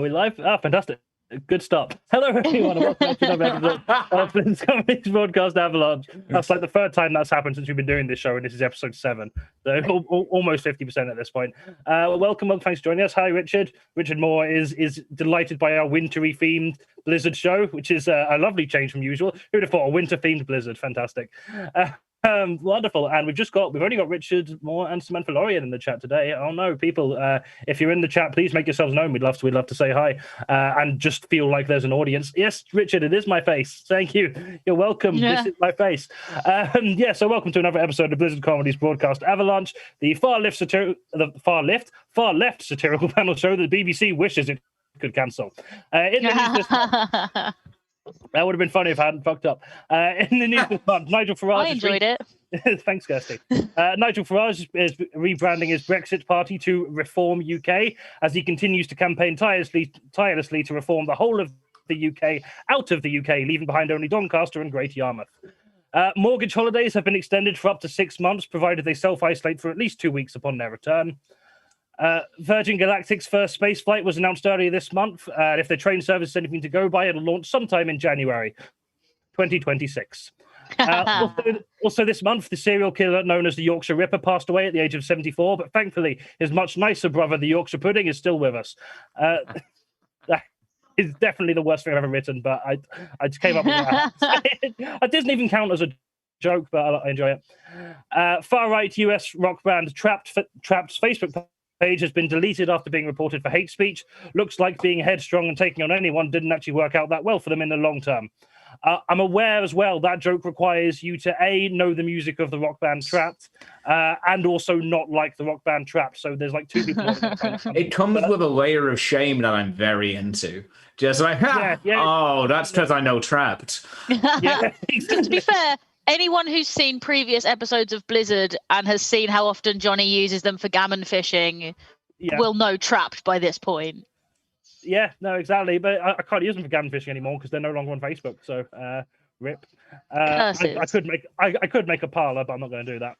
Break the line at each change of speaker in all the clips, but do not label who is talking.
Are we live? Ah, fantastic. Good start. Hello, everyone, and welcome to another episode of Blizzard's Company's broadcast Avalanche. That's like the third time that's happened since we've been doing this show, and this is episode 7. So almost 50% at this point. Welcome, thanks for joining us. Hi, Richard. Richard Moore is delighted by our wintry themed Blizzard show, which is a lovely change from usual. Who would have thought a winter themed Blizzard? Fantastic. Wonderful, and we've only got Richard Moore and Samathan Ecclestone in the chat today. Oh no, people! If you're in the chat, please make yourselves known. We'd love to say hi and just feel like there's an audience. Yes, Richard, it is my face. Thank you. You're welcome. Yeah. This is my face. So welcome to another episode of Blizzard Comedy's broadcast Avalanche, the far left satirical panel show that the BBC wishes it could cancel. In the news that would have been funny if I hadn't fucked up. In the news this month, Nigel Farage...
I enjoyed it.
Thanks, Kirstie. Nigel Farage is rebranding his Brexit party to Reform UK as he continues to campaign tirelessly to reform the whole of the UK out of the UK, leaving behind only Doncaster and Great Yarmouth. Mortgage holidays have been extended for up to 6 months, provided they self-isolate for at least 2 weeks upon their return. Virgin Galactic's first space flight was announced earlier this month. If the train service is anything to go by, it'll launch sometime in January 2026. Also this month, the serial killer known as the Yorkshire Ripper passed away at the age of 74, but thankfully his much nicer brother, the Yorkshire Pudding, is still with us. That is definitely the worst thing I've ever written, but I just came up with that. It doesn't even count as a joke, but I enjoy it. Far-right US rock band Trapped's Facebook page has been deleted after being reported for hate speech. Looks like being headstrong and taking on anyone didn't actually work out that well for them in the long term. I'm aware as well that joke requires you to know the music of the rock band Trapped and also not like the rock band Trapped. So there's like two people.
It comes with a layer of shame that I'm very into. Just like, oh, that's because I know Trapped.
Yeah,
exactly. To be fair, anyone who's seen previous episodes of Blizzard and has seen how often Jonny uses them for gammon fishing will know Trapped by this point.
Yeah, no, exactly. But I can't use them for gammon fishing anymore because they're no longer on Facebook. So, rip. I could make a parlor, but I'm not going to do that.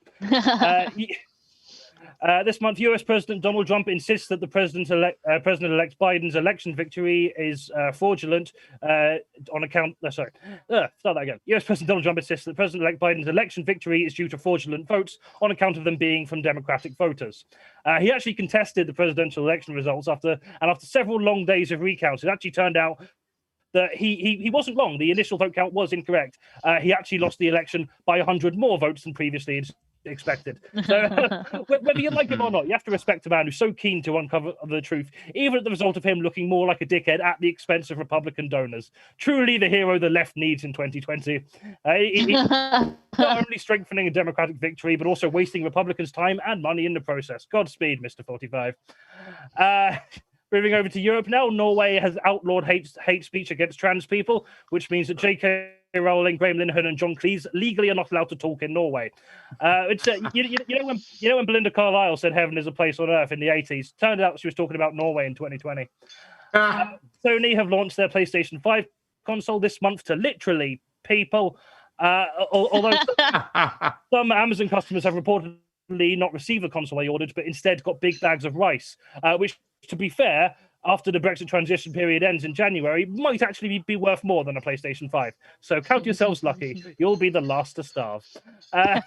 This month, US President Donald Trump insists that the President-elect Biden's election victory is fraudulent on account... start that again. US President Donald Trump insists that President-elect Biden's election victory is due to fraudulent votes on account of them being from Democratic voters. He actually contested the presidential election results after several long days of recounts. It actually turned out that he wasn't wrong. The initial vote count was incorrect. He actually lost the election by 100 more votes than previously expected. So whether you like him or not, you have to respect a man who's so keen to uncover the truth, even at the result of him looking more like a dickhead at the expense of Republican donors. Truly the hero the left needs in 2020. Not only strengthening a Democratic victory, but also wasting Republicans' time and money in the process. Godspeed, Mr. 45. Moving over to Europe now, Norway has outlawed hate speech against trans people, which means that J.K. Rowling, Graham Linehan, and John Cleese legally are not allowed to talk in Norway. It's you know when Belinda Carlisle said heaven is a place on earth in the 80s. Turned out she was talking about Norway in 2020. Sony have launched their PlayStation 5 console this month to literally people. Although some Amazon customers have reportedly not received the console they ordered, but instead got big bags of rice, which, to be fair, after the Brexit transition period ends in January, might actually be worth more than a PlayStation 5. So count yourselves lucky. You'll be the last to starve. Yeah,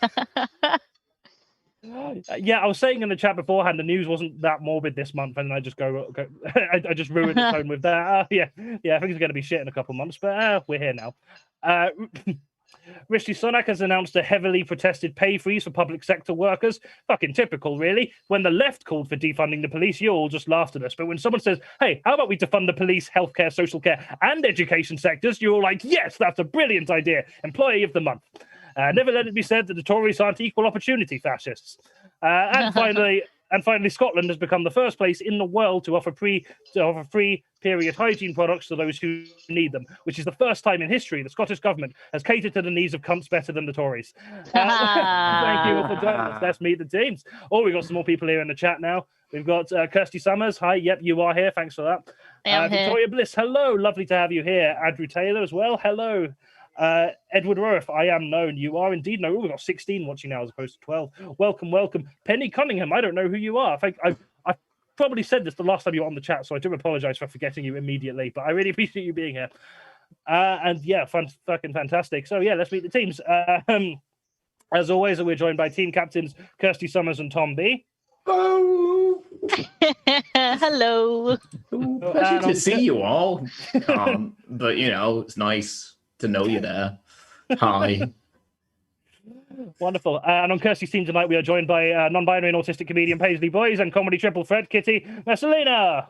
I was saying in the chat beforehand, the news wasn't that morbid this month, and I just I just ruined the tone with that. Yeah, things are going to be shit in a couple months, but we're here now. Rishi Sunak has announced a heavily protested pay freeze for public sector workers. Fucking typical, really. When the left called for defunding the police, you all just laughed at us. But when someone says, hey, how about we defund the police, healthcare, social care, and education sectors, you're all like, yes, that's a brilliant idea. Employee of the month. Never let it be said that the Tories aren't equal opportunity fascists. And finally, Scotland has become the first place in the world to offer free period hygiene products to those who need them, which is the first time in history the Scottish government has catered to the needs of cunts better than the Tories. Thank you all for joining us. Let's meet the teams. Oh, we've got some more people here in the chat now. We've got Kirstie Summers. Hi, yep, you are here. Thanks for that. Victoria Bliss, hello. Lovely to have you here. Andrew Taylor as well. Hello. Edward Roth, I am known. You are indeed known. We've got 16 watching now as opposed to 12. Welcome. Penny Cunningham, I don't know who you are. I probably said this the last time you were on the chat, so I do apologize for forgetting you immediately, but I really appreciate you being here. And yeah, fucking fantastic. So yeah, let's meet the teams. As always, we're joined by team captains Kirstie Summers and Thom B.
Oh.
Hello.
Pleasure to see you all. But it's nice to know you're there. Hi.
Wonderful. And on Kirstie's team tonight, we are joined by non-binary and autistic comedian Paisley Boys and comedy triple threat Kitty Messalina.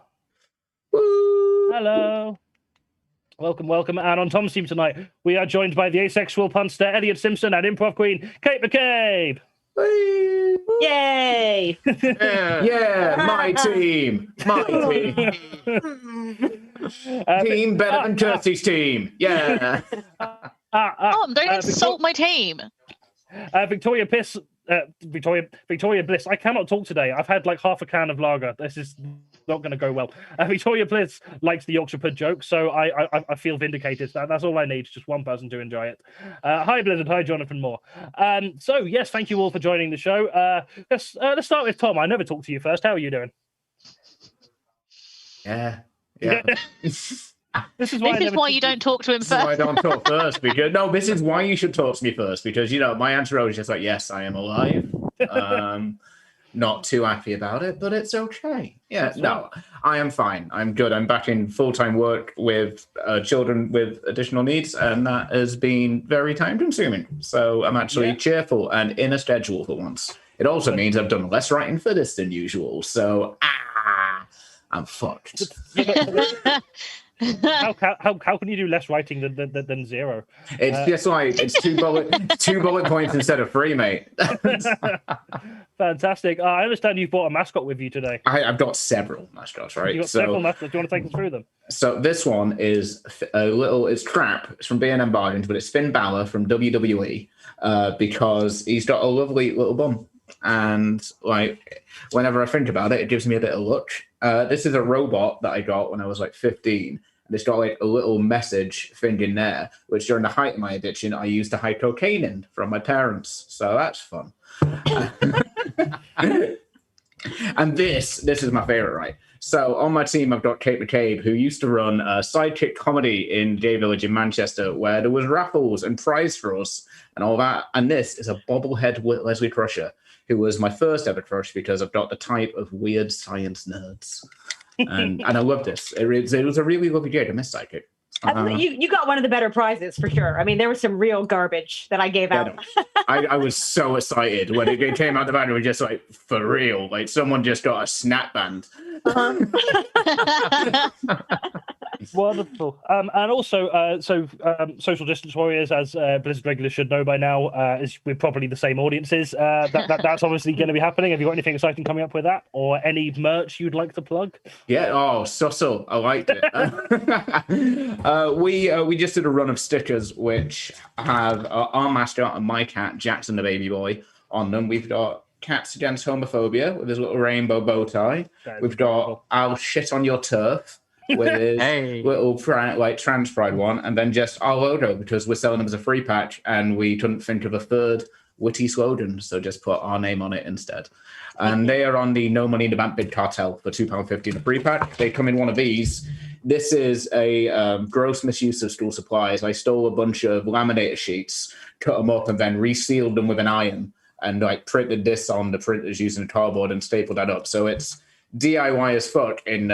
Woo.
Hello. Welcome. And on Thom's team tonight, we are joined by the asexual punster Eliott Simpson and improv queen Kate McCabe.
Whee!
Yay!
Yeah, my team. Team better than Kirstie's team. Yeah.
Thom, don't insult my team.
Victoria Bliss. I cannot talk today. I've had like half a can of lager. This is not going to go well. Victoria Bliss likes the Yorkshire Pud joke, so I feel vindicated. That's all I need. Just one person to enjoy it. Hi Blizzard. Hi Jonathan Moore. So yes, thank you all for joining the show. Let's start with Thom. I never talked to you first. How are you doing?
Yeah.
This is why
you don't talk to him first.
This is why I don't talk first. This is why you should talk to me first, because my answer is just like, yes, I am alive. Not too happy about it, but it's okay. Yeah, I am fine. I'm good. I'm back in full-time work with children with additional needs, and that has been very time-consuming. So I'm actually cheerful and in a schedule for once. It also means I've done less writing for this than usual. So I'm fucked.
How can you do less writing than zero?
It's just like it's two bullet points instead of 3, mate.
Fantastic. I understand you've brought a mascot with you today.
I've got several mascots, right?
You've got several mascots. Do you want to take us through them?
So this one is it's crap. It's from B&M Bargains, but it's Finn Balor from WWE because he's got a lovely little bum. And like whenever I think about it, it gives me a bit of luck. This is a robot that I got when I was like 15. And it's got like a little message thing in there, which during the height of my addiction, I used to hide cocaine in from my parents. So that's fun. And this is my favorite, right? So on my team, I've got Kate McCabe, who used to run a sidekick comedy in Gay Village in Manchester, where there was raffles and prize for us and all that. And this is a bobblehead Leslie Crusher, who was my first ever crush because I've got the type of weird science nerds. And I love this. It was a really lovely day to miss sidekick.
You got one of the better prizes for sure. I mean, there was some real garbage that I gave out.
I was so excited when it came out the band. It was just like, for real, like someone just got a snap band.
Wonderful. And also, Social Distance Warriors, as Blizzard regulars should know by now, is we're probably the same audiences. That's obviously going to be happening. Have you got anything exciting coming up with that, or any merch you'd like to plug?
Yeah. Oh, so I liked it. We just did a run of stickers which have our mascot and my cat Jackson the baby boy on them. We've got Cats Against Homophobia with his little rainbow bow tie. We've got I'll Shit on Your Turf with his little trans pride one, and then just our logo because we're selling them as a free patch and we couldn't think of a third witty slogan, so just put our name on it instead. And they are on the No Money in the Bank bid cartel for £2.50 in a free pack. They come in one of these. This is a gross misuse of school supplies. I stole a bunch of laminator sheets, cut them up, and then resealed them with an iron, and like printed this on the printers using cardboard and stapled that up. So it's DIY as fuck. In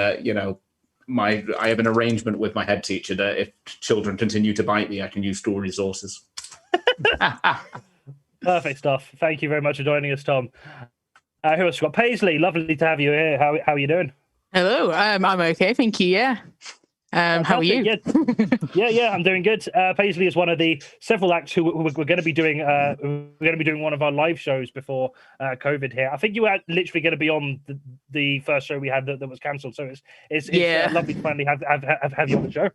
I have an arrangement with my head teacher that if children continue to bite me, I can use school resources.
Perfect stuff. Thank you very much for joining us, Thom. Who else got? Paisley, lovely to have you here. How are you doing?
Hello, I'm okay, thank you. Yeah. How are you?
Yeah, I'm doing good. Paisley is one of the several acts who we're going to be doing. We're going to be doing one of our live shows before COVID here. I think you were literally going to be on the first show we had that was cancelled. So it's lovely to finally have you on the show.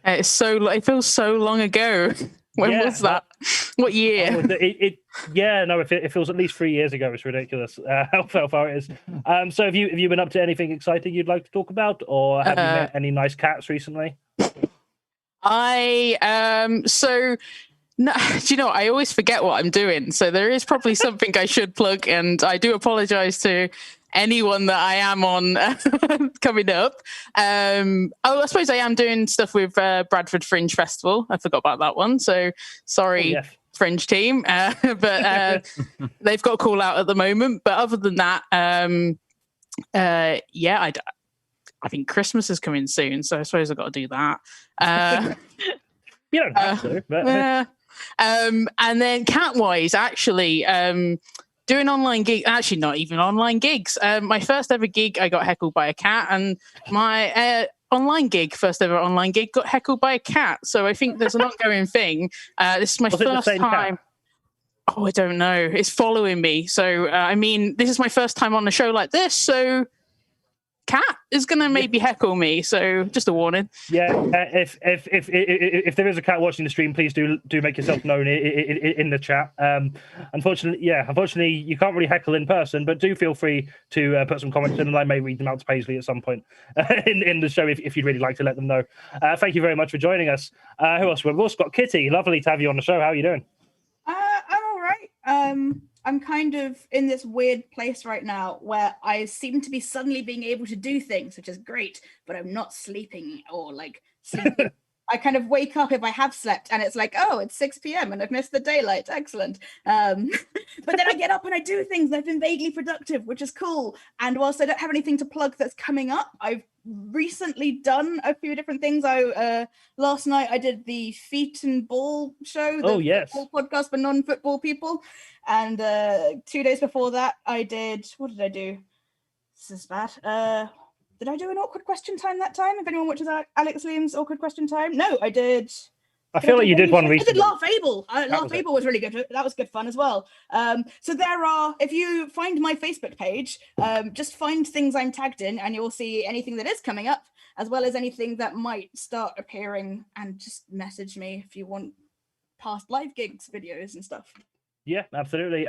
It feels so long ago. When was that? What year?
It feels at least 3 years ago. It's ridiculous how far it is. So have you been up to anything exciting you'd like to talk about, or have you met any nice cats recently?
Do you know, I always forget what I'm doing, so there is probably something I should plug, and I do apologize to anyone that I am on coming up. I suppose I am doing stuff with Bradford Fringe Festival. I forgot about that one. So sorry, Fringe team. But they've got a call out at the moment. But other than that, I think Christmas is coming soon. So I suppose I've got to do that.
You don't have to. But...
and then cat-wise, actually... doing online gigs, actually not even online gigs. My first ever gig, I got heckled by a cat, and my first ever online gig, got heckled by a cat. So I think there's an ongoing thing. This is my first time. Cat? Oh, I don't know. It's following me. So, this is my first time on a show like this. So cat is going to maybe heckle me. So just a warning.
Yeah. If there is a cat watching the stream, please do make yourself known in the chat. Unfortunately, you can't really heckle in person, but do feel free to put some comments in, and I may read them out to Paisley at some point in the show if you'd really like to let them know. Thank you very much for joining us. Who else? We've also got Kitty. Lovely to have you on the show. How are you doing?
I'm all right. I'm kind of in this weird place right now where I seem to be suddenly being able to do things, which is great, but I'm not sleeping or sleeping. I kind of wake up if I have slept and it's like, oh, it's 6 p.m. and I've missed the daylight. Excellent. But then I get up and I do things. I've been vaguely productive, which is cool. And whilst I don't have anything to plug that's coming up, I've recently done a few different things. Last night I did the Feet and Ball show, the football podcast for non-football people. And 2 days before that, what did I do? This is bad. Did I do an awkward question time that time? If anyone watches Alex Liam's awkward question time? No, I did.
I feel like you did one recently.
I did Laugh Able. Laugh Able was really good. That was good fun as well. So if you find my Facebook page, just find things I'm tagged in and you'll see anything that is coming up, as well as anything that might start appearing, and just message me if you want past live gigs, videos and stuff.
Yeah, absolutely.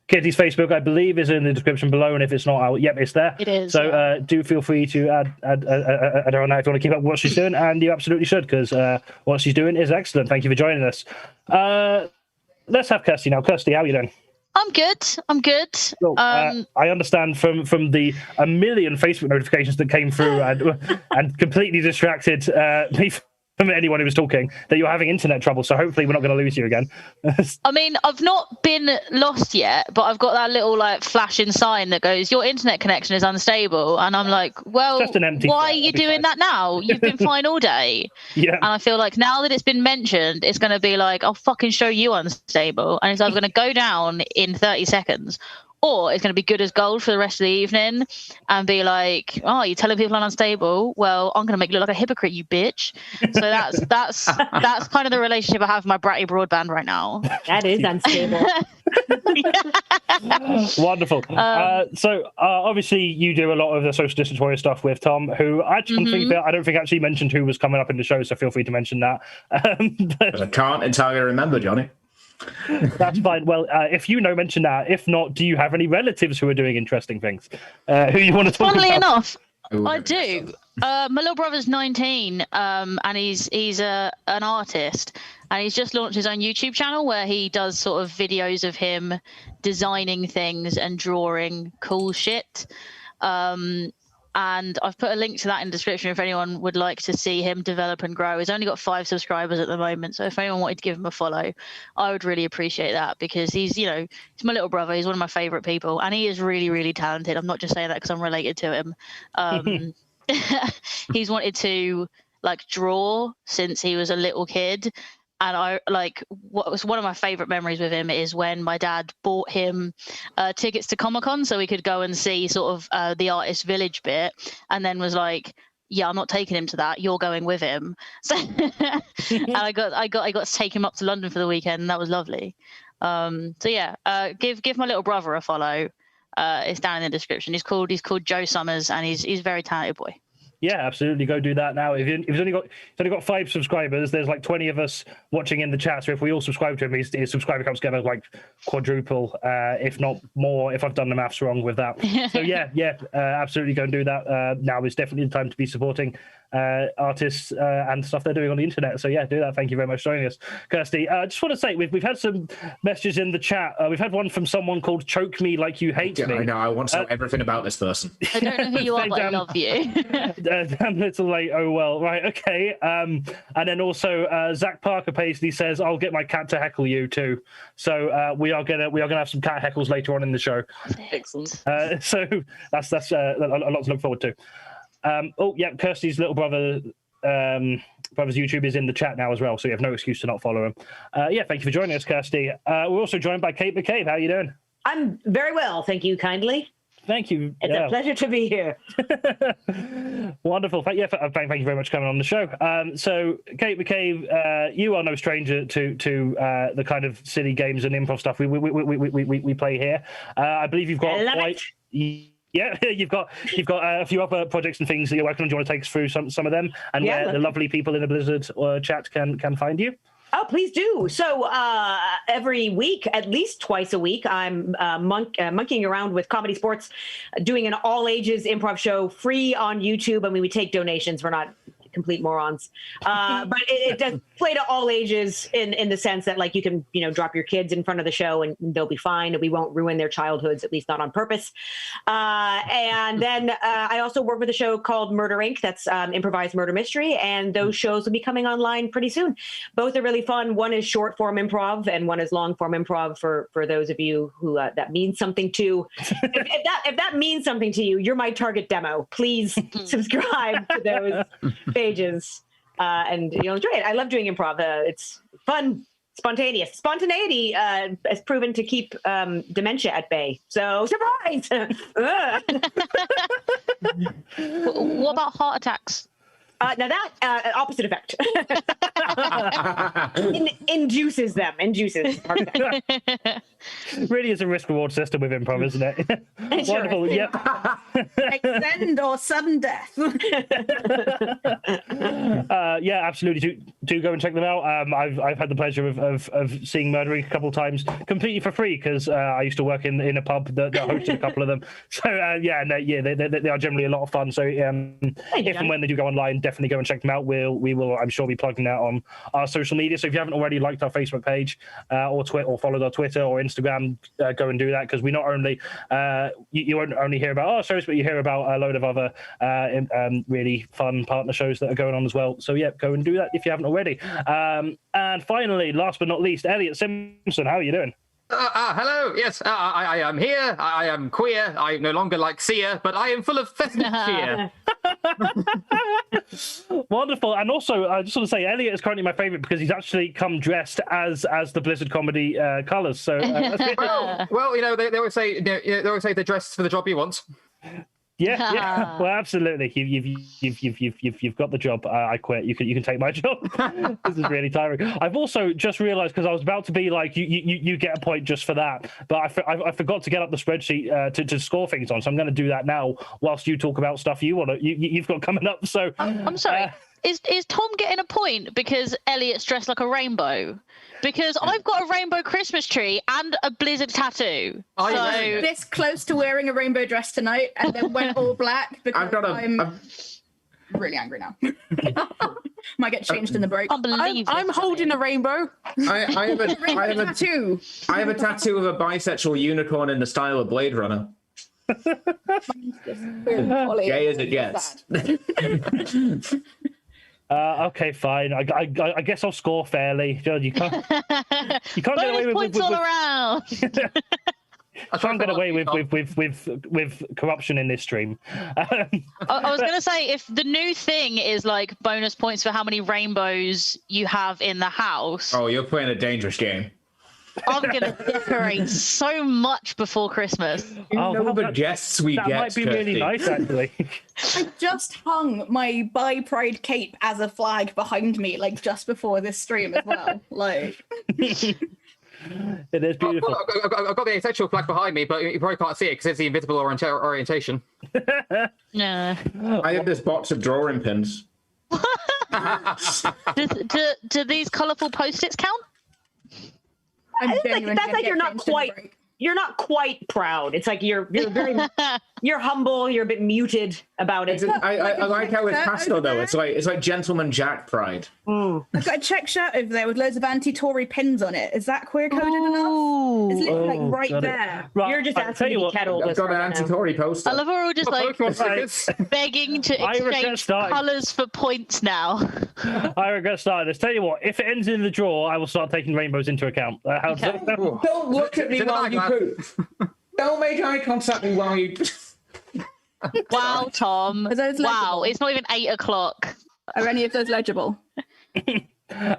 Kitty's Facebook, I believe, is in the description below, and if it's not, it's there.
It is.
So do feel free to add her on that if you want to keep up what she's doing, and you absolutely should, because what she's doing is excellent. Thank you for joining us. Let's have Kirstie now. Kirstie, how are you doing?
I'm good.
Cool. I understand from the a million Facebook notifications that came through and completely distracted me from anyone who was talking, that you're having internet trouble, so hopefully we're not going to lose you again.
I mean, I've not been lost yet, but I've got that little flashing sign that goes, your internet connection is unstable, and I'm like, well, why are you doing that now? You've been fine all day.
Yeah.
And I feel like now that it's been mentioned, it's going to be like, I'll fucking show you unstable, and it's either going to go down in 30 seconds, or it's going to be good as gold for the rest of the evening and be like, oh, you're telling people I'm unstable? Well, I'm going to make you look like a hypocrite, you bitch. So that's kind of the relationship I have with my bratty broadband right now.
That is unstable.
Wonderful. So obviously you do a lot of the social distance warrior stuff with Thom, who I don't think actually mentioned who was coming up in the show, so feel free to mention that.
I can't entirely remember, Jonny.
That's fine. Well, if you know, mention that. If not, do you have any relatives who are doing interesting things? Who you want to talk
Funnily
about?
enough, I do. My little brother's 19, and he's an artist, and he's just launched his own YouTube channel where he does sort of videos of him designing things and drawing cool shit. And I've put a link to that in the description if anyone would like to see him develop and grow. He's only got 5 subscribers at the moment, so if anyone wanted to give him a follow, I would really appreciate that, because he's my little brother. He's one of my favorite people, and he is really, really talented. I'm not just saying that because I'm related to him. He's wanted to draw since he was a little kid. And what was one of my favorite memories with him is when my dad bought him tickets to Comic-Con so we could go and see sort of the artist village bit, and then was like, yeah, I'm not taking him to that. You're going with him. So and I got to take him up to London for the weekend, and that was lovely. Give my little brother a follow. It's down in the description. He's called Joe Summers, and he's a very talented boy.
Yeah, absolutely. Go do that now. If he's only got 5 subscribers, there's 20 of us watching in the chat. So if we all subscribe to him, his subscriber counts together quadruple, if not more, if I've done the maths wrong with that. So yeah, absolutely go and do that. Now is definitely the time to be supporting artists and stuff they're doing on the internet. So yeah, do that. Thank you very much for joining us, Kirstie. I just want to say we've had some messages in the chat. We've had one from someone called "Choke Me Like You Hate Me."
I know. I want to know everything about this person.
I don't know who you are, but I love you.
Damn little late. Oh well. Right. Okay. And then also Zach Parker Paisley says, "I'll get my cat to heckle you too." So we are gonna have some cat heckles later on in the show.
Excellent.
So that's a lot to look forward to. Oh yeah, Kirstie's little brother's YouTube is in the chat now as well, so you have no excuse to not follow him. Yeah, thank you for joining us, Kirstie. We're also joined by Kate McCabe. How are you doing?
I'm very well, thank you kindly.
Thank you.
It's a pleasure to be here.
Wonderful. Thank you very much for coming on the show. So, Kate McCabe, you are no stranger to the kind of silly games and improv stuff we play here. I believe you've got Yeah, you've got a few other projects and things that you're working on. Do you want to take us through some of them and where the lovely people in the Blizzard chat can find you?
Oh, please do. So every week, at least twice a week, I'm monkeying around with Comedy Sports, doing an all-ages improv show free on YouTube. I mean, we take donations. We're not complete morons. But it does play to all ages in the sense that, like, you can, drop your kids in front of the show and they'll be fine. And we won't ruin their childhoods, at least not on purpose. And then I also work with a show called Murder Inc. That's improvised murder mystery. And those shows will be coming online pretty soon. Both are really fun. One is short form improv and one is long form improv for those of you who that means something to. If that means something to you, you're my target demo. Please subscribe to those pages and you'll enjoy it. I love doing improv. It's fun, spontaneous. Spontaneity has proven to keep dementia at bay. So surprise!
What about heart attacks?
Now that opposite effect induces them.
Really is a risk reward system with improv, isn't it? Wonderful.
Sure.
Yep.
Extend or sudden death.
Yeah, absolutely. Do go and check them out. I've had the pleasure of seeing Murder Inc. a couple of times completely for free because I used to work in a pub that hosted a couple of them. So they are generally a lot of fun. So if and when they do go online, definitely go and check them out. We will, I'm sure, be plugging that on our social media. So if you haven't already liked our Facebook page or followed our Twitter or Instagram, go and do that, because we not only you won't only hear about our shows, but you hear about a load of other really fun partner shows that are going on as well. So yeah, go and do that if you haven't already. And finally, last but not least, Eliott Simpson, how are you doing?
Hello. Yes, I am here. I am queer. I no longer like Sia, but I am full of festive cheer.
Wonderful. And also, I just want to say, Eliott is currently my favorite because he's actually come dressed as the Blizzard comedy colors. So
well, they always say they're dressed for the job you want.
Yeah. Well, absolutely. You've got the job. I quit. You can take my job. This is really tiring. I've also just realised, because I was about to be like, you get a point just for that, but I forgot to get up the spreadsheet to score things on. So I'm going to do that now whilst you talk about stuff you've got coming up. So
I'm sorry. Is Thom getting a point because Eliott's dressed like a rainbow? Because I've got a rainbow Christmas tree and a Blizzard tattoo.
I was this close to wearing a rainbow dress tonight and then went all black because I'm really angry now. Might get changed in the break.
I'm holding a rainbow.
I have a
tattoo.
I have a tattoo of a bisexual unicorn in the style of Blade Runner. Gay as it gets.
Okay, fine. I guess I'll score fairly. You can't get away with
points all around.
I can't get away with corruption in this stream.
I was going to say, if the new thing is like bonus points for how many rainbows you have in the house.
Oh, you're playing a dangerous game.
I'm going to decorate so much before Christmas.
The jests we get.
That might be really nice, actually.
I just hung my Bi Pride cape as a flag behind me, like just before this stream as well. Like,
it is beautiful.
I've got the asexual flag behind me, but you probably can't see it because it's the invisible orientation.
No.
I have this box of drawing pins.
Do these colourful post-its count?
That's like you're not quite you're not quite proud. It's like you're very you're humble. You're a bit muted about it.
I like how it's pastel though. It's like gentleman Jack pride.
I've got a check shirt over there with loads of anti-Tory pins on it. Is that queer coded enough? It's literally like right there.
Right,
You're just asking to be kettled.
I've got an anti-Tory poster.
I love how we're all just like begging to exchange colours for points now.
I regret starting this. Tell you what, if it ends in the draw, I will start taking rainbows into account.
Don't look at me while you poop. Don't make eye contact with me while you.
Wow, Tom.
Are those
wow,
legible?
it's not even 8 o'clock.
Are any of those legible?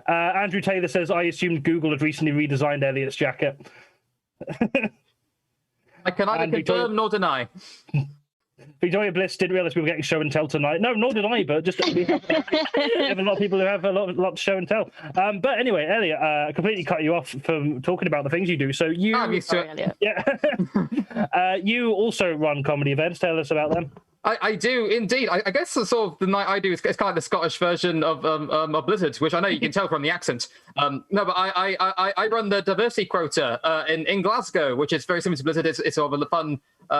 Andrew Taylor says, I assumed Google had recently redesigned Eliott's jacket.
I can neither confirm nor deny.
Victoria Bliss didn't realise we were getting show and tell tonight. No, nor did I, but just we have a lot of people who have a lot to show and tell. But anyway, Eliott, I completely cut you off from talking about the things you do. So you, you also run comedy events. Tell us about them.
I do indeed. I guess the sort of the night I do is it's kind of the Scottish version of Blizzard, which I know you can tell from the accent. No, but I run the diversity quota in Glasgow, which is very similar to Blizzard. It's sort of a fun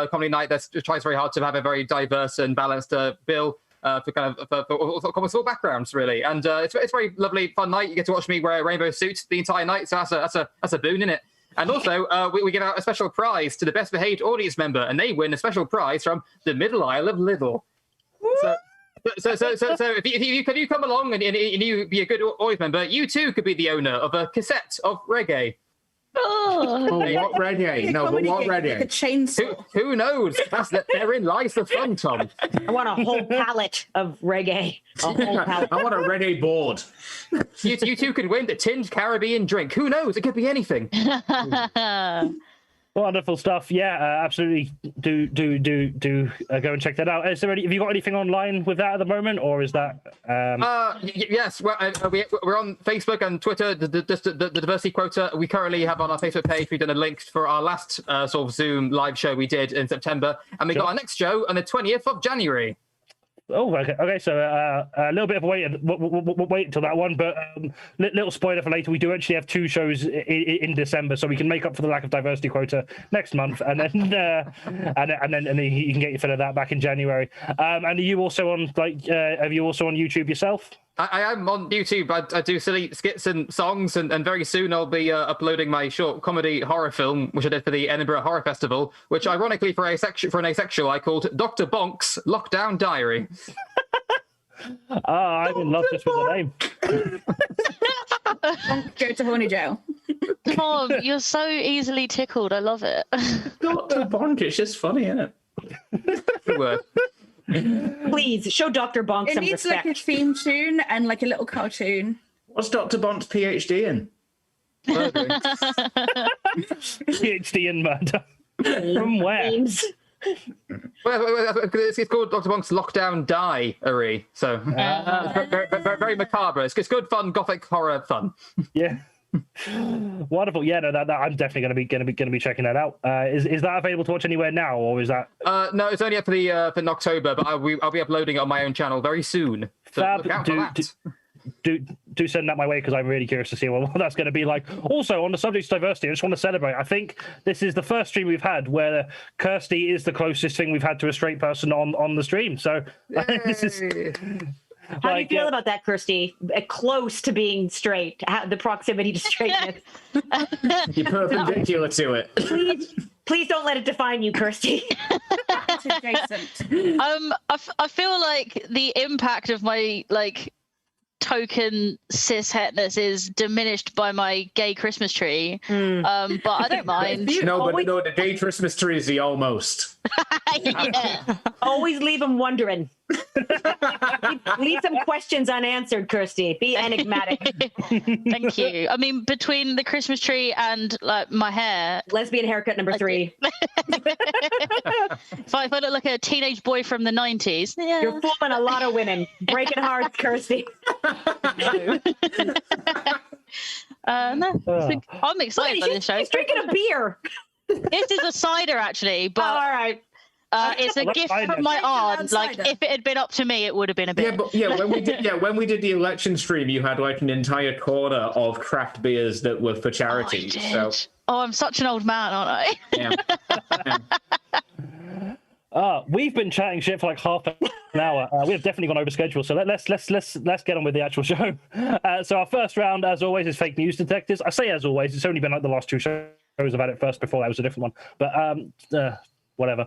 comedy night that tries very hard to have a very diverse and balanced bill for kind of for all backgrounds really. And it's very lovely, fun night. You get to watch me wear a rainbow suit the entire night, so that's a boon, isn't it? And also, we give out a special prize to the best behaved audience member, and they win a special prize from the Middle Isle of Little. So if you come along and you be a good audience member, you too could be the owner of a cassette of reggae.
Oh, what reggae? No, but what reggae?
Like a chainsaw.
Who knows? Therein lies the fun, Tom.
I want a whole pallet of reggae. A whole pallet.
I want a reggae board.
You two could win the tinned Caribbean drink. Who knows? It could be anything.
Wonderful stuff. Yeah, absolutely. Do go and check that out. Have you got anything online with that at the moment, or is that?
Yes, we're on Facebook and Twitter. The diversity quota. We currently have on our Facebook page. We've done a link for our last sort of Zoom live show we did in September, and we got our next show on the 20th of January.
Oh, okay. So a little bit of a wait. We'll wait until that one, but little spoiler for later. We do actually have 2 shows in December, so we can make up for the lack of diversity quota next month, and then and then you can get your fill of that back in January. And are you also on have you also on YouTube yourself?
I am on YouTube. I do silly skits and songs, and very soon I'll be uploading my short comedy horror film, which I did for the Edinburgh Horror Festival, which ironically for an asexual I called Dr. Bonk's Lockdown Diary.
I'm in love just with the name.
Go to horny jail.
Tom, you're so easily tickled. I love it.
Dr. Bonk, it's just funny, isn't it?
Good word.
Please show Dr. Bonk
It
some
needs
respect.
like a theme tune and like a little cartoon.
What's Dr. Bonk's PhD in?
PhD in murder. From where?
Well, it's called Dr. Bonk's Lockdown Diary, so very macabre. It's good fun, gothic horror fun.
Yeah. Wonderful. Yeah, no, that I'm definitely going to be checking that out. Is that available to watch anywhere now, or is that?
No, it's only up for October, but I'll be uploading it on my own channel very soon. So
Fab.
look out for that.
Do send that my way, because I'm really curious to see what that's going to be like. Also, on the subject of diversity, I just want to celebrate. I think this is the first stream we've had where Kirstie is the closest thing we've had to a straight person on the stream. So this is.
How do you feel about that, Kirstie? Close to being straight, the proximity to straightness.
You're perpendicular to it.
Please don't let it define you, Kirstie.
It's adjacent.
I feel like the impact of my token cishetness is diminished by my gay Christmas tree. But I don't mind.
The gay Christmas tree is the almost.
Yeah.
Always leave them wondering. leave some questions unanswered, Kirstie. Be enigmatic.
Thank you. I mean, between the Christmas tree and my hair,
lesbian haircut number 3.
if I look like a teenage boy from the 90s, yeah.
You're fooling a lot of women. Breaking hearts, Kirstie.
No, I'm excited by this show.
He's drinking a beer.
This is a cider, actually, but
all right.
It's a gift from my aunt. Like, if it had been up to me, it would have been a bit.
When we did the election stream, you had like an entire corner of craft beers that were for charity.
Oh, I'm such an old man, aren't I?
Yeah.
We've been chatting shit for like half an hour. We have definitely gone over schedule, so let's get on with the actual show. So our first round, as always, is fake news detectives. I say as always, it's only been like the last two shows I've had it first. Before that was a different one, but whatever.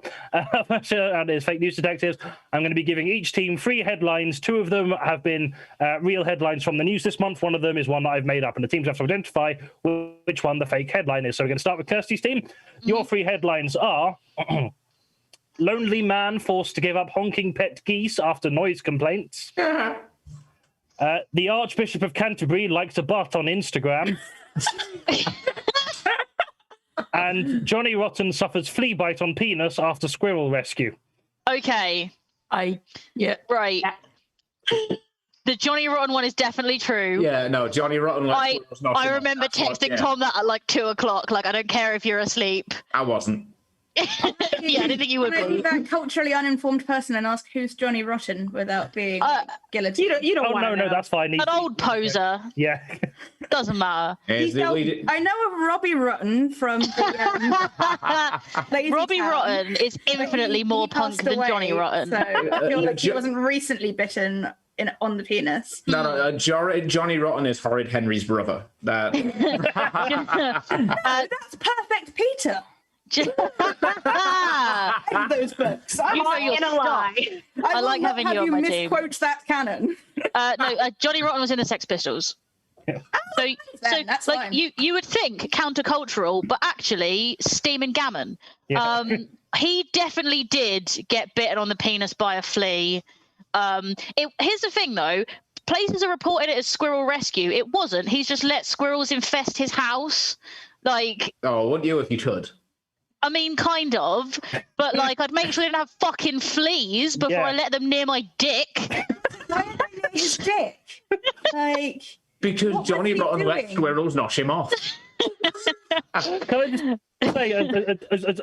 First round is fake news detectives. I'm going to be giving each team 3 headlines. 2 of them have been real headlines from the news this month. One of them is one that I've made up, and the teams have to identify which one the fake headline is. So we're going to start with Kirstie's team. Mm-hmm. Your 3 headlines are. Lonely man forced to give up honking pet geese after noise complaints. The Archbishop of Canterbury likes a butt on Instagram. And Johnny Rotten suffers flea bite on penis after squirrel rescue.
Okay.
Right.
Yeah. The Johnny Rotten one is definitely true.
Yeah, no, Johnny Rotten.
I remember texting Thom that at like 2:00. Like, I don't care if you're asleep.
I wasn't.
Yeah, I didn't think you would
be
be.
that culturally uninformed person and ask who's Johnny Rotten without being guillotined.
You don't want to know.
That's fine.
An old poser.
Yeah.
Doesn't matter.
I know of Robbie Rotten from
Robbie Rotten is infinitely more punk than Johnny Rotten.
So I feel like he wasn't recently bitten on the penis.
No, Johnny Rotten is Horrid Henry's brother.
That's Perfect Peter. Those books. I'm
not gonna lie. I like having you on my team.
Misquote that canon.
No, Johnny Rotten was in the Sex Pistols. So
that's
like
fine.
you would think countercultural, but actually steaming Gammon.
Yeah.
He definitely did get bitten on the penis by a flea. Here's the thing though. Places are reporting it as squirrel rescue. It wasn't. He's just let squirrels infest his house. Like,
oh, wouldn't you if you could?
I mean, kind of, but like, I'd make sure they didn't have fucking fleas before I let them near my dick.
Why are they near his dick? Like,
because Johnny Rotten let squirrels knock him off.
Can I just say,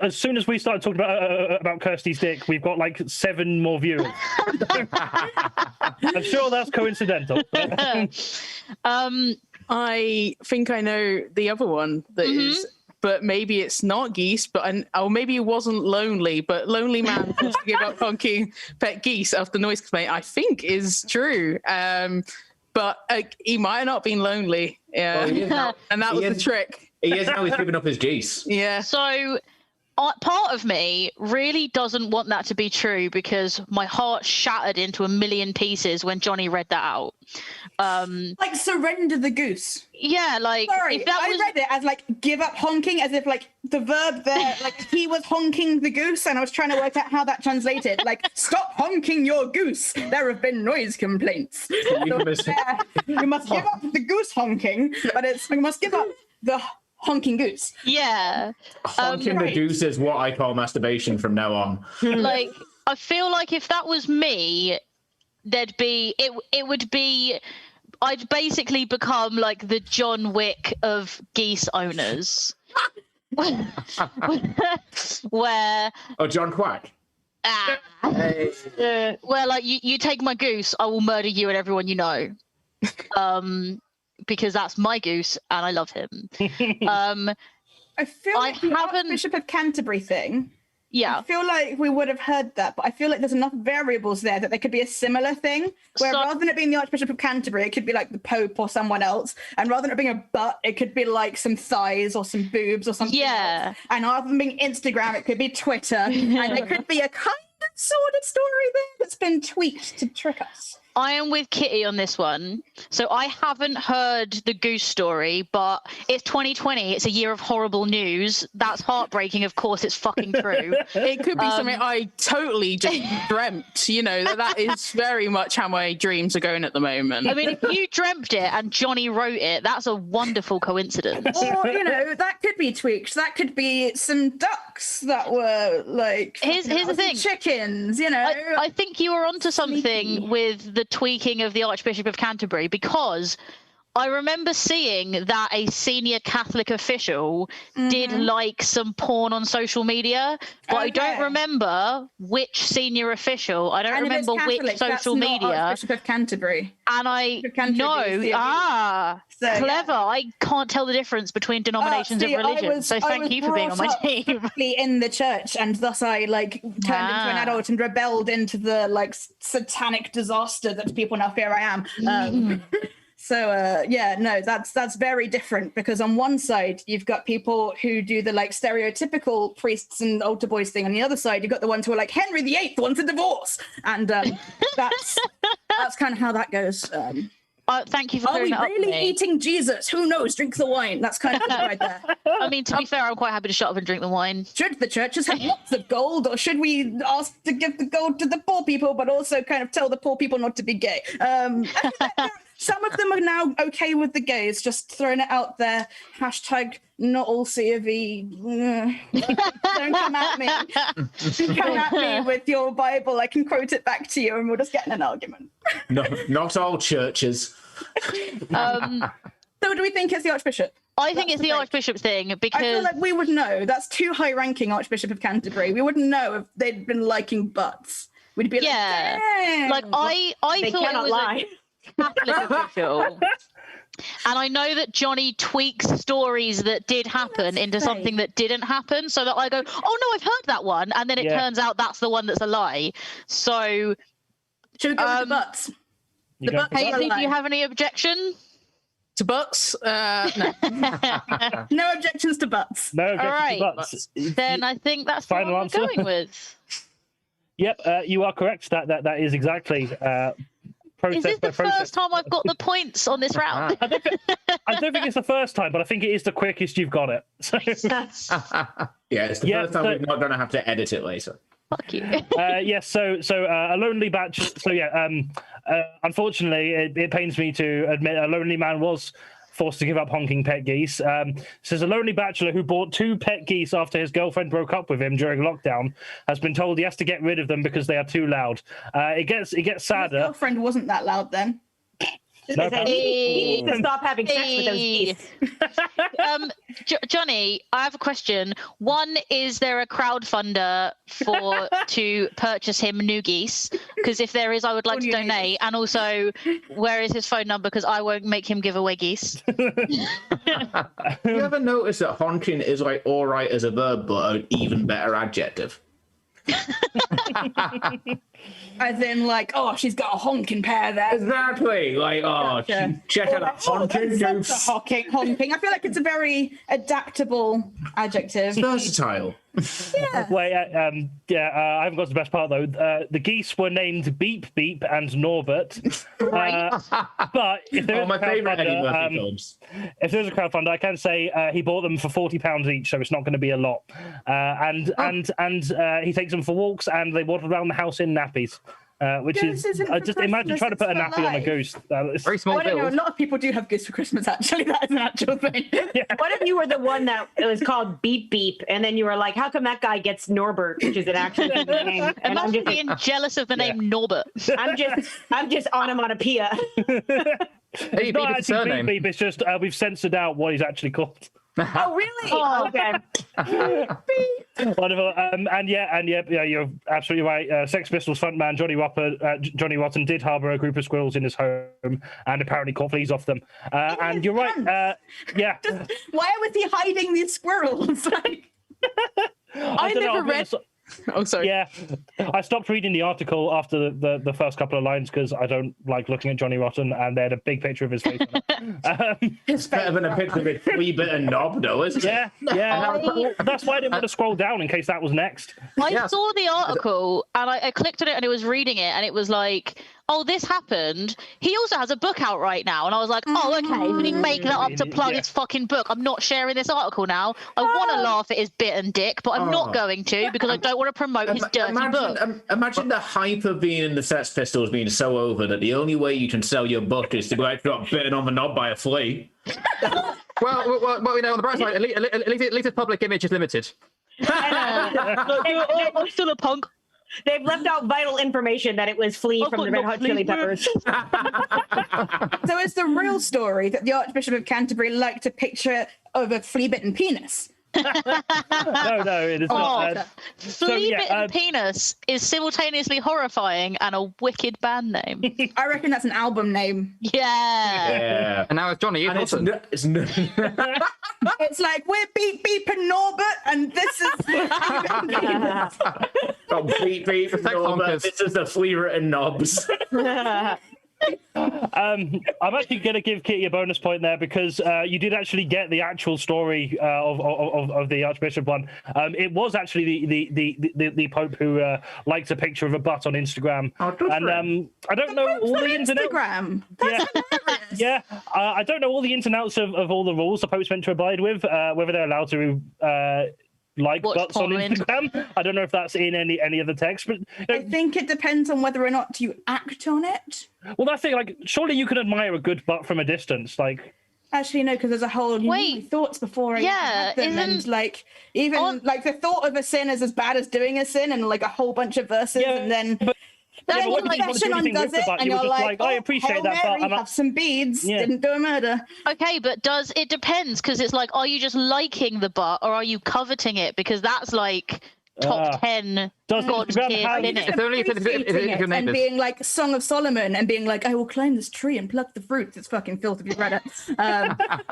as soon as we started talking about Kirstie's dick, we've got like 7 more viewers. I'm sure that's coincidental.
I think I know the other one that is. But maybe it's not geese, or maybe it wasn't lonely, but lonely man forced to give up honking pet geese after noise complaint, I think is true. But he might have not been lonely. Yeah. And that was the trick.
He is now, he's giving up his geese.
Yeah.
So part of me really doesn't want that to be true because my heart shattered into a million pieces when Johnny read that out.
Like surrender the goose.
Yeah, like
sorry, I read it as like give up honking, as if like the verb there, like he was honking the goose, and I was trying to work out how that translated. Like, stop honking your goose. There have been noise complaints. You must give up the goose honking, but you must give up the honking goose.
Yeah.
Honking the goose is what I call masturbation from now on.
Like, I feel like if that was me, it would be I'd basically become like the John Wick of geese owners. Where
John Quack.
Where like you take my goose, I will murder you and everyone you know. Because that's my goose and I love him.
I feel like the Archbishop of Canterbury thing.
Yeah.
I feel like we would have heard that, but I feel like there's enough variables there that there could be a similar thing. Where rather than it being the Archbishop of Canterbury, it could be like the Pope or someone else. And rather than it being a butt, it could be like some thighs or some boobs or something else. And rather than being Instagram, it could be Twitter. And it could be a kind of sordid story there that's been tweaked to trick us.
I am with Kitty on this one. So I haven't heard the goose story, but it's 2020. It's a year of horrible news. That's heartbreaking. Of course, it's fucking true.
It could be something I totally just dreamt. You know, that is very much how my dreams are going at the moment.
I mean, if you dreamt it and Johnny wrote it, that's a wonderful coincidence.
Or, you know, that could be tweaked. That could be some ducks that were like...
Here's the thing.
Chickens, you know.
I think you were onto something with the tweaking of the Archbishop of Canterbury, because I remember seeing that a senior Catholic official did like some porn on social media, but I don't remember which senior official. I don't remember which social media.
Archbishop of Canterbury.
And I know, clever. I can't tell the difference between denominations of religion. So thank you for being on my team.
In the church, and thus I like turned into an adult and rebelled into the like satanic disaster that people now fear I am. So that's very different, because on one side you've got people who do the like stereotypical priests and altar boys thing. On the other side, you've got the ones who are like Henry VIII wants a divorce, and that's kind of how that goes.
Thank you for clearing that up.
Are we really eating Jesus? Who knows? Drink the wine. That's kind of right there.
I mean, to be fair, I'm quite happy to shut up and drink the wine.
Should the churches have lots of gold, or should we ask to give the gold to the poor people, but also kind of tell the poor people not to be gay? Some of them are now okay with the gays, just throwing it out there. Hashtag not all C of E. Don't come at me. Don't come at me with your Bible. I can quote it back to you and we'll just get in an argument.
No, not all churches.
So do we think it's the Archbishop?
I think it's the Archbishop thing, because
I feel like we would know. That's too high-ranking Archbishop of Canterbury. We wouldn't know if they'd been liking butts. We'd be like, dang.
Like I thought it was
lie.
Catholic official. And I know that Jonny tweaks stories that did happen into something that didn't happen, so that I go, oh no, I've heard that one, and then it turns out that's the one that's a lie. So
should we go with the butts? The butts.
Paisley, do you have any objection
to butts? No.
No objections to butts.
No objections to butts.
Then I think that's the
final
one
answer.
we're going with.
Yep, you are correct. That is exactly.
Is this the first time I've got the points on this round?
I don't think it's the first time, but I think it is the quickest you've got it. So.
Yeah, it's the first time we're not going to have to edit it later.
Fuck you.
Yes, so a lonely bachelor. So unfortunately, it pains me to admit a lonely man was forced to give up honking pet geese. Says a lonely bachelor who bought 2 pet geese after his girlfriend broke up with him during lockdown has been told he has to get rid of them because they are too loud. It gets sadder.
His girlfriend wasn't that loud then.
No,
he needs to stop having sex with those geese.
Jonny, I have a question. One, is there a crowdfunder to purchase him new geese? Because if there is, I would like to donate. And also, where is his phone number? Because I won't make him give away geese.
You ever notice that honking is like all right as a verb, but an even better adjective?
As in, like, oh, she's got a honking pair there.
Exactly. Like, check out that honking goose.
Honking. I feel like it's a very adaptable adjective.
It's versatile.
Yeah.
Wait, I haven't got to the best part though. The geese were named Beep Beep and Norbert.
Right.
But if there is
my favourite Eddie Murphy films.
If there's a crowdfunder, I can say he bought them for £40 each, so it's not going to be a lot. And he takes them for walks, and they waddle around the house in nappies. Which is just imagine trying to put a nappy on a goose.
Very small.
I don't know. A lot of people do have goose for Christmas. Actually, that is an actual thing.
Yeah.
What if you were the one that it was called Beep Beep, and then you were like, "How come that guy gets Norbert, which is an actual name?" And
I'm just being jealous of the name Norbert.
I'm just onomatopoeia.
It's not actually Beep Beep. It's just we've censored out what he's actually called.
Oh really? Oh, okay.
Wonderful. And you're absolutely right. Sex Pistols frontman Johnny Rotten did harbour a group of squirrels in his home and apparently caught fleas off them. And you're right. Yeah.
Why was he hiding these squirrels?
I never read. Oh, sorry.
Yeah, I stopped reading the article after the first couple of lines because I don't like looking at Johnny Rotten, and they had a big picture of his face on it.
It's better than a picture of a wee bit of knob, though, isn't it?
Yeah. That's why I didn't want to scroll down in case that was next.
I saw the article and I clicked on it and it was reading it and it was like, oh, this happened. He also has a book out right now. And I was like, oh, okay. Did he make that up to plug his fucking book? I'm not sharing this article now. I want to laugh at his bit and dick, but I'm not going to because I don't want to promote his dirty book.
Imagine the hype of being in the Sex Pistols being so over that the only way you can sell your book is to go out and get bitten on the knob by a flea.
Well, you know, on the bright side, at least his public image is limited.
I'm still a punk.
They've left out vital information that it was Flea from the Red Hot Chili Peppers.
So it's the real story that the Archbishop of Canterbury liked a picture of a flea-bitten penis.
No, it is not.
Flea-bitten penis is simultaneously horrifying and a wicked band name.
I reckon that's an album name.
Yeah.
And now it's Jonny.
It's
like, we're beeping Norbert, and this is
beep Norbert. This is the flea-written knobs.
I'm actually going to give Kitty a bonus point there because you did actually get the actual story of the Archbishop one. It was actually the Pope who liked a picture of a butt on Instagram. And I don't know all the ins and outs. Yeah, I don't know all the ins and outs of all the rules the Pope's meant to abide with, whether they're allowed to like
watch
butts on Instagram. I don't know if that's in any other text, but
I think it depends on whether or not you act on it.
Well, that's it. Like, surely you can admire a good butt from a distance. Like,
actually, no, because there's a whole thoughts before I had them, and like like the thought of a sin is as bad as doing a sin, and like a whole bunch of verses, and then.
Then what confession undoes it, and you're like, I appreciate that,
but have some beads. Didn't do a murder.
Okay, but it depends, because it's like, are you just liking the butt, or are you coveting it? Because that's like top 10 God tier
and being like Song of Solomon and being like, I will climb this tree and pluck the fruits. It's fucking filth if you've read it.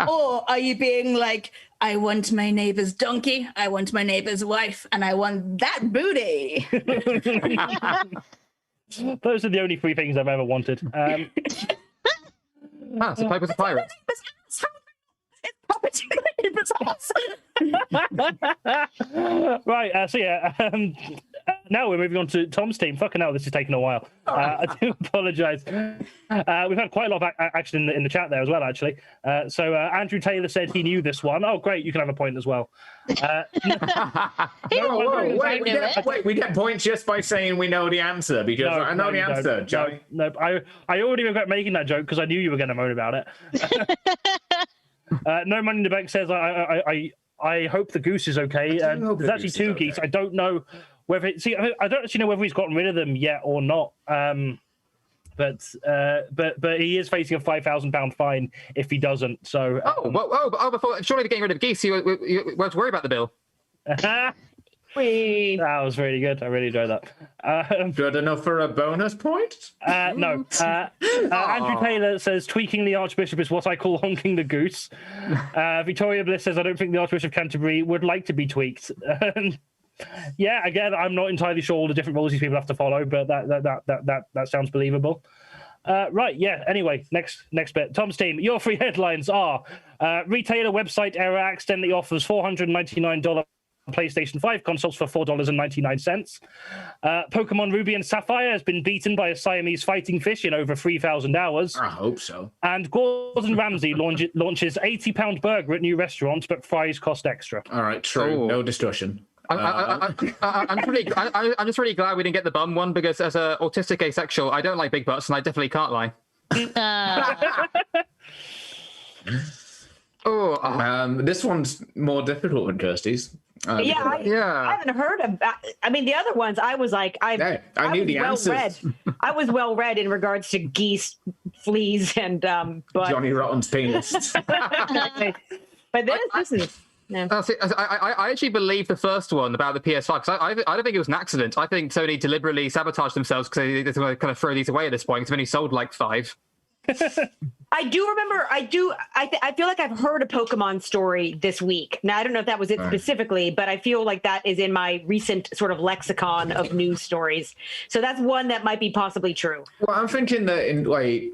Or are you being like, I want my neighbor's donkey, I want my neighbor's wife, and I want that booty.
Those are the only three things I've ever wanted.
So Pope was a pirate.
Right, so now we're moving on to Tom's team. Fucking hell, this is taking a while. I do apologise. We've had quite a lot of action in the chat there as well, actually. So Andrew Taylor said he knew this one. Oh, great, you can have a point as well.
We get points just by saying we know the answer, because I know the answer, Joey.
No, I already regret making that joke because I knew you were going to moan about it. No Money in the Bank says, I hope the goose is okay. There's actually two geese. Okay. I don't know whether I don't actually know whether he's gotten rid of them yet or not. But he is facing a £5,000 fine if he doesn't. So
before surely getting rid of geese, you won't worry about the bill.
That was really good. I really enjoyed that.
Good enough for a bonus point?
No. Andrew Taylor says tweaking the Archbishop is what I call honking the goose. Victoria Bliss says I don't think the Archbishop of Canterbury would like to be tweaked. Yeah, again, I'm not entirely sure all the different rules these people have to follow, but that sounds believable. Right, yeah. Anyway, next bit. Tom's team. Your three headlines are: retailer website error accidentally offers $499 PlayStation 5 consoles for $4.99. Pokemon Ruby and Sapphire has been beaten by a Siamese fighting fish in over 3,000 hours.
I hope so.
And Gordon Ramsay launches £80 burger at new restaurant, but fries cost extra.
All right, true. No discussion.
I'm just really glad we didn't get the bum one, because as an autistic asexual, I don't like big butts, and I definitely can't lie.
This one's more difficult than Kirstie's.
I haven't heard of. I mean, the other ones, I was like, I
knew the answers.
I was well read in regards to geese, fleas, and
Johnny Rotten's penis.
But this is. No.
I actually believe the first one about the PS5, because I don't think it was an accident. I think Sony deliberately sabotaged themselves because they want to kind of throw these away at this point, because they've only sold like 5.
I do remember. I feel like I've heard a Pokemon story this week. Now I don't know if that was it specifically, but I feel like that is in my recent sort of lexicon of news stories. So that's one that might be possibly true.
Well, I'm thinking that in like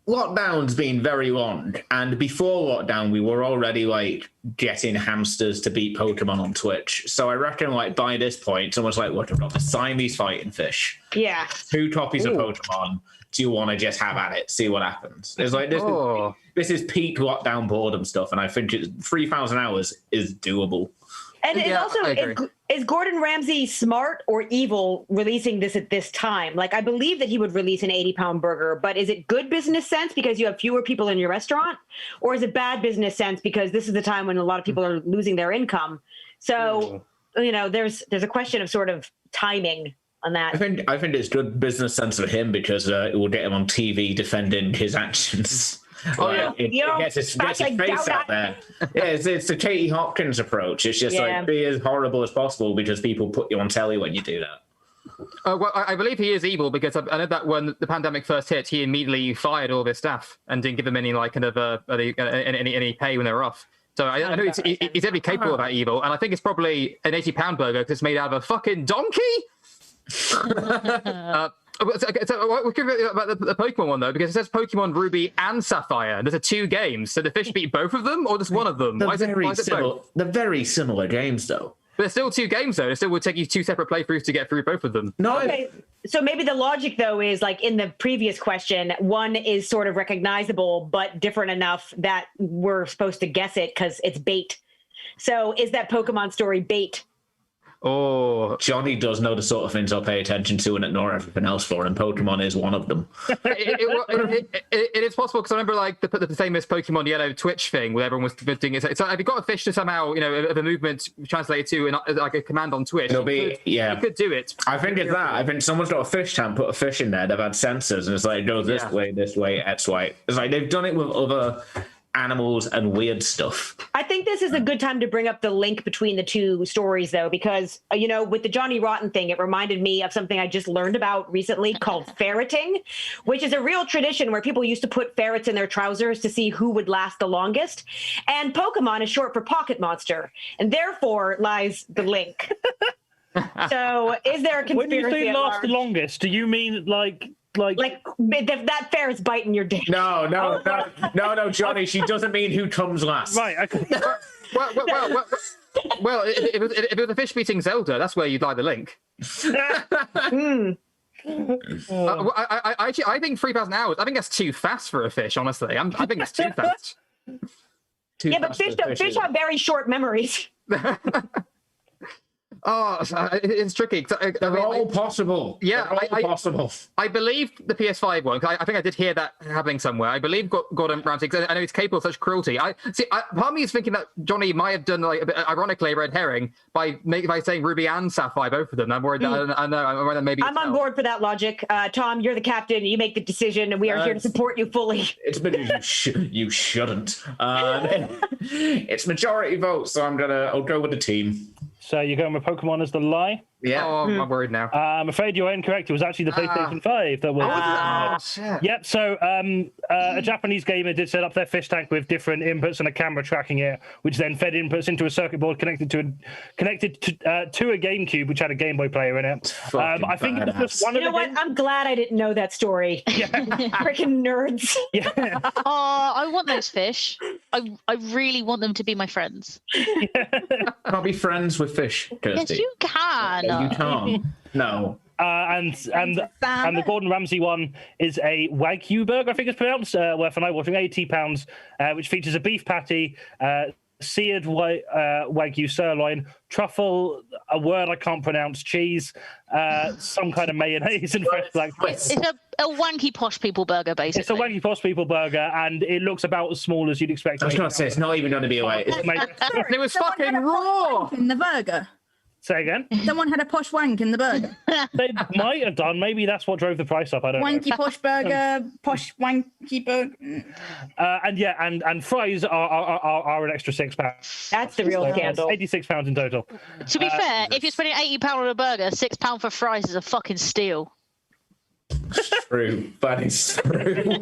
lockdown's been very long, and before lockdown we were already like getting hamsters to beat Pokemon on Twitch. So I reckon like by this point someone's like, look, I've got the Siamese fighting fish.
Yeah.
2 copies of Pokemon. Do you want to just have at it, see what happens? It's like this is peak lockdown boredom stuff, and I think 3,000 hours is doable.
And also, is Gordon Ramsay smart or evil releasing this at this time? Like, I believe that he would release an 80-pound burger, but is it good business sense because you have fewer people in your restaurant? Or is it bad business sense because this is the time when a lot of people are losing their income? So, there's a question of sort of timing on that.
I think it's good business sense for him because it will get him on TV defending his actions. It gets his face out there. Yeah, it's the Katie Hopkins approach. It's just like be as horrible as possible because people put you on telly when you do that.
Well, I believe he is evil because I know that when the pandemic first hit, he immediately fired all of his staff and didn't give them any any pay when they were off. So I know he's definitely capable of that evil, and I think it's probably an £80 burger because it's made out of a fucking donkey. So we're curious about the Pokemon one though, because it says Pokemon Ruby and Sapphire. And there's 2 games, so the fish beat both of them, or just one of them?
They're very similar games, though.
But there's still 2 games though. It still would take you 2 separate playthroughs to get through both of them.
No.
Okay. So maybe the logic though is like in the previous question, one is sort of recognizable but different enough that we're supposed to guess it because it's bait. So is that Pokemon story bait?
Oh, Jonny does know the sort of things I'll pay attention to and ignore everything else for, and Pokemon is one of them.
It is possible because I remember like the famous Pokemon Yellow Twitch thing where everyone was doing it. So if you got a fish to somehow, the movement translated to like a command on Twitch, you could do it.
I think it's that. I think someone's got a fish tank, put a fish in there. They've had sensors, and it's like it goes this way, X way. It's like they've done it with other animals and weird stuff.
I think this is a good time to bring up the link between the 2 stories though, because with the Johnny Rotten thing, it reminded me of something I just learned about recently called ferreting, which is a real tradition where people used to put ferrets in their trousers to see who would last the longest. And Pokemon is short for pocket monster, and therefore lies the link. So is there a conspiracy?
When you say last the longest, do you mean like
that ferret's biting your dick?
No, Jonny. She doesn't mean who comes last.
Right. Okay.
Well, if it was a fish beating Zelda, that's where you'd lie the link. I think 3,000 hours. I think that's too fast for a fish. Honestly, I think it's too fast.
But fish have very short memories.
Oh, it's tricky.
They're all possible.
Yeah,
possible.
I believe the PS5 one, because I think I did hear that happening somewhere. I believe Gordon Ramsay, because I know he's capable of such cruelty. Part of me is thinking that Jonny might have done, like, a bit, ironically, a red herring by saying Ruby and Sapphire, both of them. I'm worried that, I'm worried that maybe...
I'm on board for that logic. Thom, you're the captain. You make the decision, and we are here to support you fully.
It's been you shouldn't. It's majority vote, so I'll go with the team.
So you're going with Pokemon as the lie?
Yeah. Oh, I'm worried now.
I'm afraid you're incorrect. It was actually the PlayStation 5 that was.
Shit.
Yep. So a Japanese gamer did set up their fish tank with different inputs and a camera tracking it, which then fed inputs into a circuit board connected to a GameCube, which had a Game Boy player in it. I think it was just one of the.
I'm glad I didn't know that story.
Yeah.
Freaking nerds.
Yeah.
I want those fish. I really want them to be my friends.
Can't be friends with fish, Kirstie.
Yes, you can.
You can't. No.
And the Gordon Ramsay one is a Wagyu burger, I think it's pronounced, worth an eye-watering £80, which features a beef patty, seared Wagyu sirloin, truffle, a word I can't pronounce, cheese, some kind of mayonnaise, and fresh black pepper.
It's a wanky posh people burger, basically.
It's a wanky posh people burger, and it looks about as small as you'd expect.
I was going to say, it's not even going to be a way.
It was fucking raw!
In the burger.
Say again?
Someone had a posh wank in the burger.
They might have done. Maybe that's what drove the price up. I don't know.
Wanky posh burger, posh wanky burger.
And fries are an extra £6.
That's the real scandal.
£86 in total.
To be fair, if you're spending £80 on a burger, £6 for fries is a fucking steal.
True, but it's true.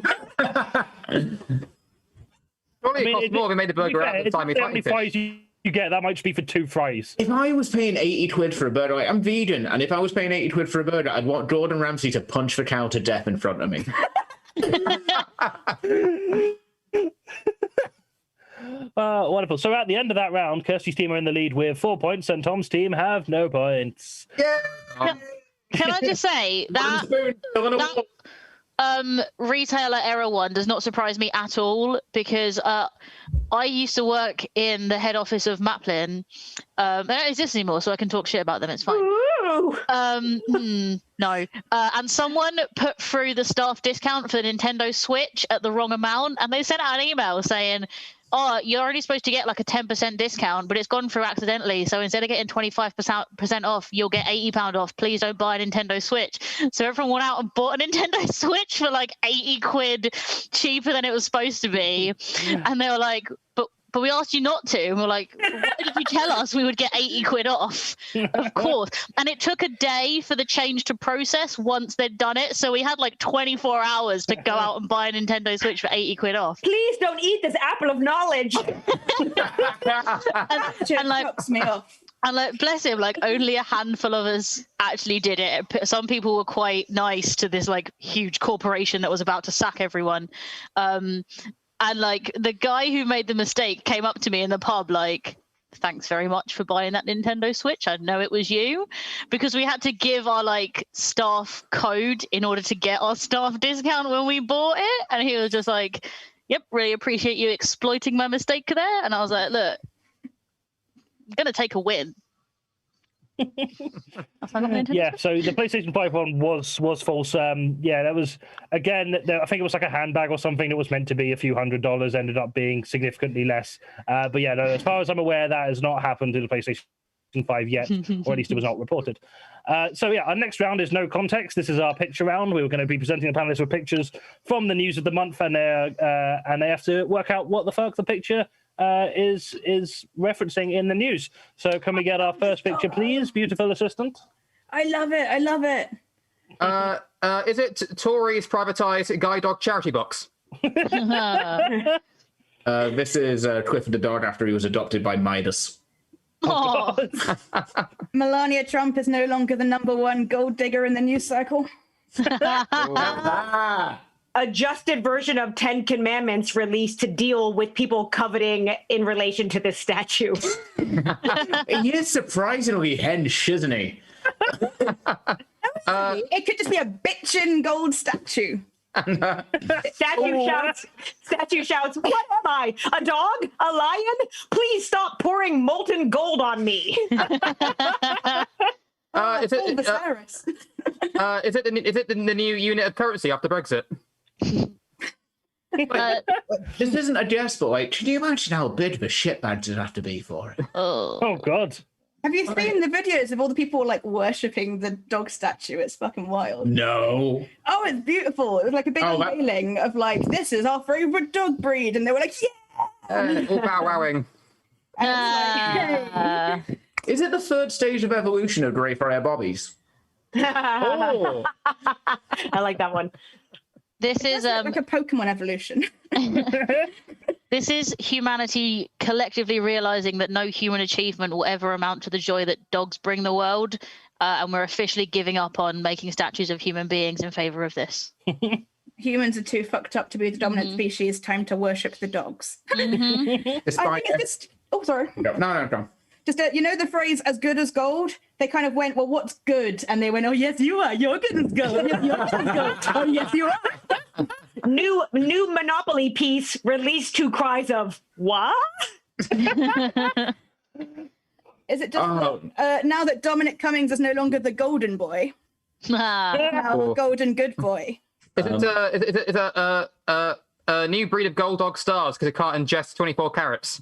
Probably cost more if we made the burger out at the time we tried
fries you get, that might just be for 2 fries.
If I was paying 80 quid for a burger, I'm vegan, and if I was paying 80 quid for a burger, I'd want Gordon Ramsay to punch the cow to death in front of me.
Wonderful. So at the end of that round, Kirstie's team are in the lead with 4 points, and Tom's team have no points.
Yeah.
Can I just say that retailer error one does not surprise me at all, because I used to work in the head office of Maplin. They don't exist anymore, so I can talk shit about them. It's fine. No. And someone put through the staff discount for the Nintendo Switch at the wrong amount, and they sent out an email saying, oh, you're only supposed to get like a 10% discount, but it's gone through accidentally. So instead of getting 25% off, you'll get £80 off. Please don't buy a Nintendo Switch. So everyone went out and bought a Nintendo Switch for like 80 quid cheaper than it was supposed to be. Yeah. And they were like, but we asked you not to. And we're like, why did you tell us we would get 80 quid off? Of course. And it took a day for the change to process once they'd done it. So we had like 24 hours to go out and buy a Nintendo Switch for 80 quid off.
Please don't eat this apple of knowledge.
and like, me off. And like, bless him, like only a handful of us actually did it. Some people were quite nice to this like huge corporation that was about to sack everyone. And like the guy who made the mistake came up to me in the pub like, thanks very much for buying that Nintendo Switch. I know it was you, because we had to give our like staff code in order to get our staff discount when we bought it. And he was just like, yep, really appreciate you exploiting my mistake there. And I was like, look, I'm going to take a win.
Yeah, so the PlayStation 5 one was false. Yeah, that was, again, I think it was like a handbag or something that was meant to be a few $100s, ended up being significantly less. But yeah, no, as far as I'm aware, that has not happened to the PlayStation 5 yet, or at least it was not reported. So yeah, our next round is no context. This is our picture round. We were going to be presenting the panelists with pictures from the news of the month, and they have to work out what the fuck the picture is referencing in the news. So can we get our first picture, please, beautiful assistant?
I love it. I love it.
Is it Tories privatise guide dog charity box?
This is Clifford the dog after he was adopted by Midas.
Oh.
Melania Trump is no longer the #1 gold digger in the news cycle.
Adjusted version of 10 Commandments released to deal with people coveting in relation to this statue.
He is surprisingly hench, isn't he?
It could just be a bitchin' gold statue.
Statue shouts, what am I? A dog? A lion? Please stop pouring molten gold on me.
Is it the new unit of currency after Brexit?
This isn't a jest, but like, can you imagine how big of a shitbag it'd have to be for it?
Oh God.
Have you seen the videos of all the people like worshipping the dog statue? It's fucking wild.
No.
Oh, it's beautiful. It was like a big unveiling of like, this is our favorite dog breed, and they were like, yeah.
All bow wowing.
Is it the third stage of evolution of Greyfriar Bobbies?
Oh. I like that one.
This is
like a Pokemon evolution.
This is humanity collectively realizing that no human achievement will ever amount to the joy that dogs bring the world, and we're officially giving up on making statues of human beings in favor of this.
Humans are too fucked up to be the dominant species. Time to worship the dogs. I think it's just... Oh, sorry.
No, go.
Just, you know the phrase, as good as gold? They kind of went, well, what's good? And they went, oh, yes, you are. You're good as gold. Yes, you're good as gold. Oh, yes, you are.
New Monopoly piece released to cries of, what?
Is it just now that Dominic Cummings is no longer the golden boy? Now the golden good boy.
Is it a new breed of gold dog stars because it can't ingest 24 carats?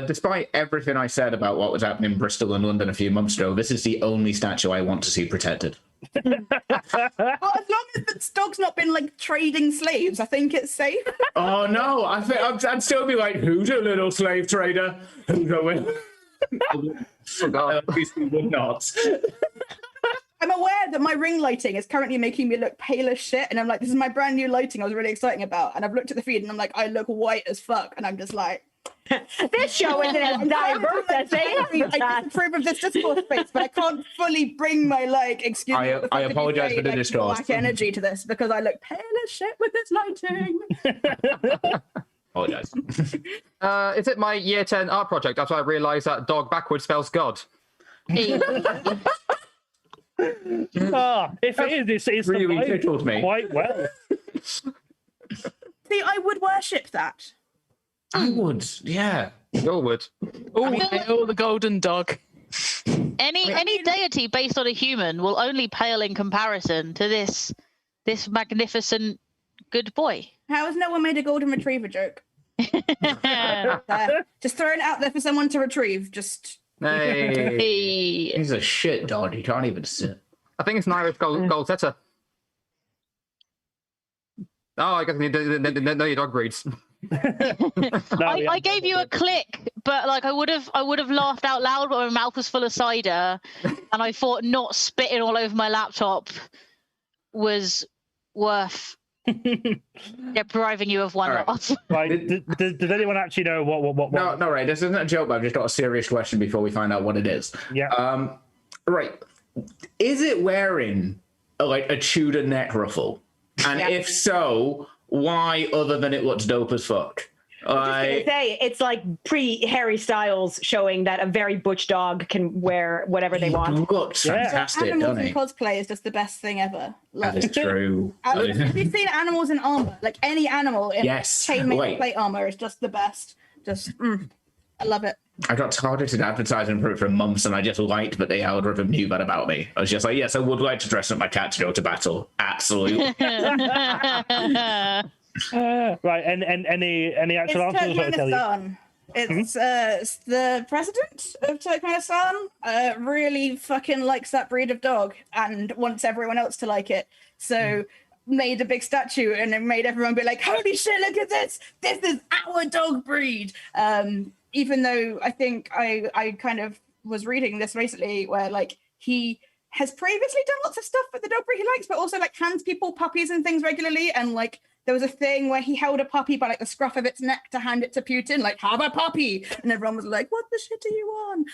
Despite everything I said about what was happening in Bristol and London a few months ago, this is the only statue I want to see protected.
Well, as long as the dog's not been like trading slaves, I think it's safe.
Oh no, I think I'd still be like, who's a little slave trader? Who's a winner? Oh God, at least we would not.
I'm aware that my ring lighting is currently making me look pale as shit, and I'm like, this is my brand new lighting I was really excited about, and I've looked at the feed and I'm like, I look white as fuck, and I'm just like,
this show isn't as diverse as
I can approve of this discourse space, but I can't fully bring my like excuse.
I apologize for the discourse.
Black energy to this because I look pale as shit with this lighting.
Apologize.
Is it my year 10 art project after I realised that dog backwards spells God?
If it is, it's
really tickled me
quite well.
See, I would worship that.
I would, yeah.
You all would.
Oh, the golden dog.
Any deity based on a human will only pale in comparison to this magnificent good boy.
How has no one made a golden retriever joke? Just throwing it out there for someone to retrieve. Just.
Hey. He's a shit dog. He can't even sit.
I think it's an Irish gold setter. Oh, I guess they know your dog breeds.
I gave you a click, but like I would have laughed out loud, but my mouth was full of cider, and I thought not spitting all over my laptop was worth depriving you of one laugh.
Right. Does anyone actually know what?
No, right. This isn't a joke, but I've just got a serious question before we find out what it is.
Yeah.
Right. Is it wearing like a Tudor neck ruffle? And if so, why, other than it looks dope as fuck?
I was just gonna say, it's like pre-Harry Styles showing that a very butch dog can wear whatever they want.
Looks fantastic,
animals
doesn't
in cosplay is just the best thing ever.
That is true.
Have you seen animals in armor? Like any animal in chainmail plate armor is just the best. Just, I love it.
I got targeted advertising for it for months, and I just liked that the algorithm knew that about me. I was just like, yes, I would like to dress up my cat to go to battle. Absolutely.
Right, and any actual answers?
Turkmenistan. It's the president of Turkmenistan really fucking likes that breed of dog and wants everyone else to like it. So made a big statue and it made everyone be like, holy shit, look at this. This is our dog breed. Even though I think I kind of was reading this recently where like he has previously done lots of stuff with the dog breed he likes, but also like hands people puppies and things regularly. And like there was a thing where he held a puppy by like the scruff of its neck to hand it to Putin, like have a puppy, and everyone was like, what the shit are you on?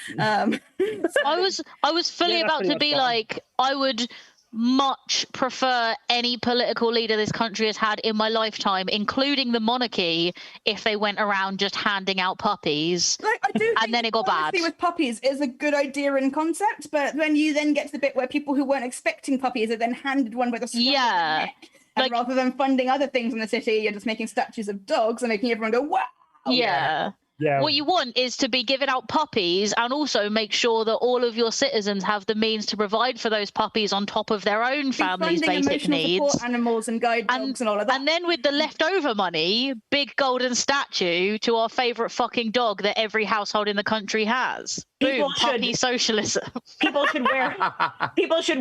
I was fully about to be like, I would much prefer any political leader this country has had in my lifetime, including the monarchy, if they went around just handing out puppies.
Like, I do
and then it got bad.
With puppies is a good idea in concept, but when you then get to the bit where people who weren't expecting puppies are then handed one with a scruff of the neck, and rather than funding other things in the city, you're just making statues of dogs and making everyone go, wow.
Yeah. What you want is to be giving out puppies and also make sure that all of your citizens have the means to provide for those puppies on top of their own family's basic needs.
Support animals and guide dogs and all of that.
And then with the leftover money, big golden statue to our favourite fucking dog that every household in the country has. Boom, puppy socialism.
People should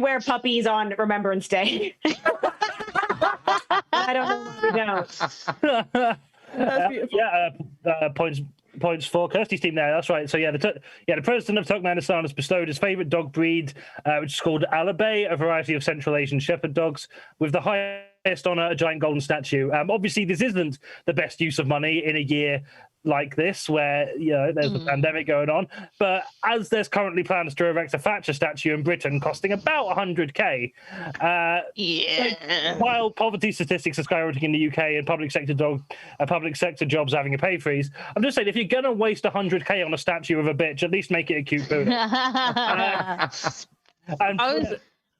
wear puppies on Remembrance Day. I don't know what we don't.
That's beautiful.
Points for Kirstie's team there. That's right. So the president of Turkmenistan has bestowed his favorite dog breed, which is called Alabay, a variety of Central Asian Shepherd dogs, with the highest honor, a giant golden statue. Obviously, this isn't the best use of money in a year like this, where there's a pandemic going on. But as there's currently plans to erect a Thatcher statue in Britain, costing about 100k, while poverty statistics are skyrocketing in the UK and public sector jobs having a pay freeze, I'm just saying, if you're gonna waste 100k on a statue of a bitch, at least make it a cute Buddha.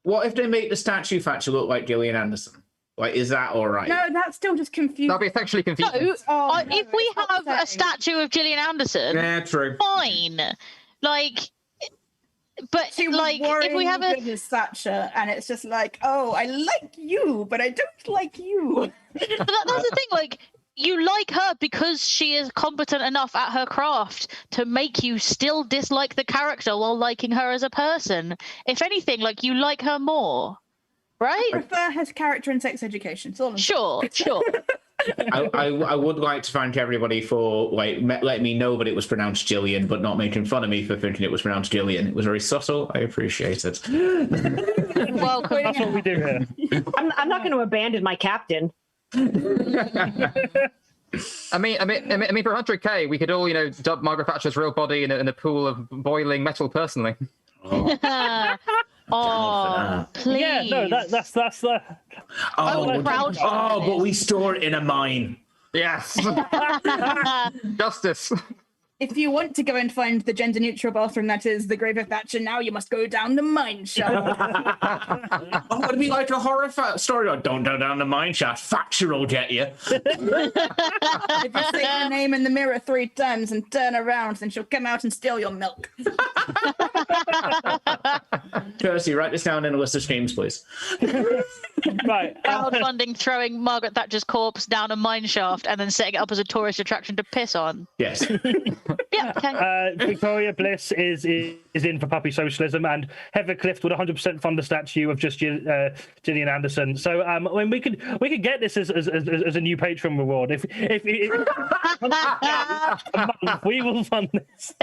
What if they make the statue Thatcher look like Gillian Anderson? Like, is that all right?
No, that's still just confusing.
That'll be sexually confusing.
No, if we have a statue of Gillian Anderson,
true.
Fine. Like, but if we have a
Thatcher, and it's just like, oh, I like you, but I don't like you.
But that's the thing. Like, you like her because she is competent enough at her craft to make you still dislike the character while liking her as a person. If anything, like, you like her more. Right?
I prefer his character in Sex Education.
Sure.
I would like to thank everybody for letting me know that it was pronounced Gillian, but not making fun of me for thinking it was pronounced Gillian. It was very subtle. I appreciate it.
Welcome.
That's what we do here.
I'm not going to abandon my captain.
I mean, for 100k, we could all, dub Margaret Thatcher's real body in a pool of boiling metal. Personally.
Oh, please.
Yeah, no, that's the.
But we store it in a mine.
Yes. Justice.
If you want to go and find the gender-neutral bathroom that is the grave of Thatcher, now you must go down the mine shaft.
It'd be like a horror story. Don't go down the mine shaft. Thatcher will get you.
If you say her name in the mirror 3 times and turn around, then she'll come out and steal your milk.
Kirstie, write this down in a list of streams, please.
Right.
Crowdfunding throwing Margaret Thatcher's corpse down a mine shaft and then setting it up as a tourist attraction to piss on.
Yes.
Yeah. Okay.
Victoria Bliss is in for puppy socialism, and Heather Clift would 100% fund a statue of just Gillian Anderson. So when we could get this as a new Patreon reward. If we will fund this.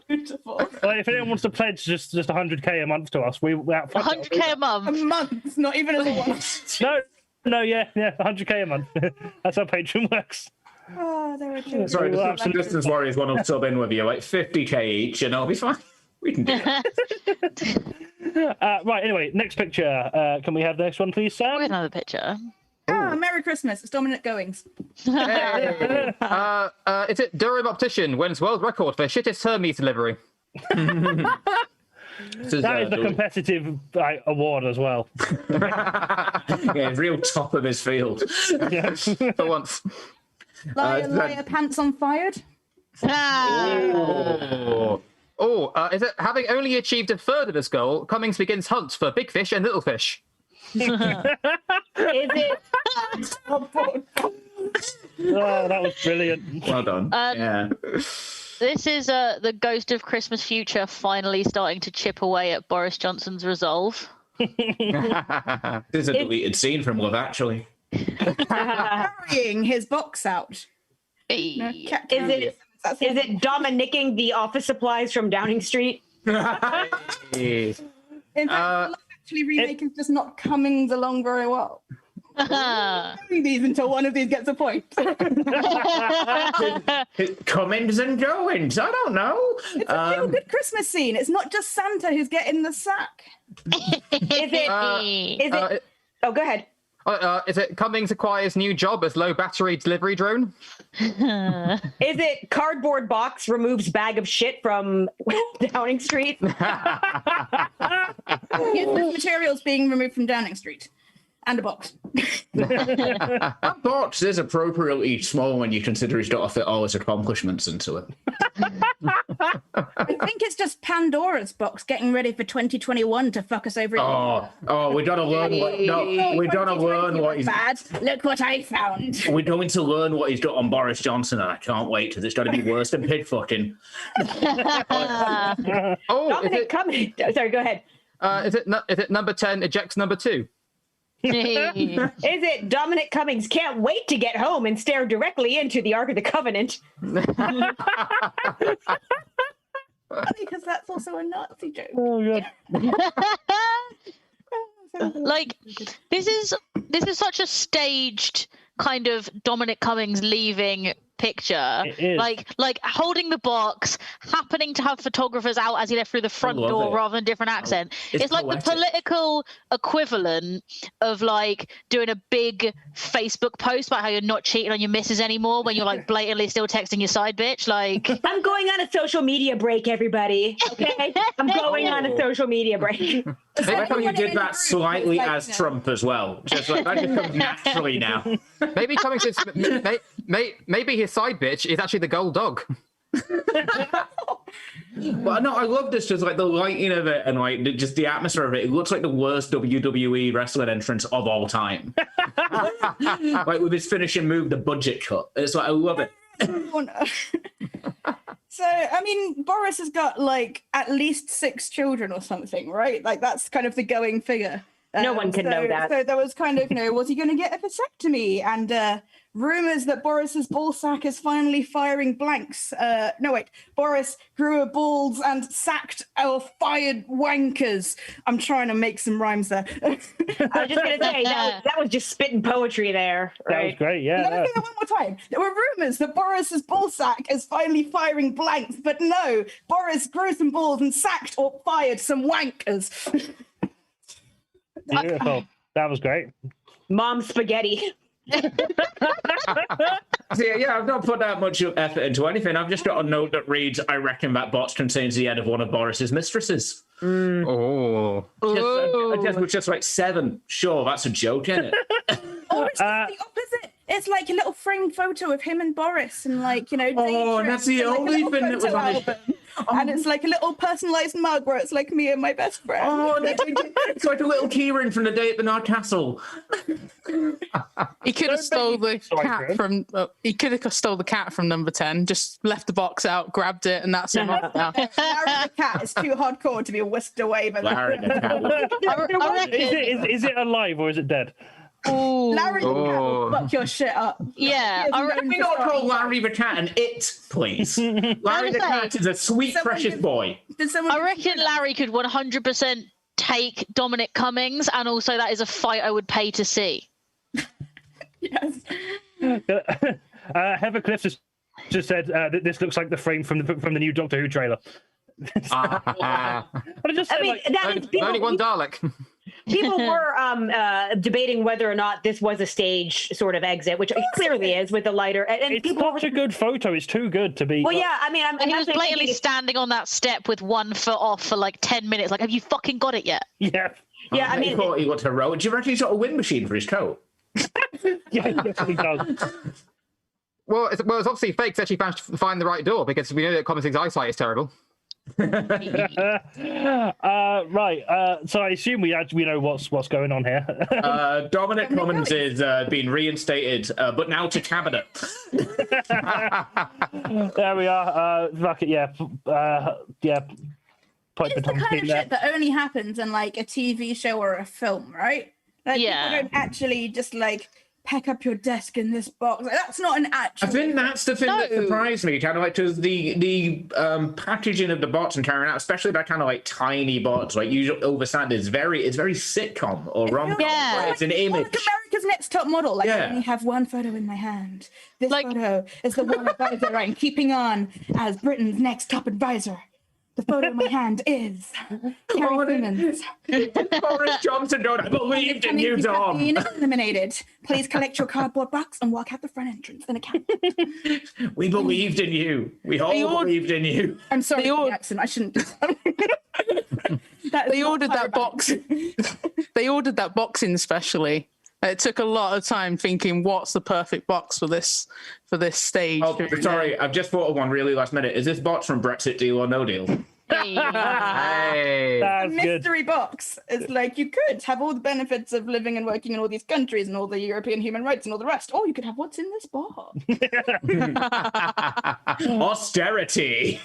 Beautiful.
Well, if anyone wants to pledge just 100k a month to us, we're out.
100k a month.
A month, not even as a one.
No, yeah, 100k a month. That's how Patreon works.
Oh, there are children.
Sorry, just some distance warriors want to sub in with you, like 50k each, and I'll be fine. We can do it.
Right, anyway, next picture. Can we have the next one, please, Sam?
Where's another picture?
Merry Christmas. It's Dominic Goings.
Hey. Is it Durham optician wins world record for shittest Hermes delivery?
That is the competitive award as well.
Yeah, real top of his field.
For once.
Liar, pants on fired.
Is it having only achieved a third of his goal, Cummings begins hunt for big fish and little fish?
Is it?
Oh, that was brilliant.
Well done. Yeah.
This is the ghost of Christmas future finally starting to chip away at Boris Johnson's resolve.
This is a deleted scene from Love Actually.
Carrying his box out.
Hey.
No,
Is it Dominicking the office supplies from Downing Street?
In fact, Love Actually remake is just not coming along very well. Doing these until one of these gets a point.
Comings and goings. I don't know.
It's a real good Christmas scene. It's not just Santa who's getting the sack.
Is it? Oh, go ahead.
Is it Cummings acquires new job as low battery delivery drone?
Is it cardboard box removes bag of shit from Downing Street?
Useless materials being removed from Downing Street. And a box.
That box is appropriately small when you consider he's got to fit all his accomplishments into it.
I think it's just Pandora's box getting ready for 2021 to fuck us over.
We gotta learn we gotta learn what he's
bad. Look what I found.
We're going to learn what he's got on Boris Johnson, and I can't wait because it's got to be worse than pig fucking.
Dominic, sorry, go ahead.
Is it number 10 ejects number 2?
Is it Dominic Cummings can't wait to get home and stare directly into the Ark of the Covenant?
Because that's also a Nazi joke.
Oh, God.
Like, this is such a staged kind of Dominic Cummings leaving picture. Like holding the box, happening to have photographers out as he left through the front door rather than different accent. It's like the political equivalent of like doing a big Facebook post about how you're not cheating on your missus anymore when you're like blatantly still texting your side bitch. Like,
I'm going on a social media break, everybody. Okay, I'm going on a social media break.
I thought you did that slightly as Trump as well. Just like that just comes naturally now.
Maybe Cummings is maybe his side bitch is actually the gold dog.
Well, no, I love this, just like the lighting of it and like just the atmosphere of it. It looks like the worst WWE wrestling entrance of all time. Like with his finishing move, the budget cut. It's like I love it.
So, I mean, Boris has got like at least 6 children or something, right? Like that's kind of the going figure.
No one can know that.
So there was kind of, was he going to get a vasectomy? And rumors that Boris's ballsack is finally firing blanks. Boris grew a balls and sacked or fired wankers. I'm trying to make some rhymes there.
I was just going to say, that was just spitting poetry there. Right?
That was great, yeah.
Let me say that one more time. There were rumors that Boris's ballsack is finally firing blanks, but no, Boris grew some balls and sacked or fired some wankers.
Beautiful. That was great.
Mom spaghetti.
Yeah, I've not put that much effort into anything. I've just got a note that reads, I reckon that box contains the head of one of Boris's mistresses. Just like 7. Sure, that's a joke, isn't it?
It's the opposite. It's like a little framed photo of him and Boris and like,
and that's the only thing that was on his...
and it's like a little personalized mug where it's like me and my best friend.
Oh, it's like a little keyring from the day at the Nod Castle.
He could have stole the cat from. He could have stole the cat from number 10. Just left the box out, grabbed it, and that's him off now.
Larry the cat is too hardcore to be whisked away by
Larry the cat.
Is it alive or is it dead?
Ooh.
Larry the cat will fuck your shit up.
Yeah,
Can we not call Larry the cat an it, please? Larry the cat is a sweet, precious boy.
I reckon Larry could 100% take Dominic Cummings, and also that is a fight I would pay to see.
Yes.
Heather Cliff just said that this looks like the frame from the new Doctor Who trailer.
I mean, that is
only one Dalek.
People were debating whether or not this was a stage sort of exit, which it clearly is with the lighter. And
it's
people
such a good photo. It's too good to be.
Well, yeah, I mean,
he was blatantly standing on that step with 1 foot off for like 10 minutes. Like, have you fucking got it yet?
Yeah.
Yeah, I mean,
he thought he got to row. Do you reckon he's got a wind machine for his coat?
Yeah, he definitely does.
Well, it's obviously fake. Actually, managed to find the right door because we know that Cummings' eyesight is terrible.
Right. So I assume we know what's going on here.
Dominic Cummings is being reinstated, but now to cabinet.
There we are. Fuck it. Yeah. Yeah.
It's the kind of shit that only happens in like a TV show or a film, right? Like,
yeah.
People don't actually just like pack up your desk in this box. Like, that's not an actual.
I think that's the thing that surprised me, kind of like, because the packaging of the bots and carrying out, especially that kind of like tiny bots, like usually oversized, it's very sitcom or rom-com.
Yeah.
It's an image.
Like America's Next Top Model. Like,
Yeah.
I only have one photo in my hand. This
Like-
photo is the one advisor I'm keeping on as Britain's next top advisor. The photo in my hand is Carrie Simmons.
Boris Johnson going, I believed in you, Tom.
Being eliminated. Please collect your cardboard box and walk out the front entrance in a cab.
We believed in you. We all believed in you.
I'm sorry for the accent. I shouldn't do that.
They ordered that box. They ordered that boxing specially. It took a lot of time thinking, what's the perfect box for this stage?
Oh, sorry, I've just thought of one really last minute. Is this box from Brexit Deal or No Deal?
Hey.
That's good.
Mystery box. It's like you could have all the benefits of living and working in all these countries and all the European human rights and all the rest, or you could have what's in this box.
Austerity.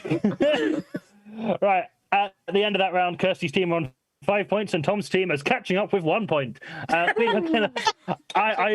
Right. At the end of that round, Kirstie's team on 5 points, and Tom's team is catching up with 1 point. I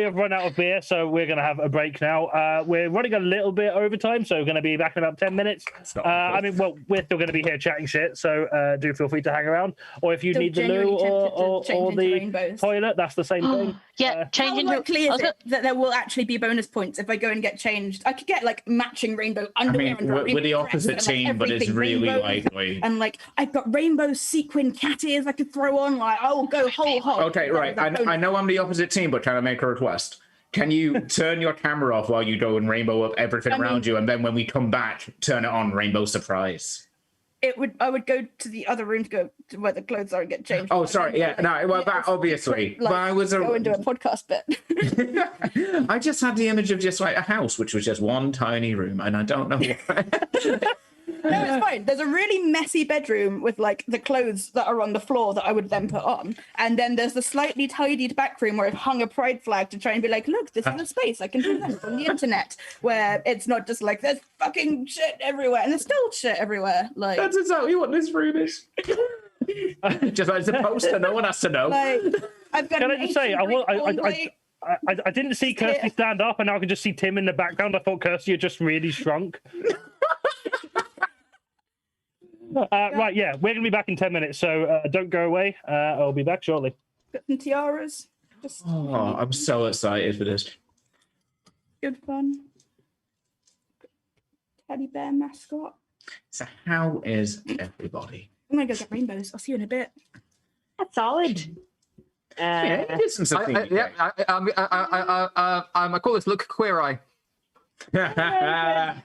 have run out of beer, so we're going to have a break now. We're running a little bit over time, so we're going to be back in about 10 minutes. I mean, well, we're still going to be here chatting shit, so do feel free to hang around. Or if you need the loo or the
rainbows.
toilet, that's the same thing.
Yeah, change
How
into.
likely is it that there will actually be bonus points if I go and get changed? I could get like matching rainbow
I
underwear.
mean,
and a
we're
rainbow
the
dress
opposite
and, like,
team, but it's
everything
really
rainbow.
likely.
And like I've got rainbow sequin cat ears I could throw on. Like I will go whole hog.
Okay, right. I know I'm the opposite team, but can I make a request? Can you turn your camera off while you go and rainbow up everything around you, and then when we come back, turn it on, rainbow surprise?
I would go to the other room to go to where the clothes are and get changed.
Oh, sorry. Yeah, no. Well, that obviously.
Like,
but I was
go and do a podcast bit.
I just had the image of just like a house, which was just one tiny room, and I don't know why.
No, it's fine. There's a really messy bedroom with like the clothes that are on the floor that I would then put on. And then there's the slightly tidied back room where I've hung a pride flag to try and be like, look, this is a space I can present on the internet, where it's not just like there's fucking shit everywhere and there's still shit everywhere. Like
That's exactly what this room is. Just like it's a poster, no one has to know.
Like I've got
Can I just say, I didn't see Kirstie stand up, and now I can just see Tim in the background. I thought Kirstie had just really shrunk. Right, yeah, we're going to be back in 10 minutes, so don't go away. I'll be back shortly.
got some tiaras. Just
Oh, I'm so excited for this.
good fun. Teddy bear mascot.
So how is everybody?
I'm gonna go get rainbows. I'll see you in a bit.
That's solid.
Yeah, you did some stuff.
I call this look queer eye.
That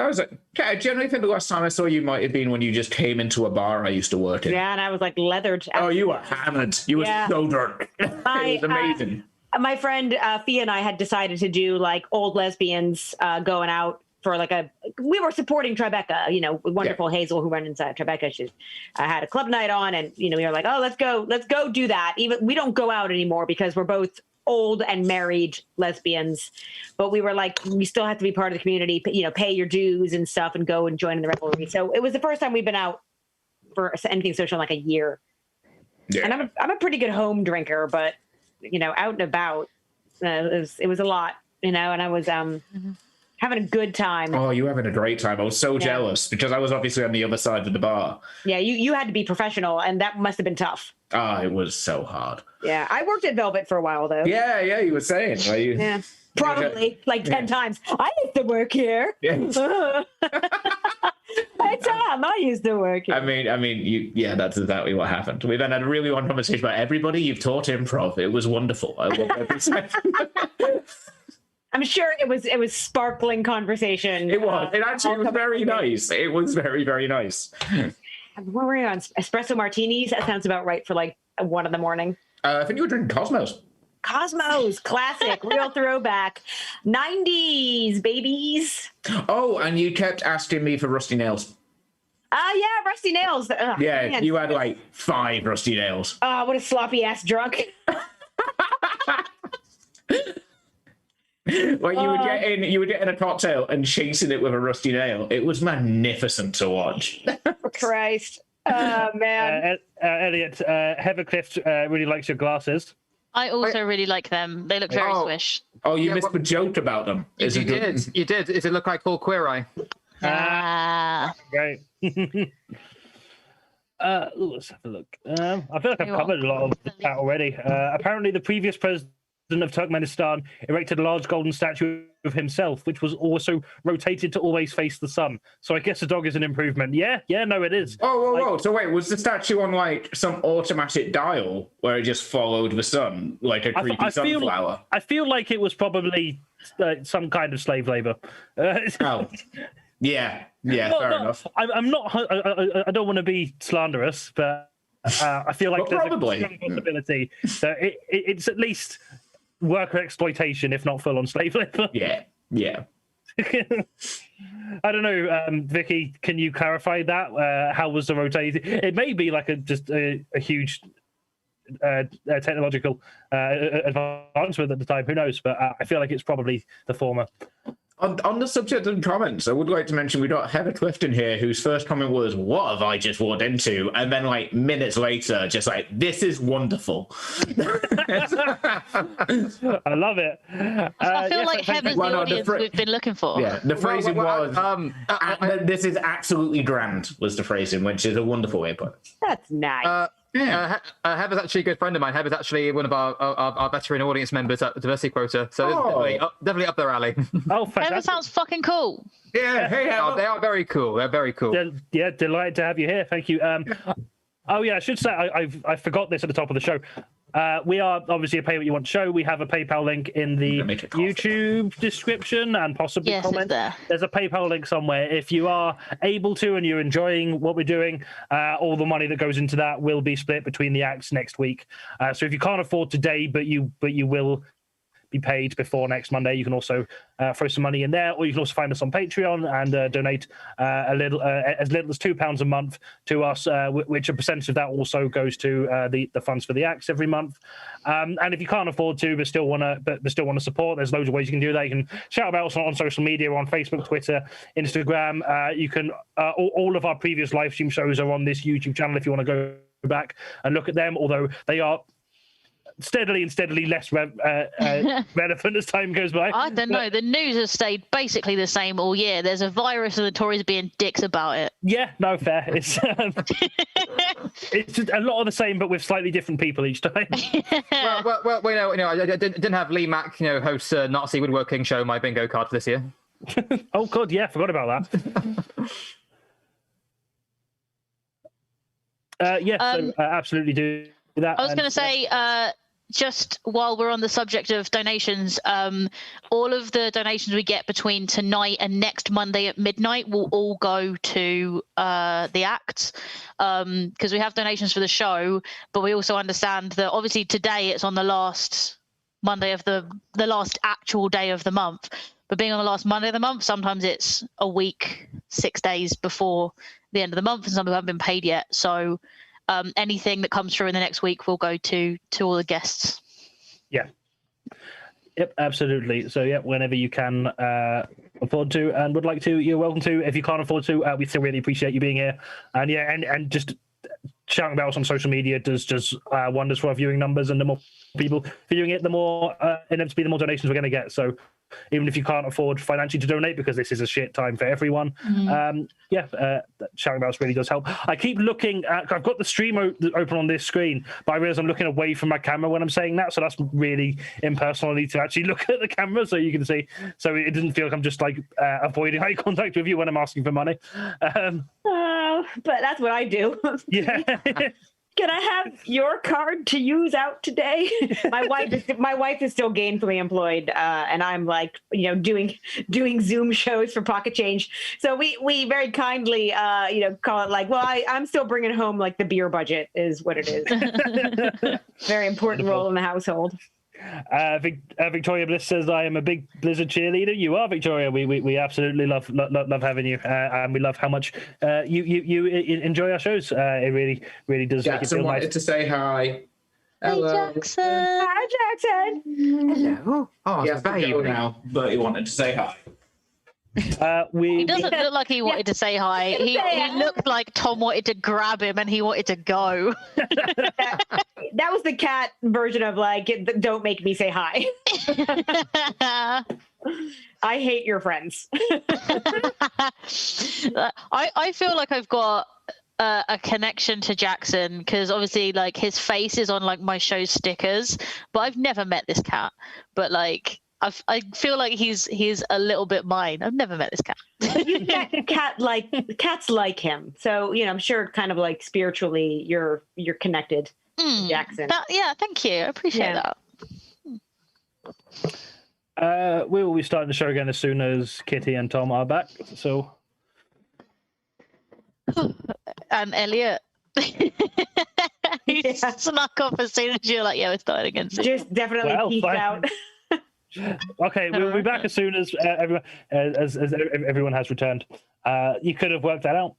was it. I generally think the last time I saw you might have been when you just came into a bar I used to work in.
Yeah, and I was like leathered.
Oh, you were hammered. You were so drunk. It was amazing.
My friend Fia and I had decided to do like old lesbians going out for like a we were supporting Tribeca, you know, wonderful Hazel who ran inside Tribeca. She had a club night on, and, you know, we were like, oh, let's go do that. Even we don't go out anymore because we're both old and married lesbians, but we were like, we still have to be part of the community, you know, pay your dues and stuff and go and join in the revelry. So it was the first time we've been out for anything social in like a year. Yeah. And I'm a pretty good home drinker, but, you know, out and about, it was a lot, you know, and I was having a good time.
Oh, you were having a great time. I was so jealous because I was obviously on the other side of the bar.
Yeah, you had to be professional, and that must have been tough.
Oh, it was so hard.
Yeah, I worked at Velvet for a while, though.
Yeah, you were saying.
Yeah, probably like 10 times. I used to work here. Yeah. Hey, Thom, I used to work here.
I mean, that's exactly what happened. We then had a really long conversation about everybody you've taught improv. It was wonderful. I love every second.
I'm sure it was sparkling conversation.
It was. It actually was very nice. It was very, very nice.
What were we on? Espresso martinis? That sounds about right for like 1 a.m.
I think you were drinking Cosmos.
Cosmos, classic, real throwback. 90s, babies.
Oh, and you kept asking me for Rusty Nails.
Yeah, Rusty Nails. Ugh,
yeah, man. You had like 5 Rusty Nails.
Oh, what a sloppy ass drunk.
Well, you were getting a cocktail and chasing it with a rusty nail. It was magnificent to watch.
Christ. Oh, man.
Eliott, Heathercliff really likes your glasses.
I also really like them. They look very swish.
Oh, you missed the joke about them.
You did. Does it look like all Queer Eye?
Great. Let's have a look. I feel like I've covered a lot of the chat already. Apparently, the previous president of Turkmenistan erected a large golden statue of himself, which was also rotated to always face the sun. So I guess the dog is an improvement. Yeah, no, it is.
Whoa. So wait, was the statue on like some automatic dial where it just followed the sun like a creepy sunflower?
I feel like it was probably some kind of slave labor.
Yeah, fair enough.
I'm not. I don't want to be slanderous, but I feel like there's a strong possibility that it's at least worker exploitation, if not full-on slave labor.
Yeah.
I don't know, Vicky, can you clarify that? How was the rotation? It may be like just a huge technological advancement at the time. Who knows? But I feel like it's probably the former.
On the subject of comments, I would like to mention we got Heather Clifton here, whose first comment was, "What have I just walked into?" And then, like, minutes later, just like, "This is wonderful."
I love it.
I feel like Heather's the audience we've been looking for.
Yeah, the phrasing was, "This is absolutely grand," was the phrasing, which is a wonderful way to put it.
That's nice.
Heather's actually a good friend of mine. Heather's actually one of our veteran audience members at the Diversity Quota, so definitely up their alley.
Oh, fantastic. Heather sounds fucking cool.
Yeah,
they are very cool. They're very cool.
Yeah, delighted to have you here. Thank you. I should say I forgot this at the top of the show. We are obviously a pay what you want show. We have a PayPal link in the YouTube description and possibly comment. There's a PayPal link somewhere. If you are able to and you're enjoying what we're doing, all the money that goes into that will be split between the acts next week. So if you can't afford today, but you will be paid before next Monday, you can also throw some money in there, or you can also find us on Patreon and donate as little as £2 a month to us, which a percentage of that also goes to the funds for the acts every month. And if you can't afford to but still want to support, there's loads of ways you can do that. You can shout about us on social media, on Facebook, Twitter, Instagram. You can all of our previous live stream shows are on this YouTube channel if you want to go back and look at them, although they are steadily less relevant as time goes by.
I don't know. The news has stayed basically the same all year. There's a virus and the Tories being dicks about it.
Yeah, no, fair. It's just a lot of the same, but with slightly different people each time.
well, I didn't have Lee Mack, host Nazi woodworking show my bingo card for this year.
Oh God, yeah, forgot about that. So absolutely do that.
I was going to say, just while we're on the subject of donations, all of the donations we get between tonight and next Monday at midnight will all go to the acts, because we have donations for the show, but we also understand that obviously today it's on the last Monday of the last actual day of the month. But being on the last Monday of the month, sometimes it's a week, 6 days before the end of the month, and some people haven't been paid yet. So anything that comes through in the next week will go to all the guests.
Yeah. Yep, absolutely. So yeah, whenever you can afford to and would like to, you're welcome to. If you can't afford to, we still really appreciate you being here. And yeah, and just shouting about us on social media does wonders for our viewing numbers, and the more people viewing it, the more inevitably the more donations we're going to get. So even if you can't afford financially to donate, because this is a shit time for everyone, shouting about us really does help. I keep looking at, I've got the stream open on this screen, but I realize I'm looking away from my camera when I'm saying that, so that's really impersonal. I need to actually look at the camera so you can see, so it doesn't feel like I'm just like avoiding eye contact with you when I'm asking for money.
But that's what I do.
Yeah.
Can I have your card to use out today? My wife is still gainfully employed, and I'm like, doing Zoom shows for pocket change. So we very kindly, call it like, well, I'm still bringing home like the beer budget is what it is. Very important role in the household.
Victoria Bliss says, I am a big Blizzard cheerleader. You are, Victoria. We absolutely love having you, and we love how much you enjoy our shows. It really does.
Jackson
make it feel
wanted
nice.
to say hi.
Hello. Hey, Jackson.
Hi, Jackson.
Hello. Oh,
He has to go now, but he wanted to say hi.
He doesn't look like he wanted to say hi. He looked like Thom wanted to grab him and he wanted to go.
That was the cat version of like, don't make me say hi. I hate your friends.
I feel like I've got a connection to Jackson because obviously like his face is on like my show stickers, but I've never met this cat. But like I feel like he's a little bit mine. I've never met this cat.
You get cats like him, so I'm sure kind of like spiritually you're connected. Jackson.
Thank you. I appreciate
that. We will be starting the show again as soon as Kitty and Thom are back. So,
and Eliott. He snuck off as soon as you're like, we're starting again.
Just definitely peeked out.
Okay, we'll be back as soon as everyone has returned. You could have worked that out.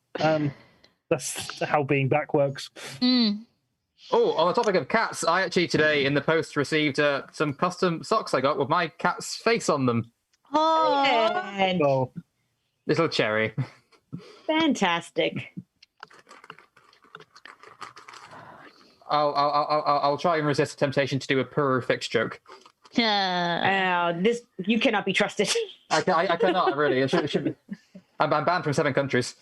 That's how being back works.
Oh, on the topic of cats, I actually today in the post received some custom socks I got with my cat's face on them.
Oh,
little cherry.
Fantastic.
I'll try and resist the temptation to do a perfect joke.
This you cannot be trusted.
I cannot really. It should be. I'm banned from 7 countries.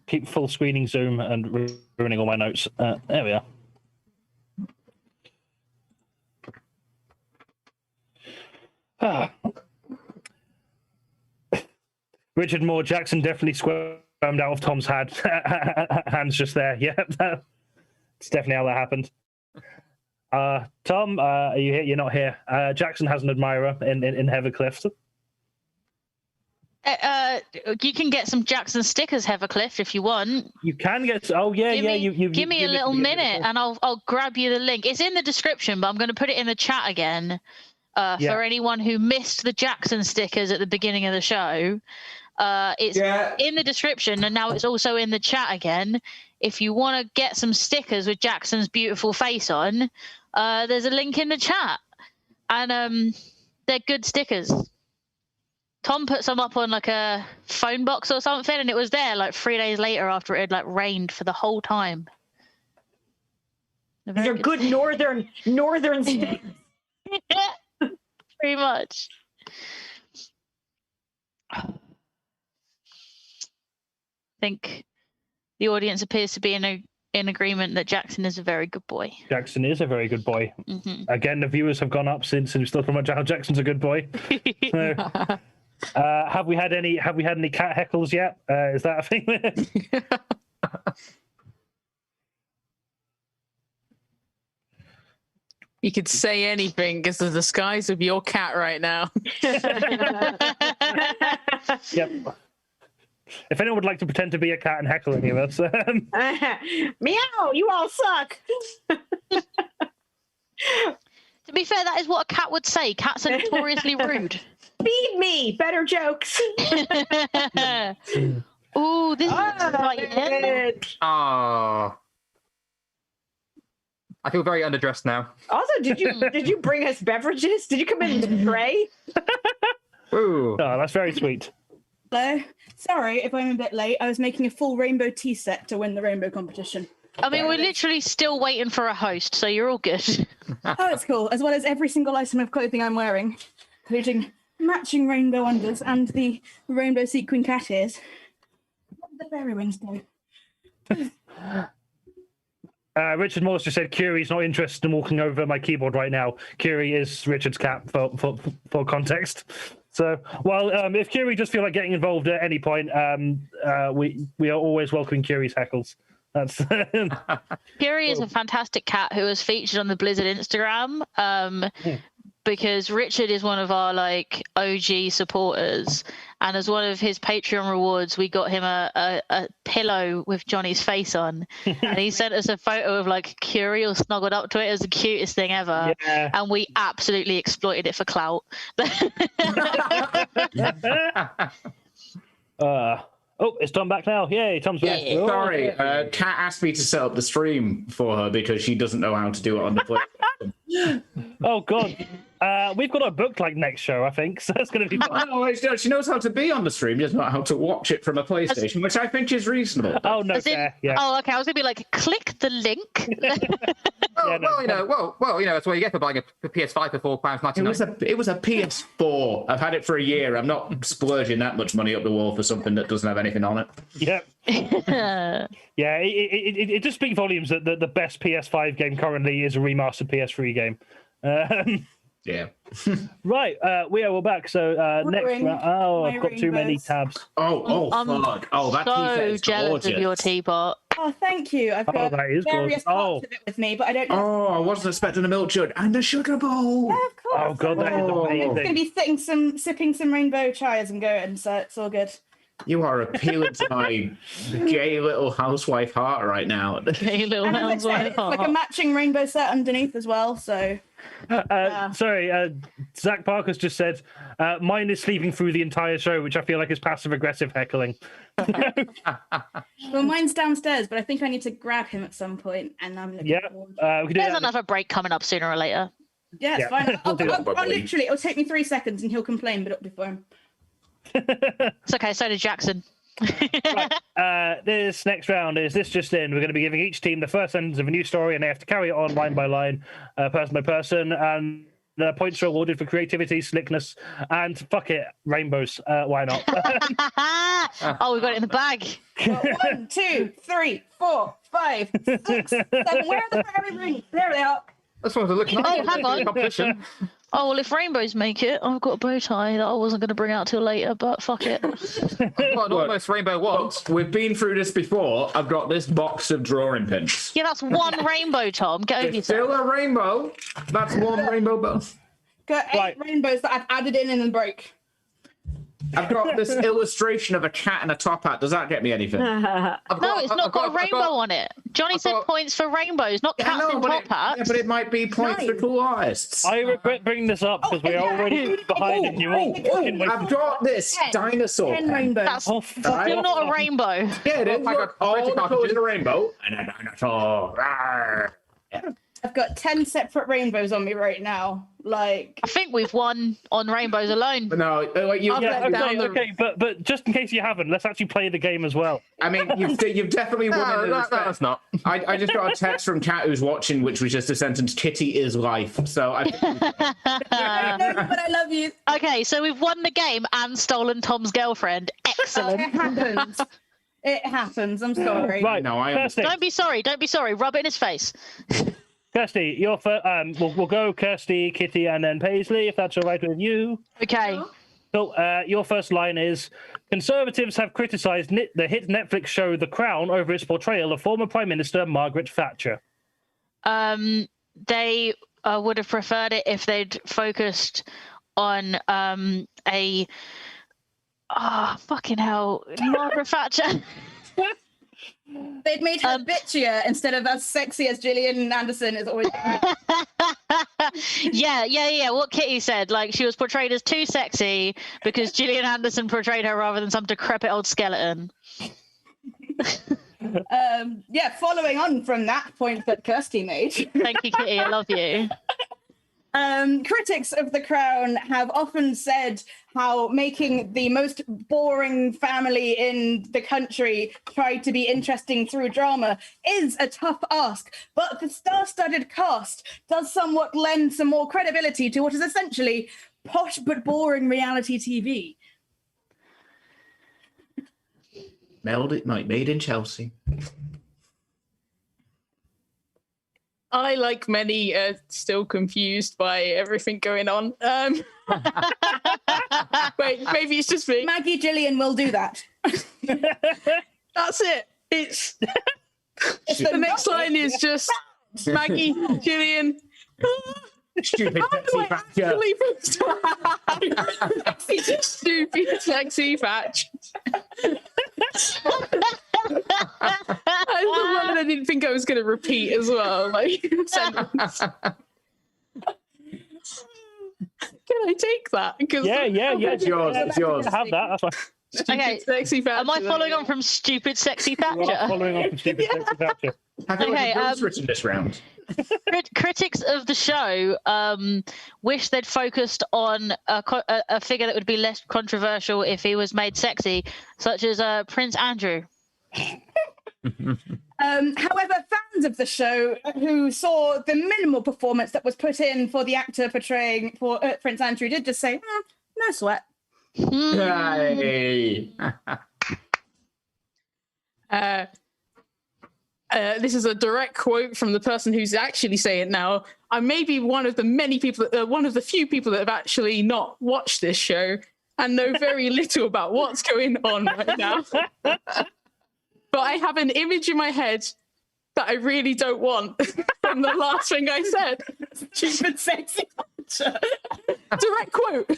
Keep full screening Zoom and ruining all my notes. There we are. Richard Moore, Jackson definitely squirmed out of Thom's hands just there. Yeah, it's definitely how that happened. Thom, are you here? You're not here. Jackson has an admirer in Heathercliff.
You can get some Jackson stickers, Heathercliff, if you want.
You can get. Oh yeah,
Give me a little minute, and I'll grab you the link. It's in the description, but I'm going to put it in the chat again for anyone who missed the Jackson stickers at the beginning of the show. It's in the description, and now it's also in the chat again. If you want to get some stickers with Jackson's beautiful face on, there's a link in the chat, and they're good stickers. Thom put some up on like a phone box or something, and it was there like 3 days later after it had like rained for the whole time.
They're good northern stickers.
Yeah, pretty much. I think the audience appears to be in agreement that Jackson is a very good boy.
Jackson is a very good boy.
Mm-hmm.
Again, the viewers have gone up since we still pretty much how Jackson's a good boy. So, have we had any cat heckles yet? Is that a thing?
You could say anything because of the skies of your cat right now.
Yep. If anyone would like to pretend to be a cat and heckle any of us,
meow! You all suck.
To To be fair, that is what a cat would say. Cats are notoriously rude.
Feed me better jokes.
Ooh, this is exciting.
Ah. I feel very underdressed now.
Also, did you bring us beverages? Did you come in with a tray?
Ooh.
Oh, that's very sweet.
Hello. Sorry if I'm a bit late. I was making a full rainbow tea set to win the rainbow competition.
I mean, we're literally still waiting for a host, so you're all good.
Oh, it's cool. As well as every single item of clothing I'm wearing, including matching rainbow unders and the rainbow sequin cat ears. What did the fairy wings do?
Richard Morse just said Curie's not interested in walking over my keyboard right now. Curie is Richard's cat for context. So, while if Kirstie does feel like getting involved at any point, we are always welcoming Curie's heckles. That's
Kirstie is a fantastic cat who was featured on the Blizzard Instagram. Because Richard is one of our OG supporters, and as one of his Patreon rewards, we got him a pillow with Jonny's face on, and he sent us a photo of Kirstie all snuggled up to it. It was the cutest thing ever, and we absolutely exploited it for clout.
Oh, it's Tom back now. Yay, Tom's back.
Yeah, sorry, Kat asked me to set up the stream for her because she doesn't know how to do it on the PlayStation.
Oh, God. We've got her booked next show, I think, so that's going to be fun.
No, she knows how to be on the stream, just not how to watch it from a PlayStation, which I think is reasonable.
Oh, no, fair. Yeah.
Oh, okay. I was going to be click the link.
That's what you get for buying a PS5 for £4.99.
It was a PS4. I've had it for a year. I'm not splurging that much money up the wall for something that doesn't have anything on it.
Yep. Yeah, it just speaks volumes that the best PS5 game currently is a remastered PS3 game.
Yeah.
Right, we are back. So next round. Oh, I've got too many tabs.
Oh, fuck. Oh, that tea set
so
is
jealous
gorgeous.
of your teapot.
Oh, thank you. I've got
that is
various
gorgeous.
parts of it with me, but I don't know.
Oh, I wasn't expecting a milk jug and a sugar bowl.
Yeah, of course.
Oh, God, that is
I'm
amazing.
going to be sipping some rainbow chai as I'm going, so it's all good.
You are appealing to my gay little housewife heart right now.
Hey, little
And as I said, it's like a matching rainbow set underneath as well, so...
Sorry, Zach Parker's just said, mine is sleeping through the entire show, which I feel like is passive-aggressive heckling.
Well, mine's downstairs, but I think I need to grab him at some point, and I'm looking forward.
We could do
There's
that.
another break coming up sooner or later.
Yeah, it's fine.
We'll do that.
I'll literally, it'll take me 3 seconds, and he'll complain, but it'll be fine.
It's okay, so did Jackson.
Right. This next round is this just in. We're going to be giving each team the first sentence of a new story, and they have to carry it on line by line, person by person, and the points are awarded for creativity, slickness, and fuck it, rainbows. Why not?
Oh, we got it in the bag.
1, 2, 3, 4, 5, 6, 7. Where are the fairy rings? There they are.
This one's a look nice.
Oh, hang on.
Competition.
Oh, well, if rainbows make it, I've got a bow tie that I wasn't going to bring out till later, but fuck it.
I've got an almost rainbow wand.
We've been through this before. I've got this box of drawing pins.
Yeah, that's one rainbow, Tom. Get over
It's
yourself.
still a rainbow. That's one rainbow box.
Got 8 rainbows that I've added in and then broke.
I've got this illustration of a cat in a top hat. Does that get me anything?
No, it's not got a rainbow on it. Johnny said points for rainbows, not cats in top hats.
Yeah, but it might be points for cool artists.
I regret bringing this up because we're already behind and you're all fucking waiting.
I've got this dinosaur
10
pen.
rainbows.
That's
fuck
still not a rainbow.
Yeah, it is.
I
Look,
got
all the
photocopies.
colours in a rainbow and a dinosaur. Rawr. Yeah.
I've got 10 separate rainbows on me right now. Like,
I think we've won on rainbows alone.
But no, you.
Yeah,
down the-
okay, but just in case you haven't, let's actually play the game as well.
I mean, you've definitely won in the respect.
That's not.
I just got a text from Kat who's watching, which was just a sentence: "Kitty is life." So I.
I know, but I love you.
Okay, so we've won the game and stolen Tom's girlfriend. Excellent.
It happens. It happens. I'm sorry.
Right,
No, I
Kirstie,
Don't be sorry. Don't be sorry. Rub it in his face.
Kirstie, you're we'll go Kirstie, Kitty, and then Paisley, if that's all right with you.
Okay.
So, your first line is: Conservatives have criticised the hit Netflix show The Crown over its portrayal of former Prime Minister Margaret Thatcher.
They would have preferred it if they'd focused on fucking hell, Margaret Thatcher.
They'd made her bitchier instead of as sexy as Gillian Anderson is always.
Yeah. What Kitty said, like she was portrayed as too sexy because Gillian Anderson portrayed her rather than some decrepit old skeleton.
Following on from that point that Kirstie made.
Thank you, Kitty. I love you.
Critics of The Crown have often said how making the most boring family in the country try to be interesting through drama is a tough ask, but the star-studded cast does somewhat lend some more credibility to what is essentially posh but boring reality TV.
Made in Chelsea.
I, like many, still confused by everything going on. Wait, maybe it's just me.
Maggie Gillian will do that.
That's it. It's the next line is just Maggie Gillian.
Stupid sexy Thatcher.
Stupid sexy Thatcher. That's the one I didn't think I was going to repeat as well. Like, sentence. Can I take that?
Yeah.
It's yours. It's yours.
Have that. That's fine.
Okay.
Sexy Thatcher.
Am I following on from stupid sexy Thatcher?
Following on from stupid sexy Thatcher.
Have you written this round?
Critics of the show wish they'd focused on a figure that would be less controversial if he was made sexy, such as Prince Andrew.
However, fans of the show who saw the minimal performance that was put in for the actor portraying for Prince Andrew did just say, no sweat.
Hey.
This is a direct quote from the person who's actually saying it now. I may be one of the many people, one of the few people that have actually not watched this show and know very little about what's going on right now. But I have an image in my head that I really don't want from the last thing I said.
Stupid sexy.
Direct quote.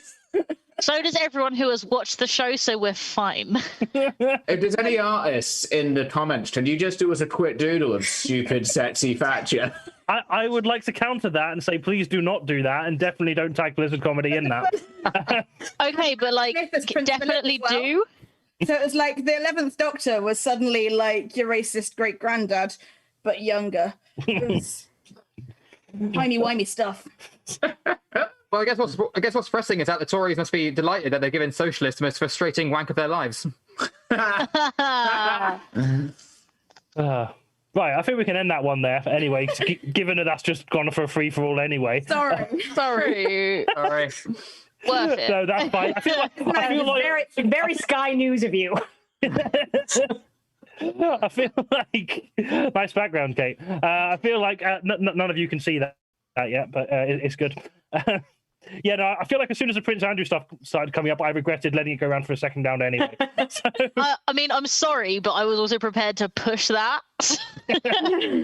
So does everyone who has watched the show, so we're fine.
If there's any artists in the comments, can you just do us a quick doodle of stupid sexy Thatcher?
I would like to counter that and say, please do not do that, and definitely don't tag Blizzard Comedy in that.
Okay, but like, definitely
well.
do.
So it was like the 11th Doctor was suddenly like your racist great granddad, but younger. It was timey-wimey stuff.
Well, I guess what's pressing is that the Tories must be delighted that they're giving socialists the most frustrating wank of their lives.
Right, I think we can end that one there. Anyway, given that that's just gone for a free-for-all anyway.
Sorry.
Sorry.
Worth it.
No, that's fine. I feel like
very Sky News of you.
I feel like nice background, Kate. I feel like none of you can see that yet, but it's good. Yeah, no, I feel like as soon as the Prince Andrew stuff started coming up, I regretted letting it go around for a second down anyway. So...
I mean, I'm sorry, but I was also prepared to push that.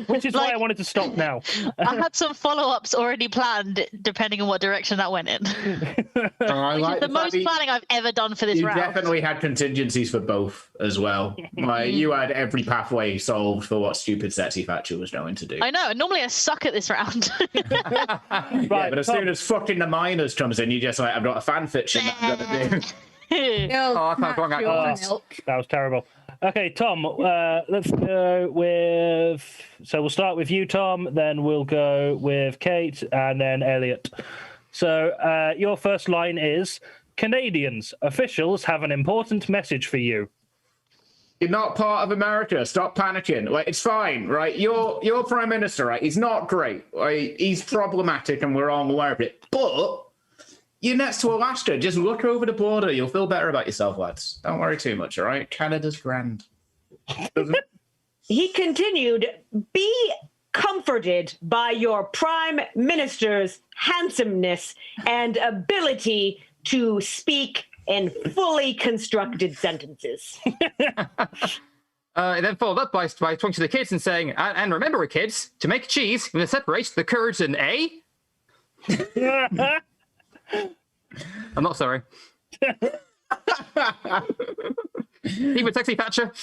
Which is why I wanted to stop now.
I had some follow-ups already planned, depending on what direction that went in. Which is the most planning I've ever done for this round.
You definitely had contingencies for both as well. Like, you had every pathway solved for what stupid sexy Thatcher was going to do.
I know, and normally I suck at this round.
Right, but as soon as fucking the miners comes in, you just like, I've got a fan fiction that I'm gonna do.
I can't go on that.
That was terrible. Okay, Tom, let's go with... So we'll start with you, Tom, then we'll go with Kate, and then Eliott. So your first line is, Canadians, officials have an important message for you.
You're not part of America. Stop panicking. Like, it's fine, right? Your prime minister, right? He's not great. Right? He's problematic, and we're all aware of it. But you're next to Alaska. Just look over the border. You'll feel better about yourself, lads. Don't worry too much, all right? Canada's grand.
He continued, be comforted by your prime minister's handsomeness and ability to speak in fully constructed sentences.
Then followed up by talking to the kids and saying, and remember, kids, to make cheese, you're going to separate the curds in A. I'm not sorry. Even sexy Thatcher.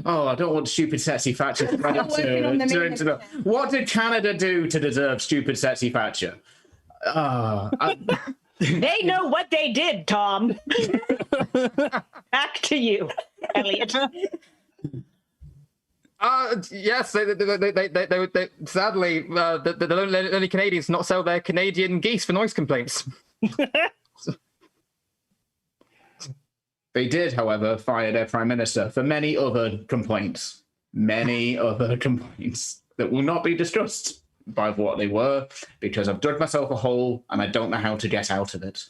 Oh, I don't want stupid, sexy Thatcher. What did Canada do to deserve stupid, sexy Thatcher?
They know what they did, Thom. Back to you, Eliott.
Yes, they sadly, the only Canadians not sell their Canadian geese for noise complaints.
They did, however, fire their Prime Minister for many other complaints. Many other complaints that will not be discussed by what they were, because I've dug myself a hole and I don't know how to get out of it.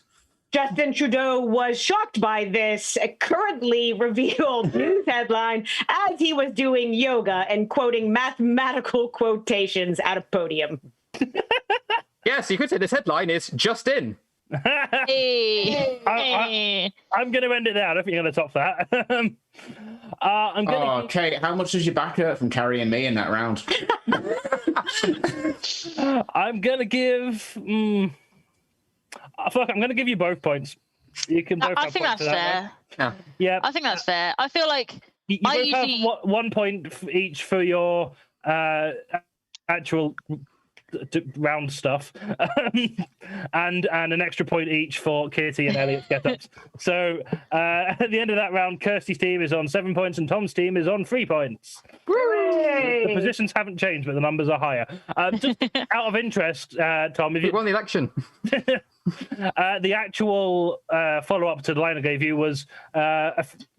Justin Trudeau was shocked by this currently revealed news headline as he was doing yoga and quoting mathematical quotations at a podium.
Yes, you could say this headline is just in.
Hey.
I'm going to end it there. I don't think you're going to top that.
Kate, how much does your back hurt from carrying me in that round?
I'm going to give... I'm going to give you both points. You can both.
I think that's fair.
Yeah,
I think that's fair. I feel like
you both have 1 point each for your actual round stuff, and an extra point each for Kirstie and Eliott's get-ups. So at the end of that round, Kirstie's team is on 7 points and Thom's team is on 3 points.
Hooray!
The positions haven't changed, but the numbers are higher. Just out of interest, Thom, if you
won the election.
The actual follow-up to the line I gave you was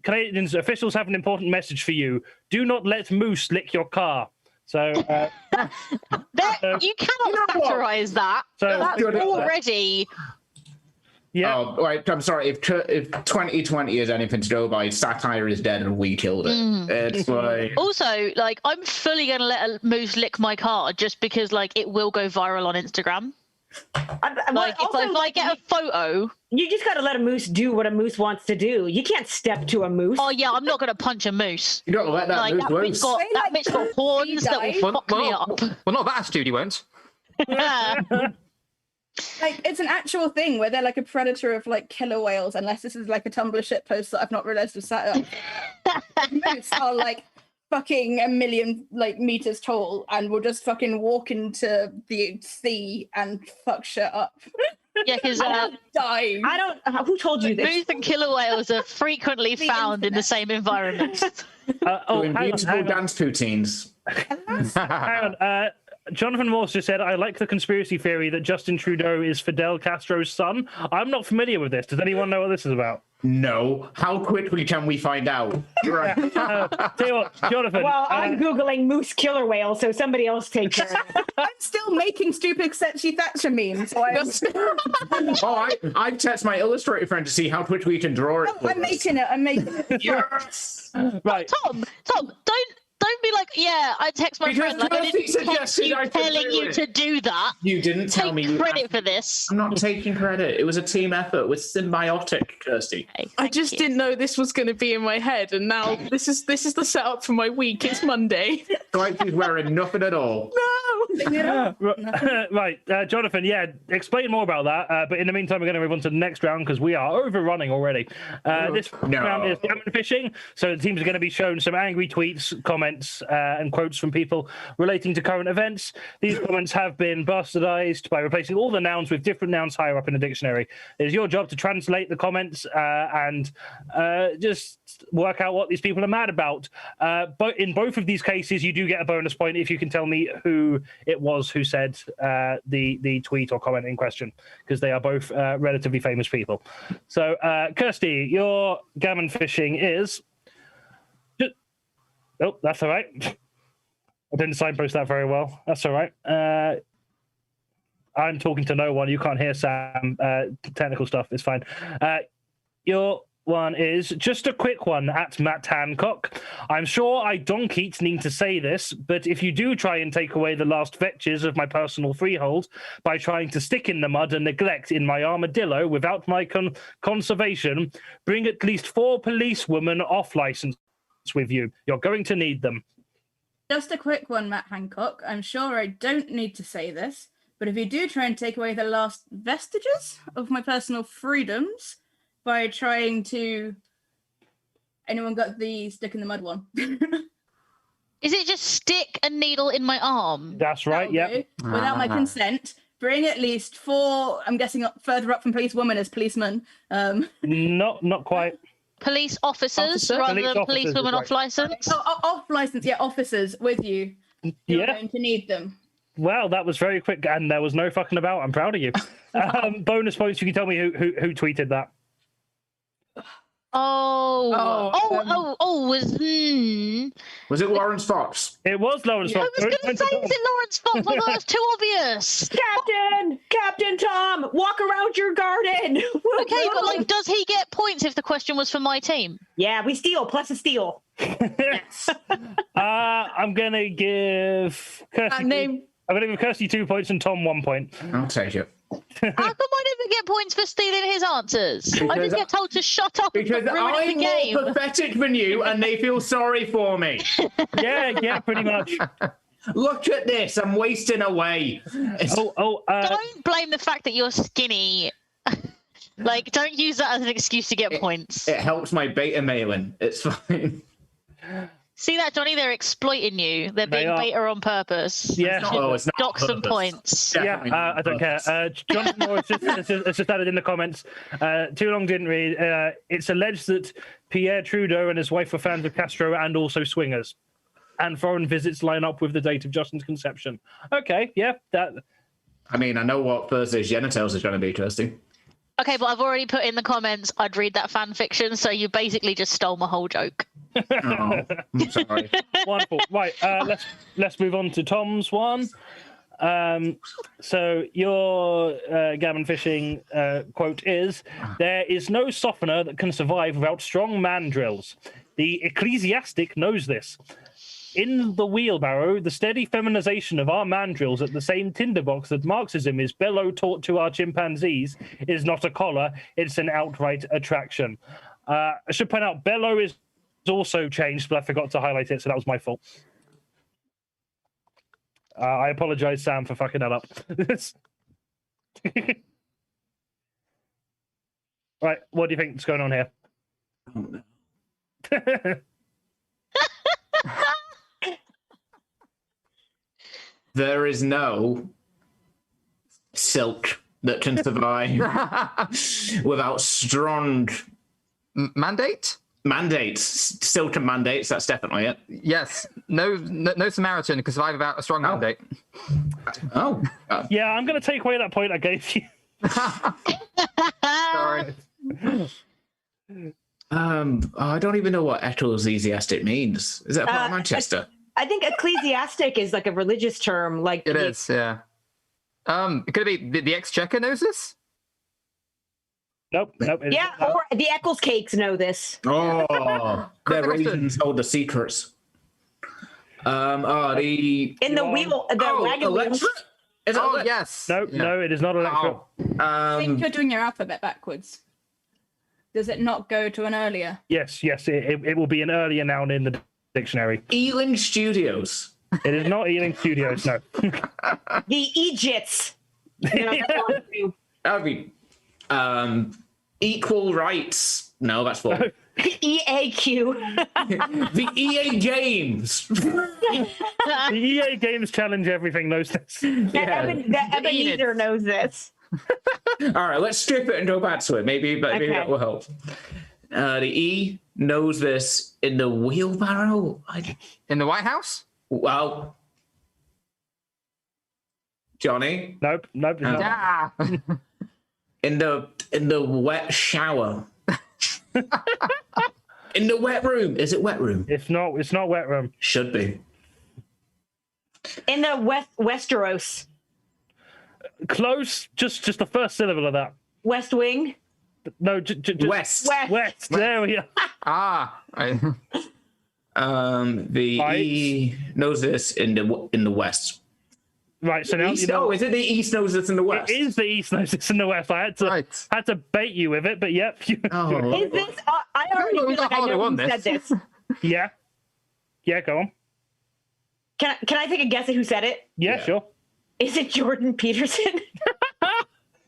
Canadians officials have an important message for you. Do not let moose lick your car. So
you cannot satirize that.
So
that's already.
Yeah. Oh, right. I'm sorry. If 2020 is anything to go by, satire is dead and we killed it. It's like.
Also, like, I'm fully gonna let a moose lick my car just because, like, it will go viral on Instagram. Like, if I get a photo,
you just got to let a moose do what a moose wants to do. You can't step to a moose.
Oh yeah, I'm not going to punch a moose.
You got to let that moose loose.
That bitch got horns that will fuck me up.
Well, not that attitude, you won't.
Like, it's an actual thing where they're like a predator of like killer whales, unless this is like a Tumblr shit post that I've not realized was sat up. Moose are like fucking a million like meters tall and will just fucking walk into the sea and fuck shit up.
Yeah, because
die.
I don't. Who told you this?
Moose and killer whales are frequently found in the same environment.
Beautiful dance poutines.
Hang on. Jonathan Morse just said, I like the conspiracy theory that Justin Trudeau is Fidel Castro's son. I'm not familiar with this. Does anyone know what this is about?
No. How quickly can we find out?
Right. Tell you what, Jonathan.
Well, I'm Googling moose killer whale, so somebody else take care of it.
I'm still making stupid sexy Thatcher memes. So
I've texted my illustrator friend to see how quickly we can draw it.
I'm making it.
Yes.
Right.
Tom, don't be like, yeah, I text my friend like I didn't text you telling you to do that.
You didn't tell me.
Take credit for this.
I'm not taking credit. It was a team effort with symbiotic, Kirstie.
Okay,
I just didn't know this was going to be in my head, and now this is the setup for my week. It's Monday.
Like he's wearing nothing at all.
No.
Right, Jonathan. Yeah, explain more about that. But in the meantime, we're going to move on to the next round because we are overrunning already. This round is gammon fishing, so the teams are going to be shown some angry tweets, comments, and quotes from people relating to current events. These comments have been bastardized by replacing all the nouns with different nouns higher up in the dictionary. It is your job to translate the comments and just work out what these people are mad about. But in both of these cases, you do get a bonus point if you can tell me who it was who said the tweet or comment in question, because they are both relatively famous people. So, Kirstie, your gammon fishing is... Oh, that's all right. I didn't signpost that very well. That's all right. I'm talking to no one. You can't hear Sam. Technical stuff is fine. Your one is just a quick one at Matt Hancock. I'm sure I donkeys need to say this, but if you do try and take away the last vetches of my personal freehold by trying to stick in the mud and neglect in my armadillo without my conservation, bring at least 4 policewomen off license with you. You're going to need them.
Just a quick one, Matt Hancock. I'm sure I don't need to say this, but if you do try and take away the last vestiges of my personal freedoms by trying to Anyone got the stick in the mud one?
Is it just stick a needle in my arm?
That's right, yeah.
Without my consent. Bring at least 4, I'm guessing further up from policewoman as policeman.
Not quite.
Police officers rather
Police
than
officers,
policewomen
right.
off license?
Off license, yeah, officers with you. You're going to need them.
Well, that was very quick, and there was no fucking about. I'm proud of you. Bonus points. You can tell me who tweeted that.
Was it Lawrence Fox?
It was Lawrence Fox.
I was going to say, is it Lawrence Fox? Although that's too obvious.
Captain Thom, walk around your garden.
Okay, but like, does he get points if the question was for my team?
Yeah, we steal plus a steal.
Yes.
I'm gonna give Kirstie. I'm gonna give Kirstie 2 points and Thom 1 point.
I'll take it.
How come I didn't get points for stealing his answers? I just get told to shut up and
Because
ruin the game.
I'm more pathetic than you, and they feel sorry for me.
Yeah, pretty much.
Look at this. I'm wasting away.
Don't blame the fact that you're skinny. Like, don't use that as an excuse to get points.
It helps my beta mailing. It's fine.
See that, Jonny? They're exploiting you. They're being beta on purpose.
Yeah.
It's not
Dock some points.
Definitely
I don't care. John Morris just added in the comments. Too long didn't read. It's alleged that Pierre Trudeau and his wife were fans of Castro and also swingers. And foreign visits line up with the date of Justin's conception. Okay, yeah.
I mean, I know what Thursday's genitals is going to be, Kirstie.
Okay, but I've already put in the comments I'd read that fan fiction, so you basically just stole my whole joke.
Oh, I'm sorry.
Wonderful. Right, let's move on to Tom's one. So your Gammon fishing quote is, "There is no softener that can survive without strong mandrills. The ecclesiastic knows this. In the wheelbarrow, the steady feminization of our mandrills at the same tinderbox that Marxism is bellow taught to our chimpanzees is not a collar, it's an outright attraction." I should point out, bellow is also changed, but I forgot to highlight it, so that was my fault. I apologize, Sam, for fucking that up. Right, what do you think is going on here?
There is no silk that can survive without strong
Mandate?
mandates. Silk and mandates, that's definitely it.
Yes. No Samaritan can survive without a strong mandate.
Oh.
Yeah, I'm going to take away that point I gave you.
Sorry.
I don't even know what ecclesiastic means. Is that part of Manchester?
I think ecclesiastic is like a religious term. Like
It is, yeah. Could it be the Exchequer knows this?
Nope.
Yeah, or the Eccles cakes know this.
Oh, their raisins hold the secrets. The
In the wheel, the wagon wheel.
electorate? Is it elect-
yes.
No, it is not electorate.
I think you're doing your alphabet backwards. Does it not go to an earlier?
Yes, it will be an earlier noun in the dictionary.
Ealing Studios.
It is not Ealing Studios, no.
The Egypts. No, that's one too.
That would be equal rights. No, that's four.
EAQ.
The EA Games.
The EA Games challenge everything knows this.
The Ebenezer knows this.
All right, let's strip it and go back to it. Maybe that will help. The E knows this in the wheelbarrow.
In the White House?
Well, Jonny.
Nope. It's not.
Ah.
In the wet shower. In the wet room. Is it wet room?
It's not wet room.
Should be.
In the Westeros.
Close. Just the first syllable of that.
West Wing.
No, just
West.
West. There we are.
The E knows this in the west.
Right, so now
East,
you know.
is it the East knows this in the west?
It is the East knows this in the West. I had to bait you with it, but yep.
Oh.
Is this? I already feel like I know who said this.
Yeah, go on.
Can I take a guess at who said it?
Yeah, sure.
Is it Jordan Peterson?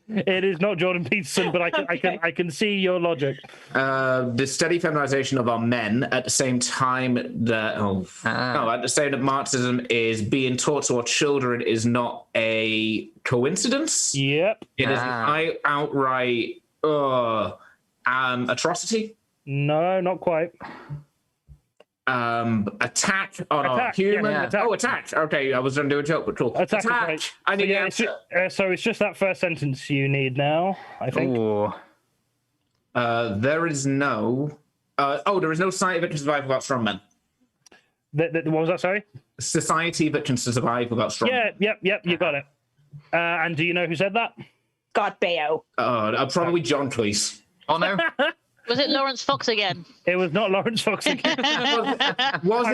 It is not Jordan Peterson, but I can see your logic.
The steady feminization of our men at the same time that at the same that Marxism is being taught to our children is not a coincidence.
Yep.
It is an outright atrocity.
No, not quite.
Attack on our human.
Yeah. Attack.
Oh, attack. Okay, I was going to do a joke, but cool.
Attack.
I need
so it's just that first sentence you need now, I think.
There is no. There is no society that can survive without strong men.
What was that? Sorry.
Society that can survive without strong.
Yep. You got it. And do you know who said that?
Scott Baio.
Probably John Cleese.
Oh no.
Was it Lawrence Fox again?
It was not Lawrence Fox again. I'm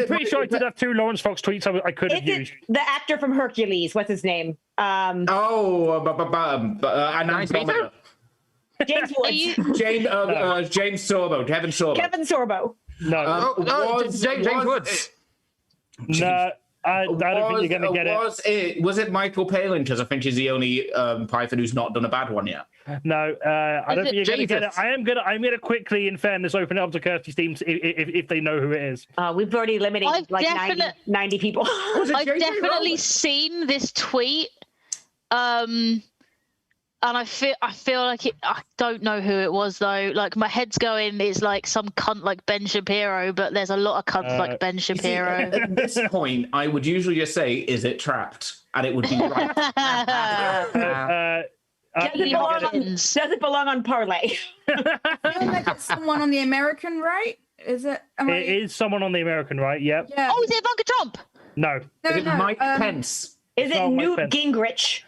pretty sure I did have 2 Lawrence Fox tweets I could have used.
The actor from Hercules. What's his name?
James Woods. James Sorbo. Kevin Sorbo.
No.
James Woods.
No. I don't think you're going to get it.
Was it Michael Palin? Because I think he's the only Python who's not done a bad one yet.
No, I don't think you're going to get it. I'm gonna quickly, in fairness, open it up to Kirstie's team if they know who it is.
We've already eliminated 90 people.
I've definitely seen this tweet. And I feel like I don't know who it was though. Like my head's going, it's like some cunt like Ben Shapiro, but there's a lot of cunts like Ben Shapiro.
See, at this point, I would usually just say, "Is it trapped?" And it would be right.
Does it belong on Parlay?
I feel like it's someone on the American right. Is it?
It is someone on the American right. Yep.
Yeah.
Oh, is it Ivanka Trump?
No.
Is it Mike Pence?
Is it Newt Gingrich?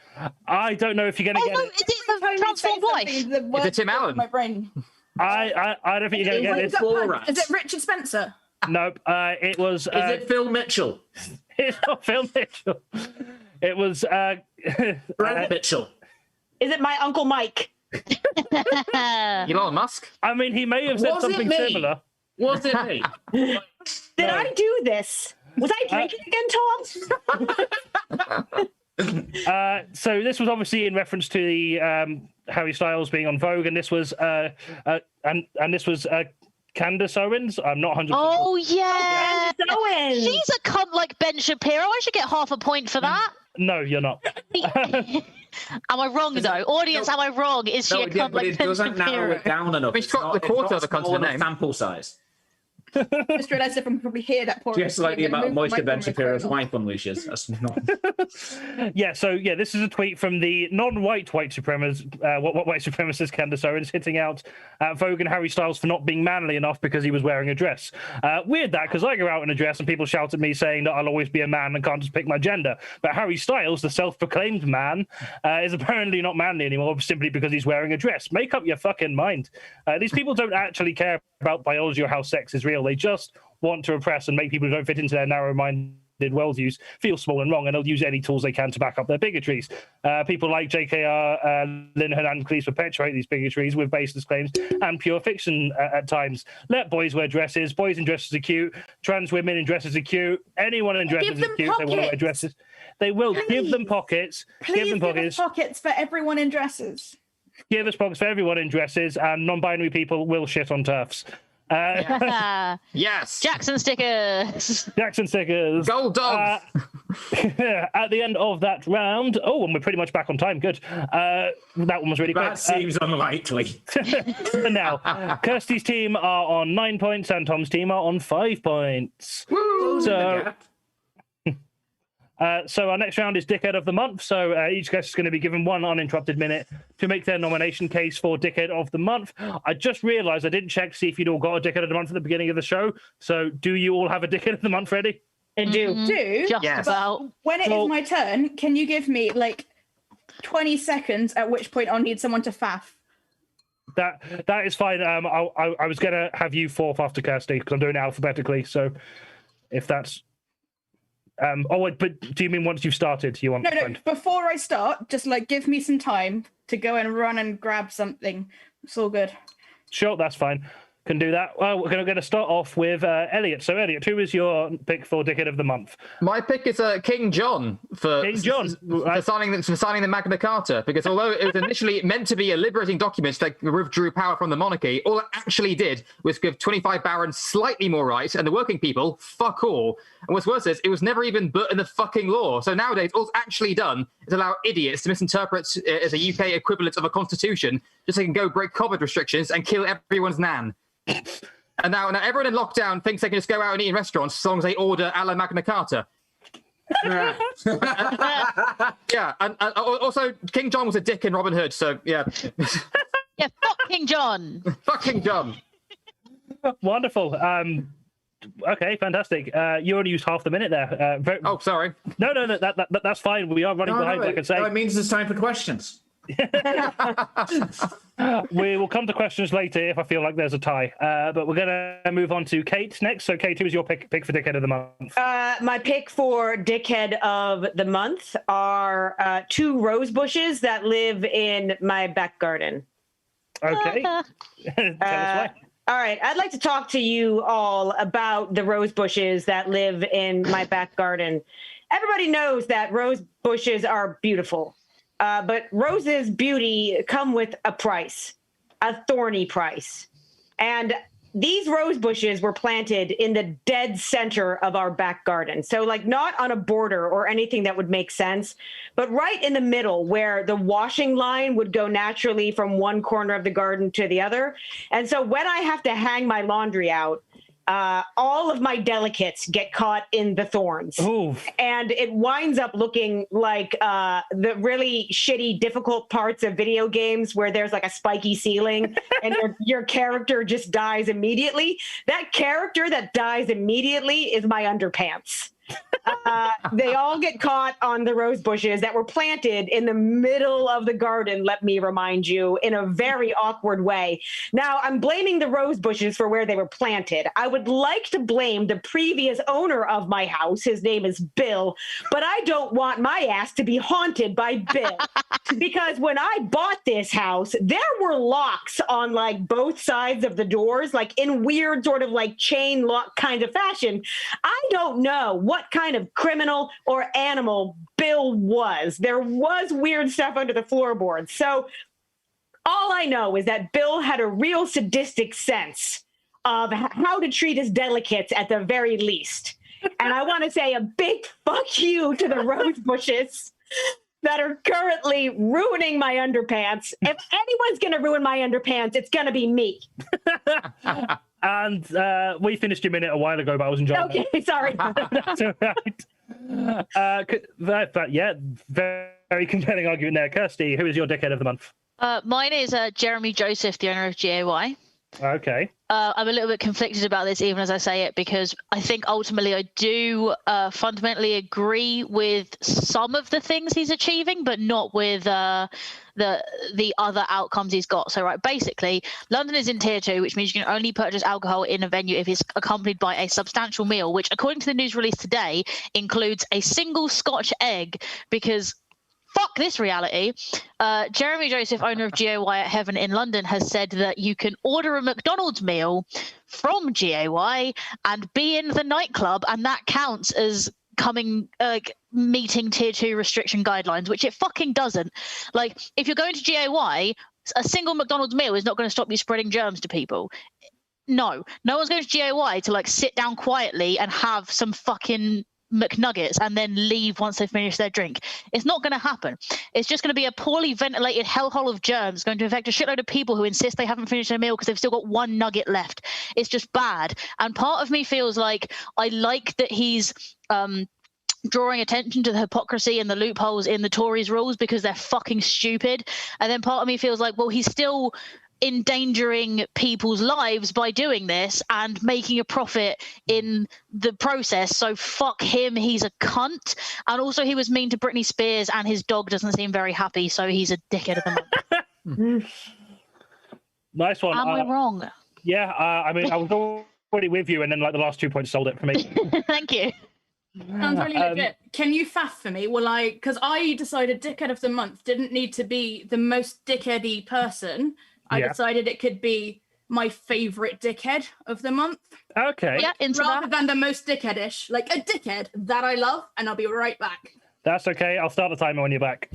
I don't know if you're going to get it.
Is it Trump's wife?
Is it Tim Allen?
My brain.
I don't think you're going to get it.
Is it Richard Spencer?
Nope. It was.
Is it Phil Mitchell?
It's not Phil Mitchell. It was.
Brad Mitchell.
Is it my Uncle Mike?
Elon Musk?
I mean, he may have said something similar.
Was it me?
Did I do this? Was I drinking again, Tom?
So this was obviously in reference to the Harry Styles being on Vogue, and this was Candace Owens. I'm not 100%.
Oh yeah,
Candace Owens.
She's a cunt like Ben Shapiro. I should get half a point for that.
No, you're not.
Am I wrong though? Audience, am I wrong? Is she a cunt like Ben Shapiro?
It doesn't narrow it down enough.
It's got the quarter of the cunt in the name.
Sample size.
Just realised if I can probably hear that poor.
Just like the amount of moisture Ben Shapiro's wife unleashes. That's not.
Yeah, this is a tweet from the non-white white supremacist Candace Owens hitting out Vogue and Harry Styles for not being manly enough because he was wearing a dress. Weird that, because I go out in a dress and people shout at me saying that I'll always be a man and can't just pick my gender. But Harry Styles, the self-proclaimed man, is apparently not manly anymore simply because he's wearing a dress. Make up your fucking mind. These people don't actually care about biology or how sex is real. They just want to repress and make people who don't fit into their narrow-minded worldviews feel small and wrong, and they'll use any tools they can to back up their bigotries. People like JKR, Linehan and Cleese perpetuate these bigotries with baseless claims and pure fiction at times. Let boys wear dresses. Boys in dresses are cute. Trans women in dresses are cute. Anyone in dresses is cute. They want to wear dresses. They will give them pockets.
Please give us pockets for everyone in dresses.
Give us pockets for everyone in dresses, and non-binary people will shit on turfs.
Yes.
Jackson stickers.
Gold dog.
At the end of that round, and we're pretty much back on time. Good. That one was really quick.
That seems unlikely.
Now, Kirstie's team are on 9 points and Tom's team are on 5 points.
Woo!
So our next round is Dickhead of the Month. So each guest is going to be given 1 uninterrupted minute to make their nomination case for Dickhead of the Month. I just realised I didn't check to see if you'd all got a Dickhead of the Month at the beginning of the show. So do you all have a Dickhead of the Month ready?
I do.
Just
yes.
about.
When it is my turn, can you give me like 20 seconds, at which point I'll need someone to faff?
That is fine. I was going to have you fourth after Kirstie because I'm doing it alphabetically. So if that's... but do you mean once you've started? You want
No. Before I start, just like give me some time to go and run and grab something. It's all good.
Sure, that's fine. Can do that. Well, we're going to start off with Eliott. So, Eliott, who is your pick for Dickhead of the Month?
My pick is King John for signing the Magna Carta, because although it was initially meant to be a liberating document that withdrew power from the monarchy, all it actually did was give 25 barons slightly more rights, and the working people, fuck all. And what's worse is, it was never even put in the fucking law. So nowadays, all it's actually done is allow idiots to misinterpret it as a UK equivalent of a constitution, just so they can go break COVID restrictions and kill everyone's nan. And now everyone in lockdown thinks they can just go out and eat in restaurants as long as they order a la Magna Carta. Yeah, and also King John was a dick in Robin Hood, so yeah.
Yeah, fuck King John.
Fuck King John.
Wonderful. Okay, fantastic. You only used half the minute there.
Oh, sorry.
No, that's fine. We are running behind, like I say.
No, it means it's time for questions.
We will come to questions later if I feel like there's a tie. But we're going to move on to Kate next. So, Kate, who is your pick for Dickhead of the Month?
My pick for Dickhead of the Month are 2 rose bushes that live in my back garden.
Okay. Tell us why.
All right. I'd like to talk to you all about the rose bushes that live in my back garden. Everybody knows that rose bushes are beautiful. But roses' beauty come with a price, a thorny price. And these rose bushes were planted in the dead center of our back garden. So, like, not on a border or anything that would make sense, but right in the middle where the washing line would go naturally from one corner of the garden to the other. And so when I have to hang my laundry out, all of my delicates get caught in the thorns.
Oof.
And it winds up looking like the really shitty, difficult parts of video games where there's like a spiky ceiling and your character just dies immediately. That character that dies immediately is my underpants. They all get caught on the rose bushes that were planted in the middle of the garden, let me remind you, in a very awkward way. Now, I'm blaming the rose bushes for where they were planted. I would like to blame the previous owner of my house. His name is Bill, but I don't want my ass to be haunted by Bill. Because when I bought this house, there were locks on like both sides of the doors, like in weird sort of like chain lock kind of fashion. I don't know what kind of criminal or animal Bill was. There was weird stuff under the floorboards. So all I know is that Bill had a real sadistic sense of how to treat his delicates at the very least. And I want to say a big fuck you to the rose bushes that are currently ruining my underpants. If anyone's going to ruin my underpants, it's going to be me.
And we finished your minute a while ago, but I was enjoying it.
Okay, sorry.
That's all right. Yeah, very compelling argument there. Kirstie, who is your Dickhead of the Month?
Mine is Jeremy Joseph, the owner of GAY.
Okay.
I'm a little bit conflicted about this, even as I say it, because I think ultimately I do fundamentally agree with some of the things he's achieving, but not with the other outcomes he's got. So, right, basically, London is in tier 2, which means you can only purchase alcohol in a venue if it's accompanied by a substantial meal, which, according to the news release today, includes a single Scotch egg, because fuck this reality. Jeremy Joseph, owner of GAY at Heaven in London, has said that you can order a McDonald's meal from GAY and be in the nightclub, and that counts as meeting tier 2 restriction guidelines, which it fucking doesn't. Like, if you're going to GAY, a single McDonald's meal is not going to stop you spreading germs to people. No one's going to GAY to like sit down quietly and have some fucking McNuggets and then leave once they've finished their drink. It's not going to happen. It's just going to be a poorly ventilated hellhole of germs going to infect a shitload of people who insist they haven't finished their meal because they've still got one nugget left. It's just bad. And part of me feels like I like that he's drawing attention to the hypocrisy and the loopholes in the Tories' rules because they're fucking stupid. And then part of me feels like, well, he's still endangering people's lives by doing this and making a profit in the process. So fuck him, he's a cunt. And also he was mean to Britney Spears and his dog doesn't seem very happy, so he's a dickhead of the month.
Nice one.
Am I wrong?
Yeah, I mean, I was already with you and then like the last 2 points sold it for me.
Thank you.
Sounds really legit. Can you faff for me? Well, because I decided Dickhead of the Month didn't need to be the most dickheady person. I decided it could be my favorite dickhead of the month.
Okay.
Yeah, into
Rather
that.
than the most dickheadish, like a dickhead that I love, and I'll be right back.
That's okay. I'll start the timer when you're back.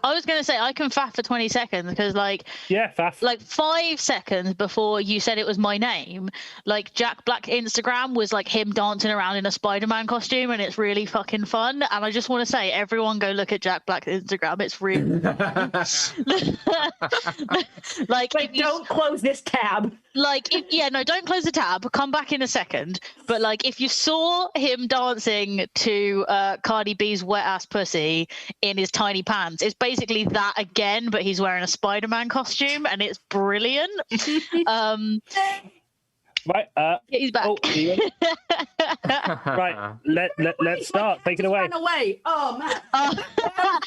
I was going to say I can faff for 20 seconds because, like,
Yeah, faff.
like 5 seconds before you said it was my name, like Jack Black Instagram was like him dancing around in a Spider-Man costume, and it's really fucking fun. And I just want to say, everyone go look at Jack Black's Instagram. It's really like
don't close this tab.
Like, don't close the tab. Come back in a second. But like, if you saw him dancing to Cardi B's wet ass pussy in his tiny pants, it's basically that again, but he's wearing a Spider-Man costume, and it's brilliant.
Right.
He's back.
Oh, right. Let's start. Take it away.
Ran away. Oh man.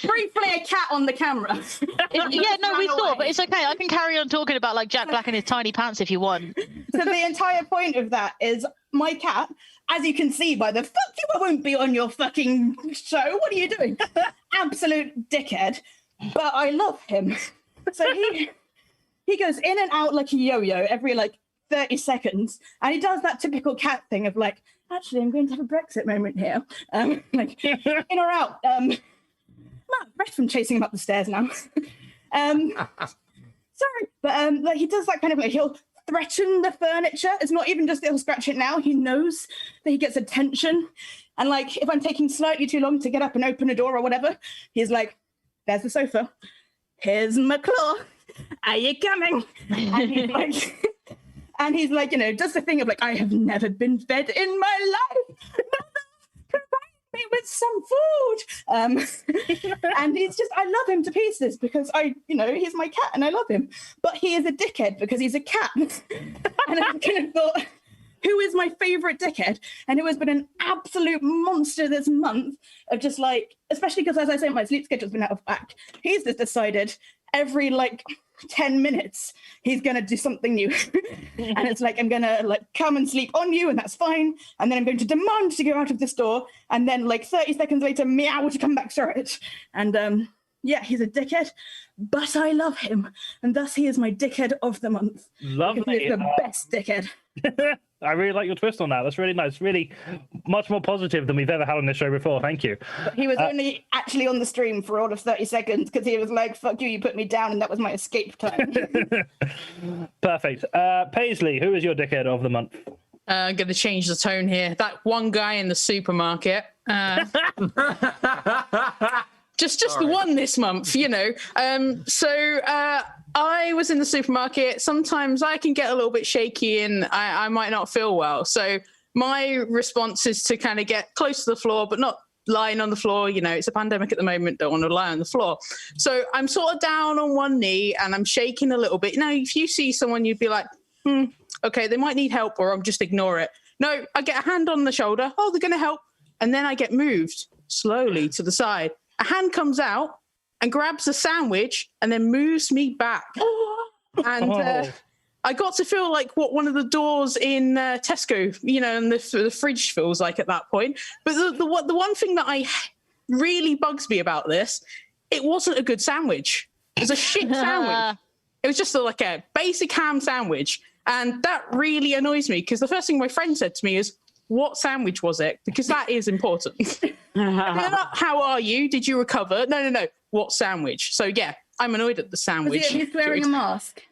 Briefly a cat on the camera.
We saw, but it's okay. I can carry on talking about like Jack Black and his tiny pants if you want.
So the entire point of that is my cat, as you can see by the fuck you won't be on your fucking show. What are you doing? Absolute dickhead. But I love him. So he goes in and out like a yo-yo every like 30 seconds. And he does that typical cat thing of like, actually, I'm going to have a Brexit moment here. Like in or out. I'm out of breath from chasing him up the stairs now. Sorry. But like he does that kind of like, he'll threaten the furniture. It's not even just that he'll scratch it now. He knows that he gets attention. And like, if I'm taking slightly too long to get up and open a door or whatever, he's like, there's the sofa. Here's my claw. Are you coming? And he's like, does the thing of like, I have never been fed in my life. Provide me with some food. And he's just, I love him to pieces because he's my cat and I love him. But he is a dickhead because he's a cat. And I kind of thought, who is my favorite dickhead and who has been an absolute monster this month of just like, especially because as I say, my sleep schedule's been out of whack. He's just decided every like 10 minutes he's gonna do something new. And it's like, I'm gonna like come and sleep on you and that's fine. And then I'm going to demand to go out of this door. And then like 30 seconds later, meow to come back through it. And he's a dickhead, but I love him. And thus he is my dickhead of the month.
Lovely.
He is the best dickhead.
I really like your twist on that. That's really nice. Really much more positive than we've ever had on this show before. Thank you.
But he was only actually on the stream for all of 30 seconds because he was like, fuck you put me down, and that was my escape time.
Perfect. Paisley, who is your dickhead of the month?
I'm going to change the tone here. That one guy in the supermarket. Just the one this month, I was in the supermarket. Sometimes I can get a little bit shaky and I might not feel well. So my response is to kind of get close to the floor, but not lying on the floor. It's a pandemic at the moment. Don't want to lie on the floor. So I'm sort of down on one knee and I'm shaking a little bit. Now, if you see someone, you'd be like, okay, they might need help, or I'll just ignore it. No, I get a hand on the shoulder. Oh, they're going to help. And then I get moved slowly to the side. A hand comes out and grabs a sandwich and then moves me back. And I got to feel like what one of the doors in Tesco, and the fridge feels like at that point. But the one thing that really bugs me about this, it wasn't a good sandwich. It was a shit sandwich. It was just like a basic ham sandwich. And that really annoys me because the first thing my friend said to me is, what sandwich was it? Because that is important. How are you? Did you recover? No. What sandwich? So yeah, I'm annoyed at the sandwich.
He's wearing a mask.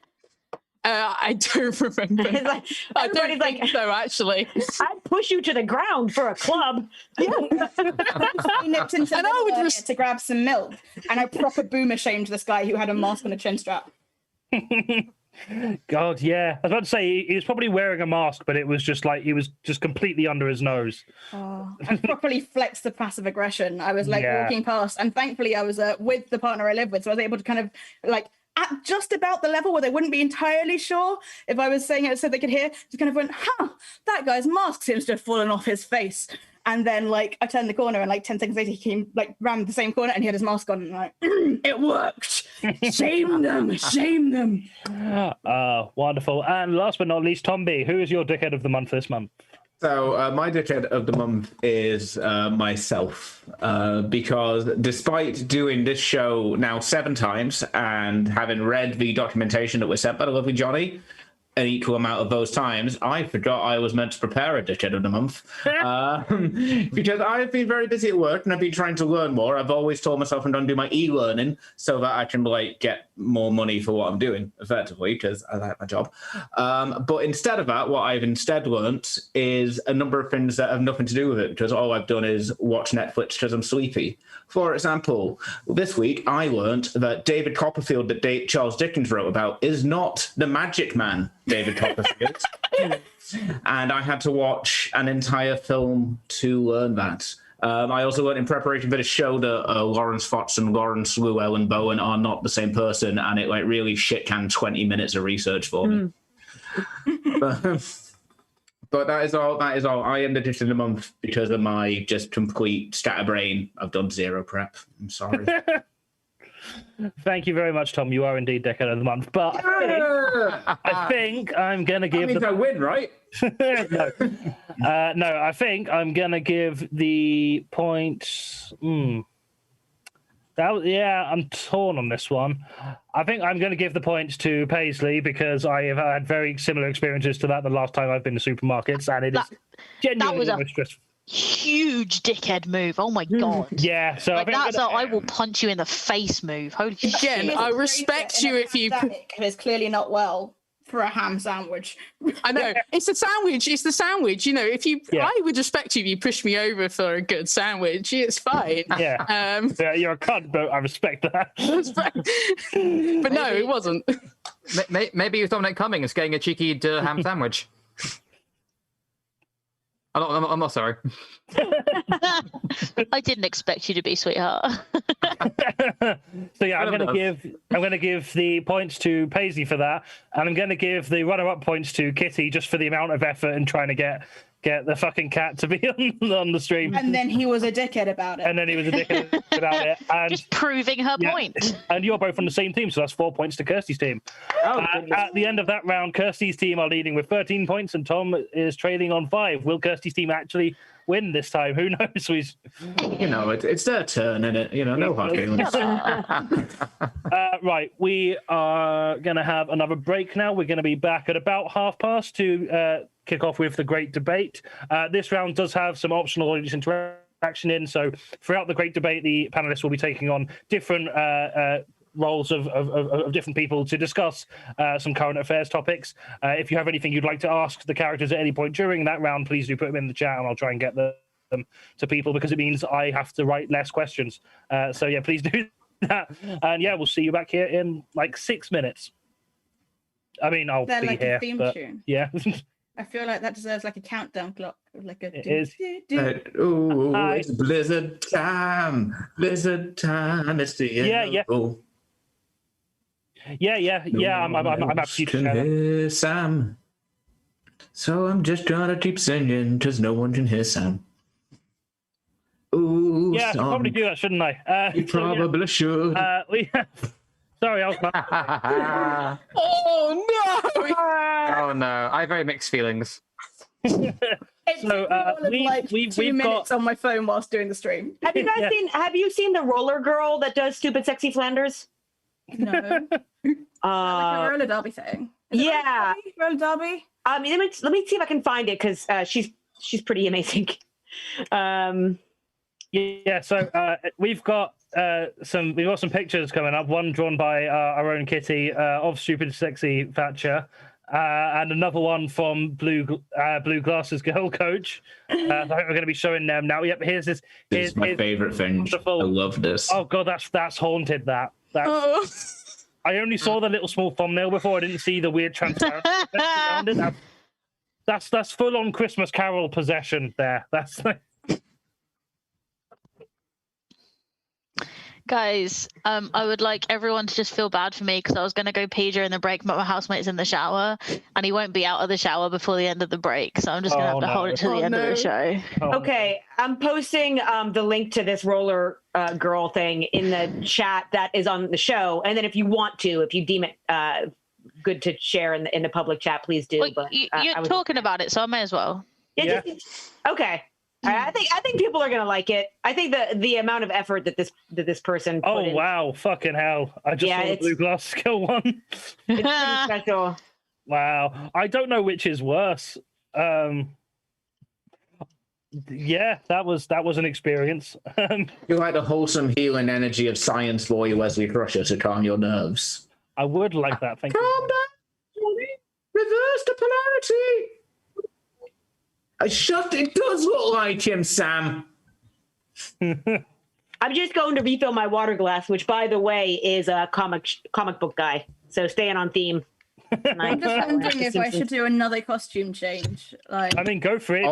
I don't remember. I don't think so, actually.
I'd push you to the ground for a club.
He nipped into
and I would
to grab some milk, and I proper boomer shamed this guy who had a mask and a chin strap.
God, yeah. I was about to say he was probably wearing a mask, but it was just like he was just completely under his nose.
I properly flexed the passive aggression. I was like walking past, and thankfully I was with the partner I live with, so I was able to kind of like at just about the level where they wouldn't be entirely sure if I was saying it so they could hear, just kind of went, that guy's mask seems to have fallen off his face. And then, like, I turned the corner, and, like, 10 seconds later, he came, like, round the same corner, and he had his mask on, and I'm like, it worked! Shame them!
Wonderful. And last but not least, Tom B., who is your dickhead of the month this month?
So my dickhead of the month is myself, because despite doing this show now 7 times and having read the documentation that was sent by the lovely Jonny, an equal amount of those times, I forgot I was meant to prepare a Dickhead of the Month. Because I've been very busy at work and I've been trying to learn more. I've always told myself I'm going to do my e-learning so that I can like get more money for what I'm doing, effectively, because I like my job. But instead of that, what I've instead learnt is a number of things that have nothing to do with it, because all I've done is watch Netflix because I'm sleepy. For example, this week I learnt that David Copperfield that Charles Dickens wrote about is not the Magic Man David Copperfield. And I had to watch an entire film to learn that. I also learned in preparation for the show that Lawrence Fox and Lawrence Llewellyn Bowen are not the same person, and it like really shit-canned 20 minutes of research for me. But that is all. I am the Dickhead of the Month because of my just complete scatterbrain. I've done zero prep. I'm sorry.
Thank you very much, Tom. You are indeed Dickhead of the Month. But I think I'm going to give...
That means I win, right?
No. No, I think I'm going to give the points... I'm torn on this one. I think I'm going to give the points to Paisley because I have had very similar experiences to that the last time I've been to supermarkets, and it is genuinely the most stressful.
Huge dickhead move. Oh my god.
Yeah, so
like that's I will punch you in the face move. Holy
Again,
shit.
I respect you if you
it's clearly not well for a ham sandwich.
I know. It's a sandwich. It's the sandwich. You know, if you I would respect you if you push me over for a good sandwich. It's fine.
Yeah. Yeah, you're a cunt, but I respect that.
But no, it wasn't.
Maybe you thought it coming as getting a cheeky ham sandwich. I'm not sorry.
I didn't expect you to be, sweetheart.
So yeah, I'm going to give the points to Paisley for that, and I'm going to give the runner-up points to Kitty just for the amount of effort in trying to get the fucking cat to be on the stream.
And then he was a dickhead about it.
And
just proving her point.
And you're both on the same team, so that's 4 points to Kirstie's team. At the end of that round, Kirstie's team are leading with 13 points, and Tom is trailing on 5. Will Kirstie's team actually win this time? Who knows?
You know, it's their turn, isn't it? You know, no hard feelings.
Right, we are going to have another break now. We're going to be back at about past to kick off with the great debate. This round does have some optional audience interaction in, so throughout the great debate, the panelists will be taking on different roles of different people to discuss some current affairs topics. If you have anything you'd like to ask the characters at any point during that round, please do put them in the chat and I'll try and get them to people, because it means I have to write less questions. So yeah, please do that. And yeah, we'll see you back here in like 6 minutes. I mean, I'll be
like
here,
a theme
but
tune.
Yeah.
I feel like that deserves like a countdown clock. Like a
it is.
It's blizzard time. Blizzard time. It's the end.
Yeah. I'm absolutely
hear Sam. So I'm just gonna keep singing because no one can hear Sam. Ooh,
yeah, I should probably do that, shouldn't I?
You probably should.
Sorry, I was.
Oh no!
Oh no! I have very mixed feelings.
We've minutes on my phone whilst doing the stream.
Have you guys seen? Have you seen the roller girl that does Stupid Sexy Flanders?
No. Like a roller derby thing. Roller derby.
Let me see if I can find it because she's pretty amazing.
So we've got some pictures coming up. One drawn by our own Kitty of Stupid Sexy Thatcher, and another one from Blue Glasses Girl Coach. I think we're going to be showing them now. Yep, here's this.
This is my favorite thing. I love this.
Oh god, that's haunted. I only saw the little small thumbnail before. I didn't see the weird transparent around it. That's full on Christmas Carol possession there. That's like...
Guys, I would like everyone to just feel bad for me because I was going to go pee during the break, but my housemate's in the shower and he won't be out of the shower before the end of the break. So I'm just going to have to hold it to the end of the show.
Okay, I'm posting the link to this roller girl thing in the chat that is on the show. And then if you want to, if you deem it good to share in the public chat, please do.
Well,
but
you're talking about it, so I may as well.
Yeah. Okay. I think people are gonna like it. I think the amount of effort that this person put in.
Wow, fucking hell! I just saw the Blue Glass Skill one.
It's pretty special.
Wow. I don't know which is worse. Yeah, that was an experience.
You like the wholesome healing energy of science lawyer Wesley Crusher to calm your nerves.
I would like that. Thank you.
Calm down, Jonny. Reverse the polarity. It does look like him, Sam.
I'm just going to refill my water glass, which, by the way, is a comic book guy. So staying on theme.
I'm just wondering if I should do another costume change. Like,
I mean, go for it.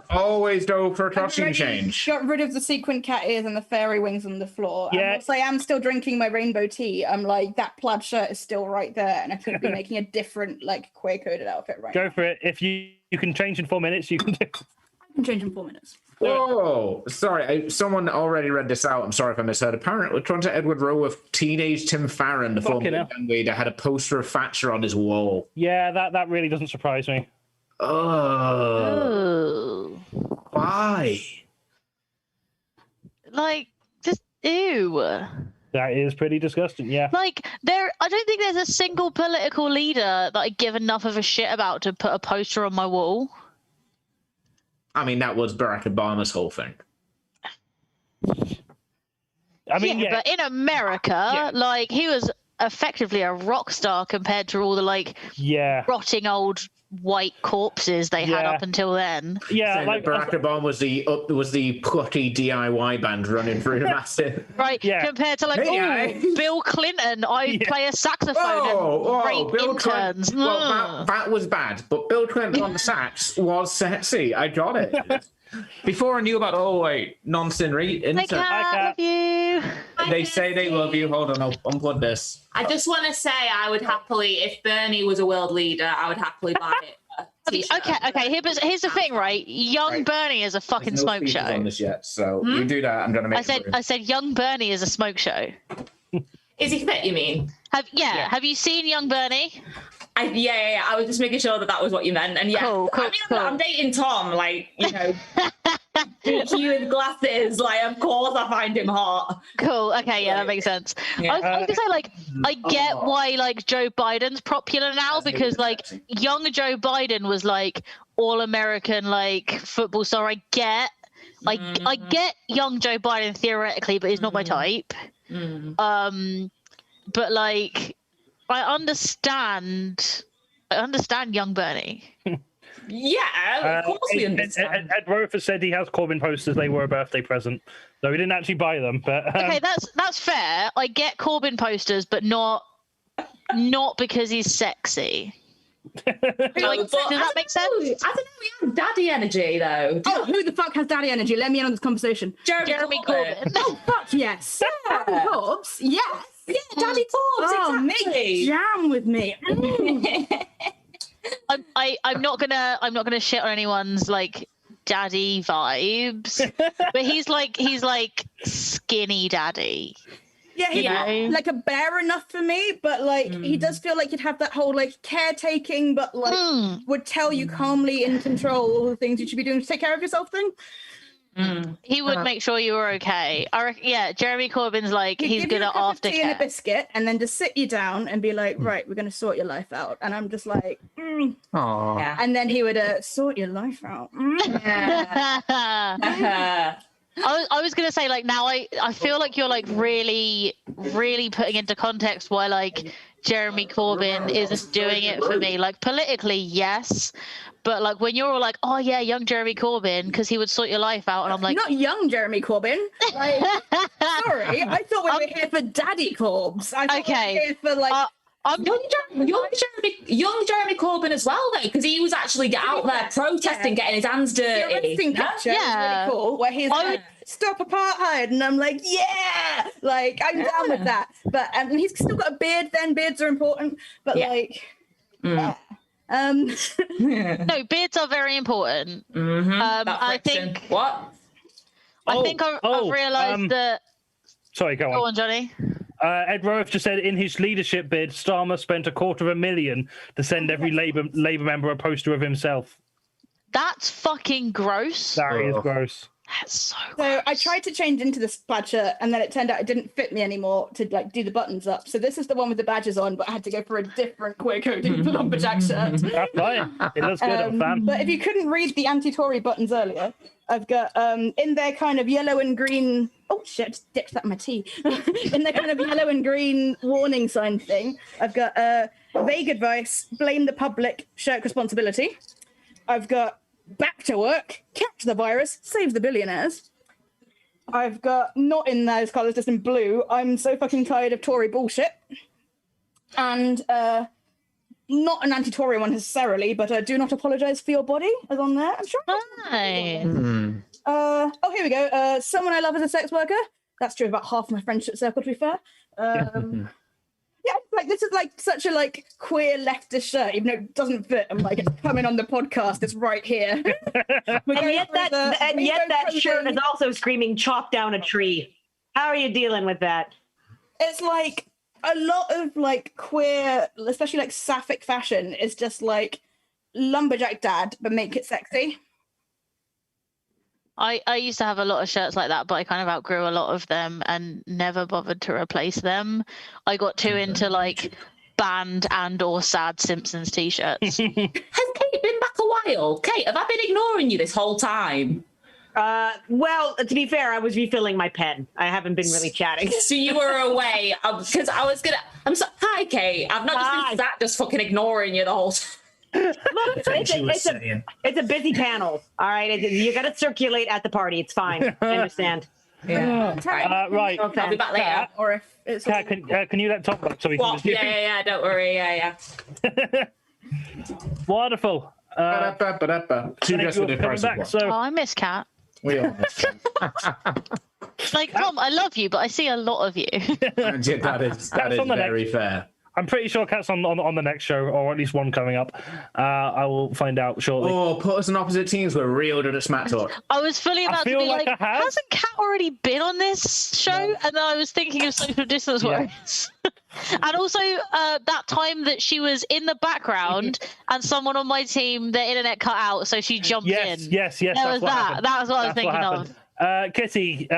Always go for a costume change.
Got rid of the sequin cat ears and the fairy wings on the floor.
Yeah.
And whilst I am still drinking my rainbow tea, I'm like, that plaid shirt is still right there, and I could be making a different, like, queer-coded outfit right now.
Go for it. If you can change in 4 minutes, you can do it.
I can change in 4 minutes.
Whoa, sorry. Someone already read this out. I'm sorry if I misheard. Apparently, Toronto Edward Rowe of teenage Tim Farron, the former band leader, had a poster of Thatcher on his wall.
Yeah, that really doesn't surprise me.
Oh. Why?
Like, just ew.
That is pretty disgusting, yeah.
Like, I don't think there's a single political leader that I give enough of a shit about to put a poster on my wall.
I mean, that was Barack Obama's whole thing.
I mean, yeah.
But in America, like, he was effectively a rock star compared to all the, like, rotting old white corpses they had up until then.
Yeah, like Barack Obama was the plucky DIY band running through the massive.
Right, compared to, like, Bill Clinton, I play a saxophone and rape interns.
Well, that was bad, but Bill Clinton on the sax was sexy. I got it. Before I knew about nonsense interns.
I love you.
They say they love you. Hold on, I'll unplug this.
I just want to say I would happily, if Bernie was a world leader, I would happily buy it.
Okay. Here's the thing, right? Young Bernie is a fucking smoke show.
On this yet, so you do that. I'm gonna make.
I said, Young Bernie is a smoke show.
Is he fit? You mean?
Have you seen Young Bernie?
Yeah. I was just making sure that was what you meant. And
cool.
I'm dating Thom, like, you know, you with glasses. Like, of course, I find him hot.
Cool. Okay, that makes sense.
Yeah.
I was gonna say, like, I get why, like, Joe Biden's popular now, because, like, young Joe Biden was, like, all-American, like, football star. I get young Joe Biden theoretically, but he's not my type. But, like, I understand young Bernie.
Yeah, of course we understand.
Ed Rofer said he has Corbyn posters. They were a birthday present, though he didn't actually buy them. But
okay, that's fair. I get Corbyn posters, but not because he's sexy. Does that make sense?
I don't know. We have daddy energy, though.
Oh, who the fuck has daddy energy? Let me in on this conversation.
Jeremy Corbyn.
Oh, fuck yes. Yeah. Corbs, yes.
Yeah, Daddy Corbs,
exactly.
Make
jam with me.
I'm not gonna shit on anyone's, like, daddy vibes, but he's like skinny daddy.
Yeah, he's not like a bear enough for me, but like he does feel like he'd have that whole like caretaking, but like would tell you calmly in control all the things you should be doing to take care of yourself thing.
He would make sure you were okay. I reckon, Jeremy Corbyn's like, he's good at aftercare.
Tea and a biscuit, and then just sit you down and be like, right, we're going to sort your life out. And I'm just like,
yeah.
And then he would sort your life out.
I was gonna say, like, now I feel like you're like really putting into context why, like, Jeremy Corbyn isn't doing it for me. Like, politically, yes, but like when you're all like, oh yeah, young Jeremy Corbyn, because he would sort your life out, and I'm like,
not young Jeremy Corbyn. Like, sorry, I thought we were here for Daddy Corbs. I thought we were here for like.
Young Jeremy Corbyn as well, though, because he was actually out there protesting, getting his hands dirty.
The arresting picture is really cool, where he's like, stop apartheid, and I'm like, yeah, like I'm down with that. But and he's still got a beard. Then beards are important, but like,
no, beards are very important. I think I've realised that.
Sorry, go on.
Go on, Jonny.
Ed Roth just said in his leadership bid, Starmer spent $250,000 to send every Labour member a poster of himself.
That's fucking gross.
That is gross.
That's so
I tried to change into the plaid shirt, and then it turned out it didn't fit me anymore to like do the buttons up. So this is the one with the badges on, but I had to go for a different queer coding lumberjack shirt.
That's fine. It looks good. I'm a fan.
But if you couldn't read the anti-Tory buttons earlier, I've got in their kind of yellow and green. Oh shit! I just dipped that in my tea. In their kind of yellow and green warning sign thing, I've got vague advice, blame the public, shirk responsibility. I've got back to work, catch the virus, save the billionaires. I've got not in those colours, just in blue. I'm so fucking tired of Tory bullshit. And not an anti-Tory one necessarily, but do not apologise for your body is on there. I'm sure.
Nice.
Oh, here we go. Someone I love as a sex worker. That's true of about half my friendship circle, to be fair. Yeah, like this is like such a like queer leftist shirt, even though it doesn't fit. I'm like, it's coming on the podcast. It's right here.
and yet that shirt is also screaming "chop down a tree." How are you dealing with that?
It's like a lot of like queer, especially like sapphic fashion, is just like lumberjack dad, but make it sexy.
I used to have a lot of shirts like that, but I kind of outgrew a lot of them and never bothered to replace them. I got too into like band and or sad Simpsons t-shirts.
Has Kate been back a while? Kate, have I been ignoring you this whole time?
Well, to be fair, I was refilling my pen. I haven't been really chatting.
So you were away because I was gonna. Hi, Kate. I've not just been sat just fucking ignoring you the whole time.
Look, it's a busy panel. All right, you got to circulate at the party. It's fine. I understand.
Yeah.
Right.
Okay. I'll be back later.
Or if it's
can you let Tom back so we can just...
Yeah. Don't worry. Yeah.
Wonderful.
Two just for the price of one.
Oh, I miss Kat.
We all
like Tom, I love you, but I see a lot of you.
that is very fair.
I'm pretty sure Kat's on the next show, or at least one coming up. I will find out shortly.
Oh, put us in opposite teams. We're real good at Smack Talk.
I was fully about to be like, hasn't Kat already been on this show? No. And then I was thinking of social distance words. And also that time that she was in the background and someone on my team, their internet cut out, so she jumped in.
Yes.
That was what I was thinking of.
Kitty,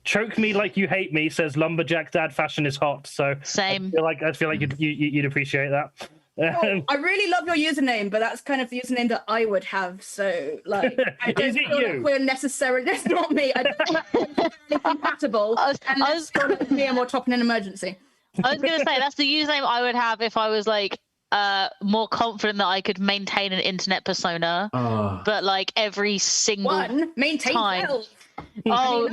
choke me like you hate me, says lumberjack dad fashion is hot. So
same.
I feel like you'd appreciate that.
I really love your username, but that's kind of the username that I would have. So like, I don't
is it
feel
you?
like we're necessarily. That's not me. I don't feel like compatible. And let's go to me and we're top in an emergency.
I was gonna say that's the username I would have if I was like more confident that I could maintain an internet persona. But like every single
maintain
time.
health.
Oh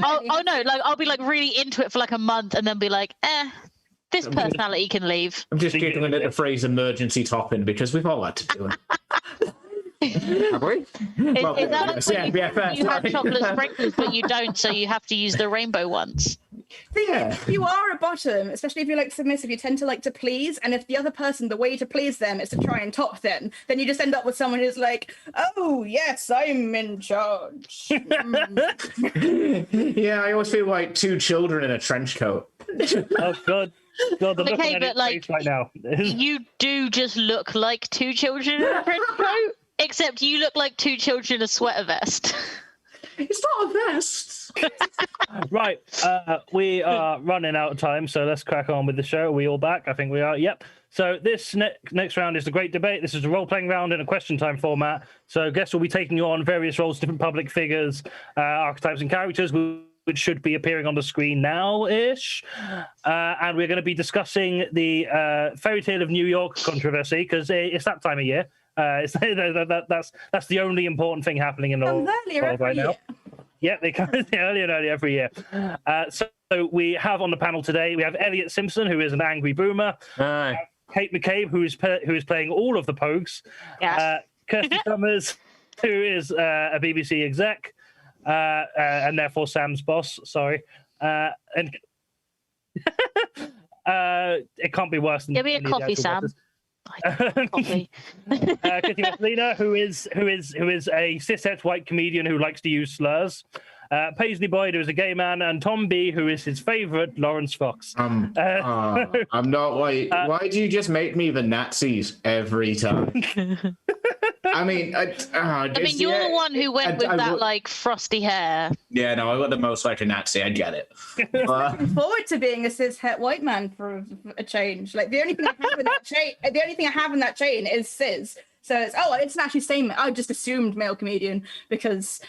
no! Like I'll be like really into it for like a month, and then be like, this personality can leave.
I'm just giggling at the phrase "emergency topping" because we've all had to do it.
Have we?
Is that like when you had chocolate sprinkles, but you don't, so you have to use the rainbow ones?
If you are a bottom, especially if you're like submissive, you tend to like to please, and if the other person, the way to please them is to try and top them, then you just end up with someone who's like, oh yes, I'm in charge.
Yeah, I always feel like two children in a trench coat.
Oh god. God, the
okay, but like
right now.
You do just look like two children in a trench coat, except you look like two children in a sweater vest.
It's not a vest.
Right, we are running out of time, so let's crack on with the show. Are we all back? I think we are. Yep. So this next round is the great debate. This is a role-playing round in a question time format. So guests will be taking you on various roles, different public figures, archetypes, and characters, which should be appearing on the screen now-ish. And we're going to be discussing the Fairy Tale of New York controversy, because it's that time of year. That's the only important thing happening in the world right now. Yeah, they come early and early every year. So we have on the panel today, we have Eliott Simpson, who is an angry boomer. Kate McCabe, who is playing all of the Pogues.
Yes.
Kirstie Summers, who is a BBC exec, and therefore Sam's boss. Sorry. And it can't be worse than...
Give me a coffee, Sam.
Kitty Messalina, who is a cishet white comedian who likes to use slurs. Paisley Boyd, who is a gay man, and Thom B, who is his favourite, Lawrence Fox.
I'm not white. Why do you just make me the Nazis every time? I mean,
you're the one who went with that like frosty hair.
Yeah, no, I got the most likely Nazi. I get it.
Looking forward to being a cis-het white man for a change. Like the only thing I have in that chain is cis. So it's an actually statement. I just assumed male comedian because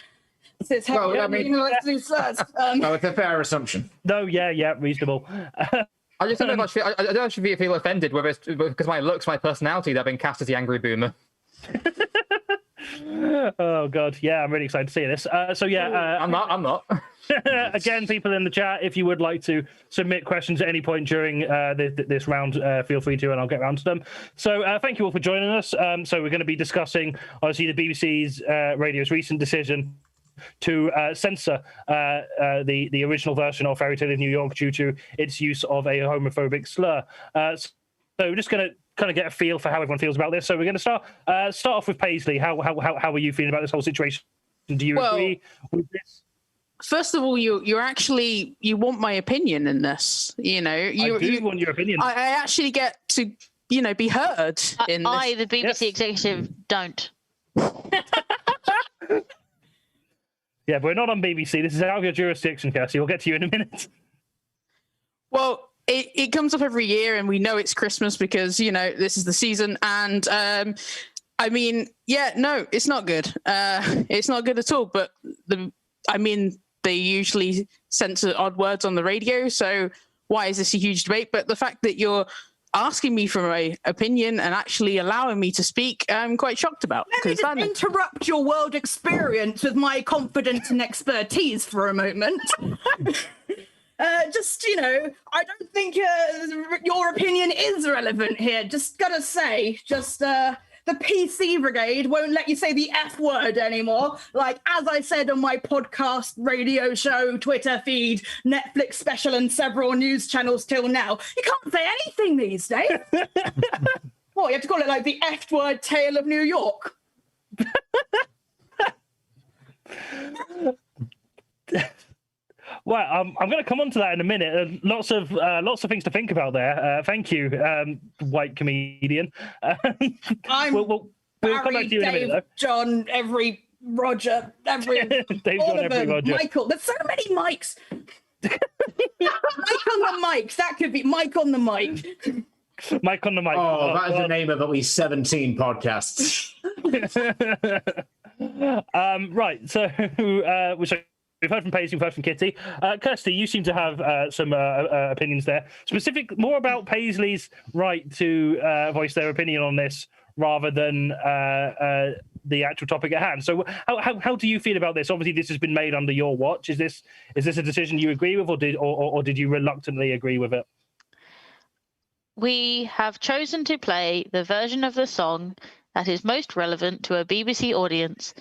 cis-het.
Well, I mean,
no, it's
a fair assumption.
No, yeah, reasonable.
I just don't know if I don't actually feel offended whether it's because my looks, my personality, that I've been cast as the angry boomer.
Oh god, yeah, I'm really excited to see this. I'm
not.
Again, people in the chat, if you would like to submit questions at any point during this round, feel free to, and I'll get around to them. So thank you all for joining us. So we're going to be discussing, obviously, the BBC's radio's recent decision to censor the original version of Fairy Tale of New York due to its use of a homophobic slur. So we're just going to kind of get a feel for how everyone feels about this. So we're going to start off with Paisley. How are you feeling about this whole situation? Do you agree with this?
First of all, you want my opinion in this. You know, you
want your opinion.
I actually get to be heard in this.
The BBC executive, don't.
Yeah, but we're not on BBC. This is out of your jurisdiction, Kirstie. We'll get to you in a minute.
Well, it comes up every year, and we know it's Christmas because, this is the season. And, I mean, no, it's not good. It's not good at all. But, they usually censor odd words on the radio. So why is this a huge debate? But the fact that you're asking me for my opinion and actually allowing me to speak, I'm quite shocked about.
Let me just interrupt your world experience with my confidence and expertise for a moment. I don't think your opinion is relevant here. Just gotta say, the PC brigade won't let you say the F word anymore. Like, as I said on my podcast, radio show, Twitter feed, Netflix special, and several news channels till now, you can't say anything these days. What, you have to call it like the F word Tale of New York?
Well, I'm going to come on to that in a minute. Lots of things to think about there. Thank you, white comedian. We'll come back to you in a minute, though.
John, Roger,
Dave,
all
John,
of them.
Roger.
Michael. There's so many mics. Mike on the mics. That could be Mike on the mic.
Mike on the mic.
Oh, that is the name of at least 17 podcasts.
Right. So we've heard from Paisley, we've heard from Kitty. Kirstie, you seem to have some opinions there. More about Paisley's right to voice their opinion on this rather than the actual topic at hand. So how do you feel about this? Obviously, this has been made under your watch. Is this a decision you agree with, or did you reluctantly agree with it?
We have chosen to play the version of the song that is most relevant to a BBC audience,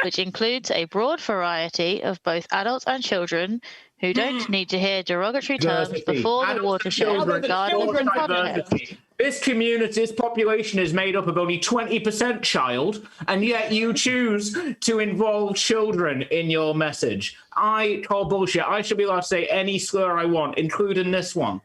which includes a broad variety of both adults and children who don't need to hear derogatory terms before the watershed regarding content.
This population is made up of only 20% child, and yet you choose to involve children in your message. I call bullshit. I should be allowed to say any slur I want, including this one.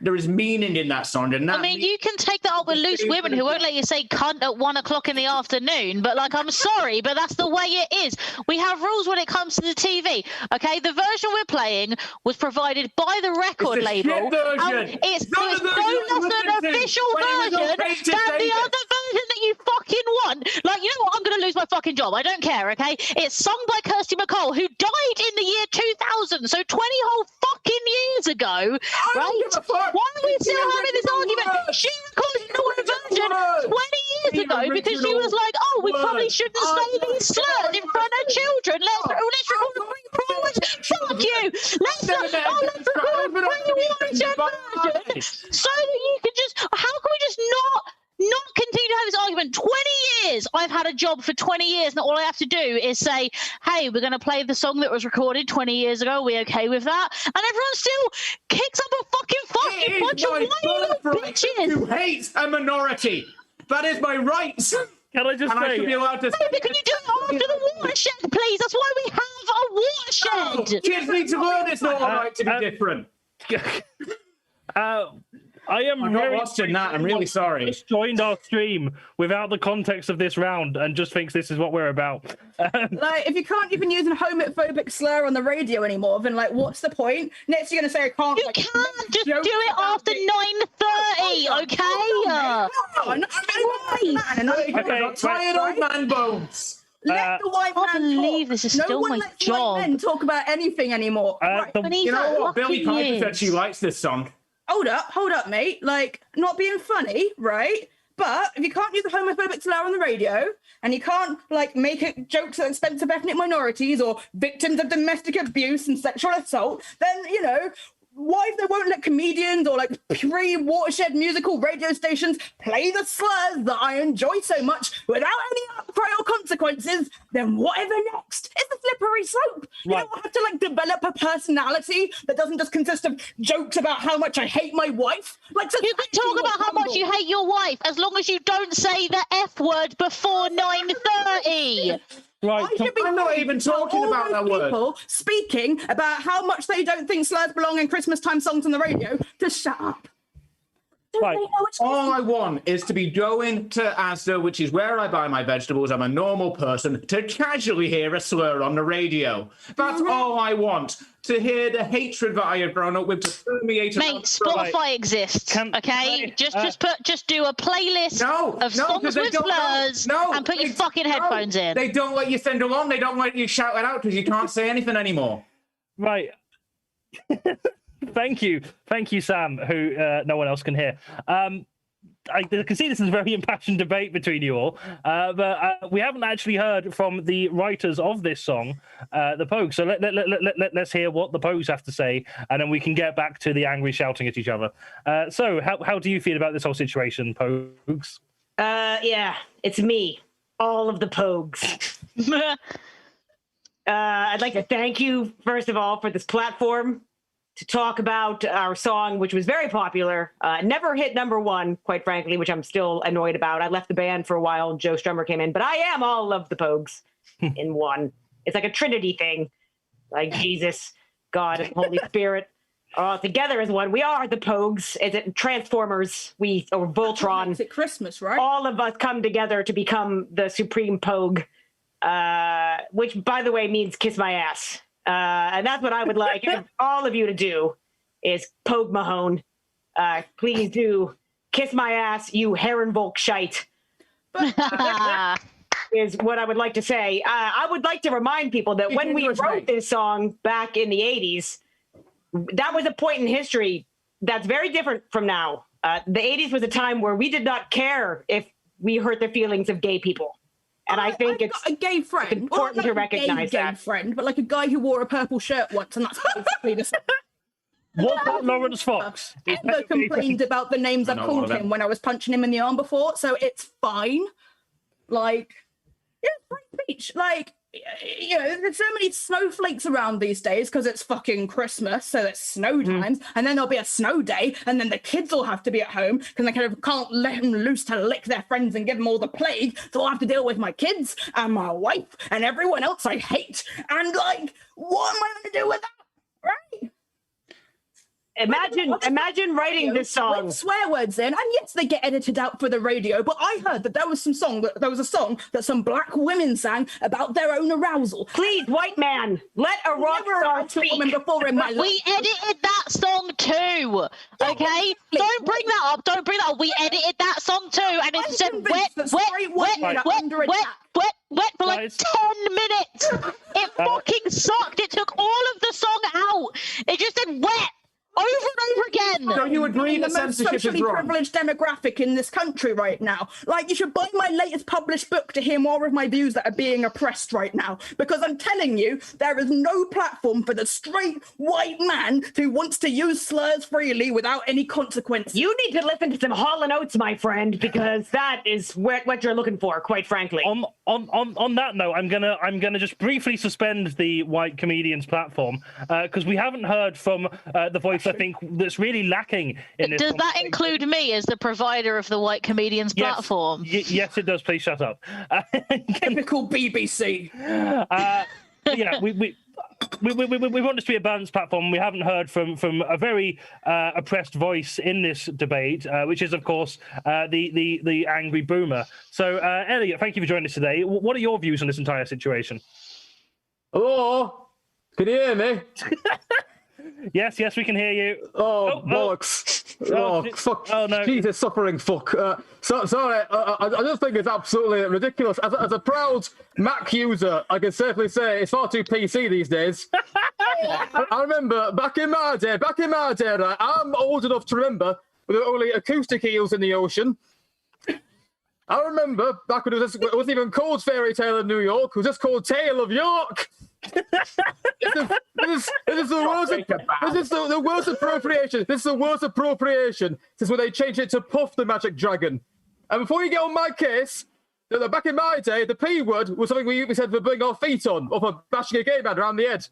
There is meaning in that song. And
you can take that up with loose women who won't let you say cunt at 1 o'clock in the afternoon. But, I'm sorry, but that's the way it is. We have rules when it comes to the TV. Okay, the version we're playing was provided by the record label. It's no less an official version than the other version that you fucking want. You know what? I'm going to lose my fucking job. I don't care, okay? It's sung by Kirstie McCall, who died in the year 2000, so 20 whole fucking years ago, right? Why are we still having this argument? She recorded an version 20 years ago because she was like, we probably shouldn't say these slurs in front of children. Let's record a pre-promoted. Fuck you. Let's record a pre-promoted version so that you can how can we just not continue to have this argument? 20 years. I've had a job for 20 years, and all I have to do is say, hey, we're going to play the song that was recorded 20 years ago. Are we okay with that? And everyone still kicks up a fucking bunch of whiny bitches
who hates a minority. That is my right.
Can I just say?
I should be allowed to say,
can you do it after the watershed, please? That's why we have a watershed.
Kids need to learn it's not all right to be different.
I am
I'm not watching that. I'm really sorry.
Just joined our stream without the context of this round and just thinks this is what we're about.
Like, if you can't even use a homophobic slur on the radio anymore, then like, what's the point? Next, you're gonna say I can't.
You
like,
can't just do it after 9:30, okay?
I'm tired old man bones.
Let the white
I
man
believe
talk.
this is
No
still
one
my
lets
job.
white men talk about anything anymore. Right.
You know what? Billy Piper said she likes this song.
Hold up, mate. Like, not being funny, right? But if you can't use a homophobic slur on the radio, and you can't like make it jokes at the expense of ethnic minorities or victims of domestic abuse and sexual assault, then you know. Why if they won't let comedians or like pre-watershed musical radio stations play the slurs that I enjoy so much without any outcry or consequences, then whatever next? It's a slippery slope. You don't have to like develop a personality that doesn't just consist of jokes about how much I hate my wife. Like,
you can talk about how much you hate your wife as long as you don't say the F word before 9:30.
Right.
I'm not even talking about that word.
People speaking about how much they don't think slurs belong in Christmas time songs on the radio to shut up.
Right.
All I want is to be going to Asda, which is where I buy my vegetables. I'm a normal person, to casually hear a slur on the radio. That's all I want. To hear the hatred that I have grown up with to permeate.
Mate, Spotify exists. Okay, just do a playlist of songs with slurs and put your fucking headphones in.
They don't let you send along. They don't let you shout it out because you can't say anything anymore.
Right. Thank you, Sam, who no one else can hear. I can see this is a very impassioned debate between you all, but we haven't actually heard from the writers of this song, the Pogues. So let's hear what the Pogues have to say, and then we can get back to the angry shouting at each other. So how do you feel about this whole situation, Pogues?
Yeah, it's me, all of the Pogues. I'd like to thank you, first of all, for this platform to talk about our song, which was very popular, never hit #1, quite frankly, which I'm still annoyed about. I left the band for a while and Joe Strummer came in, but I am all of the Pogues in one. It's like a Trinity thing, like Jesus, God, and Holy Spirit all together as one. We are the Pogues. Is it Transformers? Or Voltron?
It's at Christmas, right?
All of us come together to become the Supreme Pogue, which, by the way, means kiss my ass. And that's what I would like all of you to do is Pogue Mahone. Please do kiss my ass, you Herrenvolk shite. Is what I would like to say. I would like to remind people that when we wrote this song back in the 80s, that was a point in history that's very different from now. The 80s was a time where we did not care if we hurt the feelings of gay people. And I think it's
a gay friend,
important to recognize
gay friend, but like a guy who wore a purple shirt once, and that's basically the same.
What about Lawrence Fox?
Ever complained about the names I called him when I was punching him in the arm before, so it's fine. Like, yeah, free speech. Like, you know, there's so many snowflakes around these days because it's fucking Christmas, so it's snow times, and then there'll be a snow day, and then the kids will have to be at home because they kind of can't let them loose to lick their friends and give them all the plague, so I'll have to deal with my kids and my wife and everyone else I hate, and like, what am I going to do with that, right?
Imagine writing this song
with swear words in, and yes, they get edited out for the radio. But I heard that there was a song that some black women sang about their own arousal.
Please, white man, let a rock star speak.
Before in my life.
We edited that song too. Okay, don't bring that up. Don't bring that up. We edited that song too, and it said wet for like 10 minutes. It fucking sucked. It took all of the song out. It just said wet. Over and over again.
So you agree that censorship is wrong?
The most socially privileged demographic in this country right now. Like, you should buy my latest published book to hear more of my views that are being oppressed right now. Because I'm telling you, there is no platform for the straight white man who wants to use slurs freely without any consequence.
You need to listen to some Hall & Oates, my friend, because that is what you're looking for, quite frankly.
On that note, I'm gonna just briefly suspend the white comedians platform because we haven't heard from the voice I think that's really lacking in this.
Does that include me as the provider of the white comedians platform?
Yes, it does. Please shut up.
Typical BBC.
Yeah, we want this to be a balanced platform. We haven't heard from a very oppressed voice in this debate, which is, of course, the angry boomer. So, Eliott, thank you for joining us today. What are your views on this entire situation?
Hello? Can you hear me?
Yes, we can hear you.
Oh, bollocks. Fuck. Oh, no. Jesus, suffering fuck. Sorry, I just think it's absolutely ridiculous. As a proud Mac user, I can safely say it's far too PC these days. I remember back in my day, right, I'm old enough to remember there were only acoustic eels in the ocean. I remember back when it wasn't even called Fairy Tale of New York, it was just called Tale of York. This is the worst appropriation. This is the worst appropriation since when they changed it to Puff the Magic Dragon. And before you get on my case, back in my day, the P word was something we said for putting our feet on or for bashing a gay man around the head.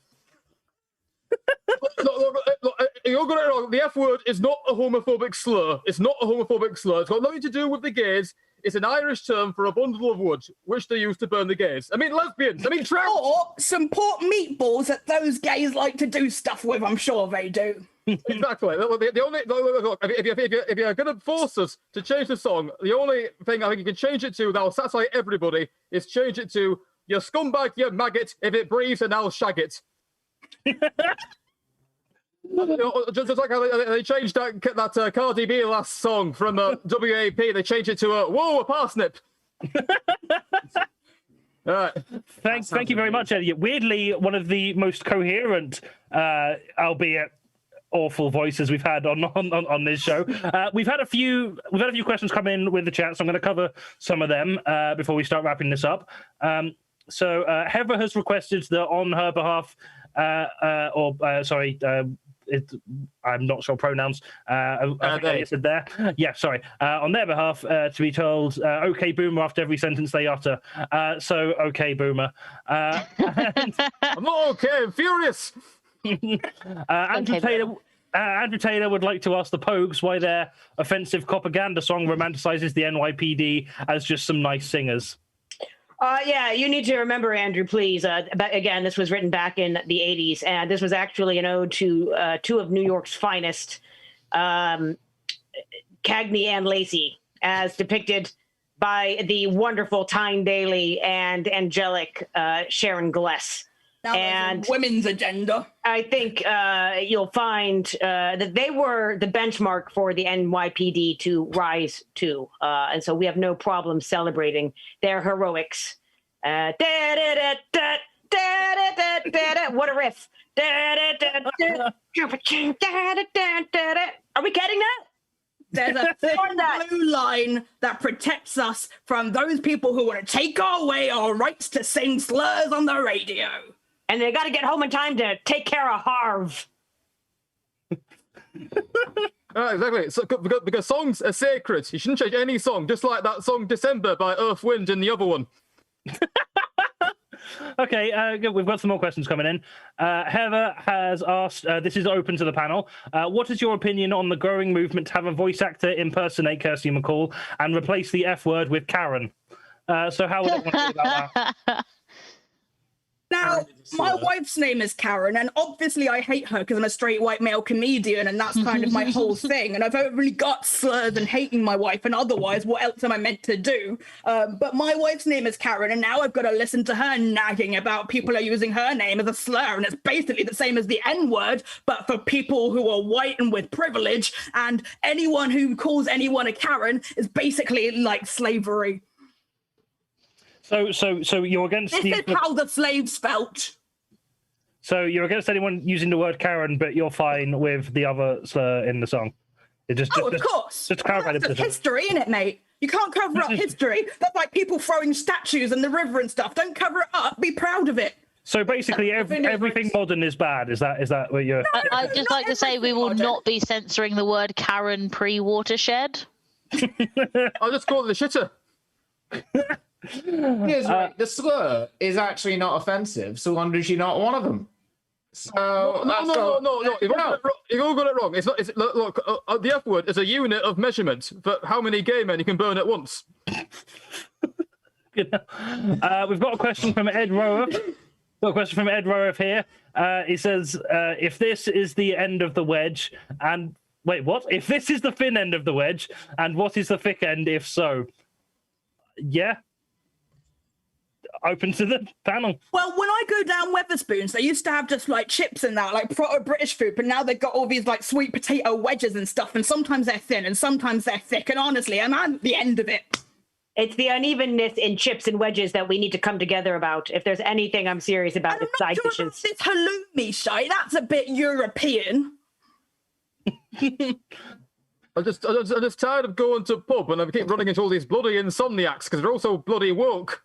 You're going wrong. The F word is not a homophobic slur. It's not a homophobic slur. It's got nothing to do with the gays. It's an Irish term for a bundle of wood, which they use to burn the gays. I mean, lesbians. I mean, trout.
Or some pork meatballs that those gays like to do stuff with. I'm sure they do.
Exactly. The only if you're going to force us to change the song, the only thing I think you can change it to that'll satisfy everybody is change it to "You scumbag, you maggot. If it breathes, and I'll shag it." Just like how they changed that Cardi B last song from WAP, they changed it to "Whoa, a parsnip." All right.
Thank you very much, Eliott. Weirdly, one of the most coherent, albeit awful voices we've had on this show. We've had a few questions come in with the chat, so I'm going to cover some of them before we start wrapping this up. So Heather has requested that on her behalf, I'm not sure pronouns. I said there. Yeah, sorry. On their behalf, to be told, "Okay, boomer" after every sentence they utter. So, okay, boomer.
I'm not okay. I'm furious.
Andrew Taylor would like to ask the Pogues why their offensive propaganda song romanticizes the NYPD as just some nice singers.
Yeah, you need to remember, Andrew, please. Again, this was written back in the 80s, and this was actually an ode to two of New York's finest, Cagney and Lacey, as depicted by the wonderful Tyne Daly and angelic Sharon Gless.
Now and women's agenda.
I think you'll find that they were the benchmark for the NYPD to rise to. And so we have no problem celebrating their heroics. What a riff. Are we getting that?
There's a thin blue line that protects us from those people who want to take away our rights to sing slurs on the radio.
And they got to get home in time to take care of Harv.
Exactly. So, because songs are sacred. You shouldn't change any song, just like that song December by Earth, Wind and the other one.
Okay, good. We've got some more questions coming in. Heather has asked, this is open to the panel, what is your opinion on the growing movement to have a voice actor impersonate Kirstie McCall and replace the F word with Karen? So how would everyone feel about that?
Now, my wife's name is Karen, and obviously I hate her because I'm a straight white male comedian, and that's kind of my whole thing. And I've really got slurs and hating my wife, and otherwise, what else am I meant to do? But my wife's name is Karen, and now I've got to listen to her nagging about people are using her name as a slur, and it's basically the same as the N-word, but for people who are white and with privilege, and anyone who calls anyone a Karen is basically like slavery.
So you're against...
This is how the slaves felt.
So you're against anyone using the word Karen, but you're fine with the other slur in the song?
Of course.
Just clarify
That's history, innit, mate? You can't cover up history. That's like people throwing statues in the river and stuff. Don't cover it up. Be proud of it.
So basically, everything modern is bad. Is that what you're...
I'd just like to say we will not be censoring the word Karen pre-watershed.
I'll just call it the shitter.
Here's right. The slur is actually not offensive, so wonder is she not one of them? So
no. You've all got it wrong. It's not. Look, the F word is a unit of measurement for how many gay men you can burn at once.
We've got a question from Ed Rower. Got a question from Ed Rorif here. He says, if this is the end of the wedge, and wait, what? If this is the thin end of the wedge, and what is the thick end, if so? Yeah. Open to the panel.
Well, when I go down Weatherspoons, they used to have just like chips and that, like proper British food, but now they've got all these like sweet potato wedges and stuff, and sometimes they're thin and sometimes they're thick, and honestly, I'm at the end of it.
It's the unevenness in chips and wedges that we need to come together about. If there's anything I'm serious about, it's side dishes.
This halloumi shite, that's a bit European.
I'm just tired of going to pub and I keep running into all these bloody insomniacs because they're all so bloody woke.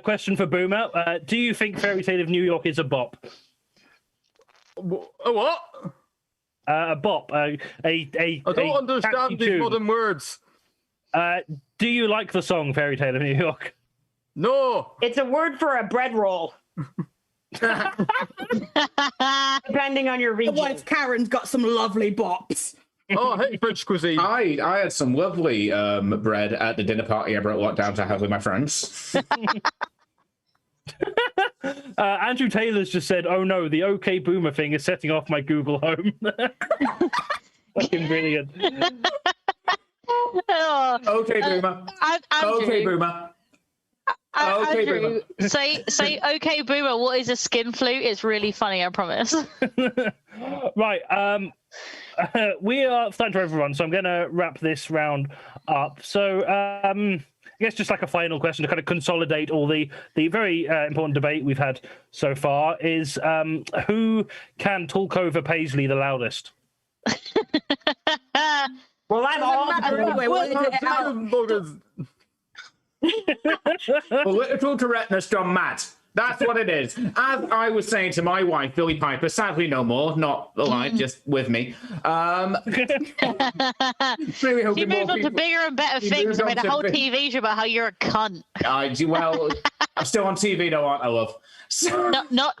Question for Boomer. Do you think Fairy Tale of New York is a bop?
A what?
A bop. I
don't understand these modern words.
Do you like the song Fairy Tale of New York?
No.
It's a word for a bread roll. Depending on your region.
Otherwise, Karen's got some lovely bops.
Oh, I hate French cuisine.
I had some lovely bread at the dinner party I brought lockdown to have with my friends.
Andrew Taylor's just said, "Oh no, the OK Boomer thing is setting off my Google Home." Fucking brilliant.
Okay, Boomer. Okay, Boomer. Okay,
Andrew,
Boomer.
say okay, Boomer. What is a skin flute? It's really funny, I promise.
Right. We are starting to everyone, so I'm going to wrap this round up. So, I guess just like a final question to kind of consolidate all the very important debate we've had so far is who can talk over Paisley the loudest?
Well, I'm all
Political correctness gone mad. That's what it is. As I was saying to my wife, Billy Piper, sadly no more, not alive, just with me.
Really you moved on to bigger and better things. I made a whole TV show about how you're a cunt.
Well, I'm still on TV though, aren't I, love? So...
No,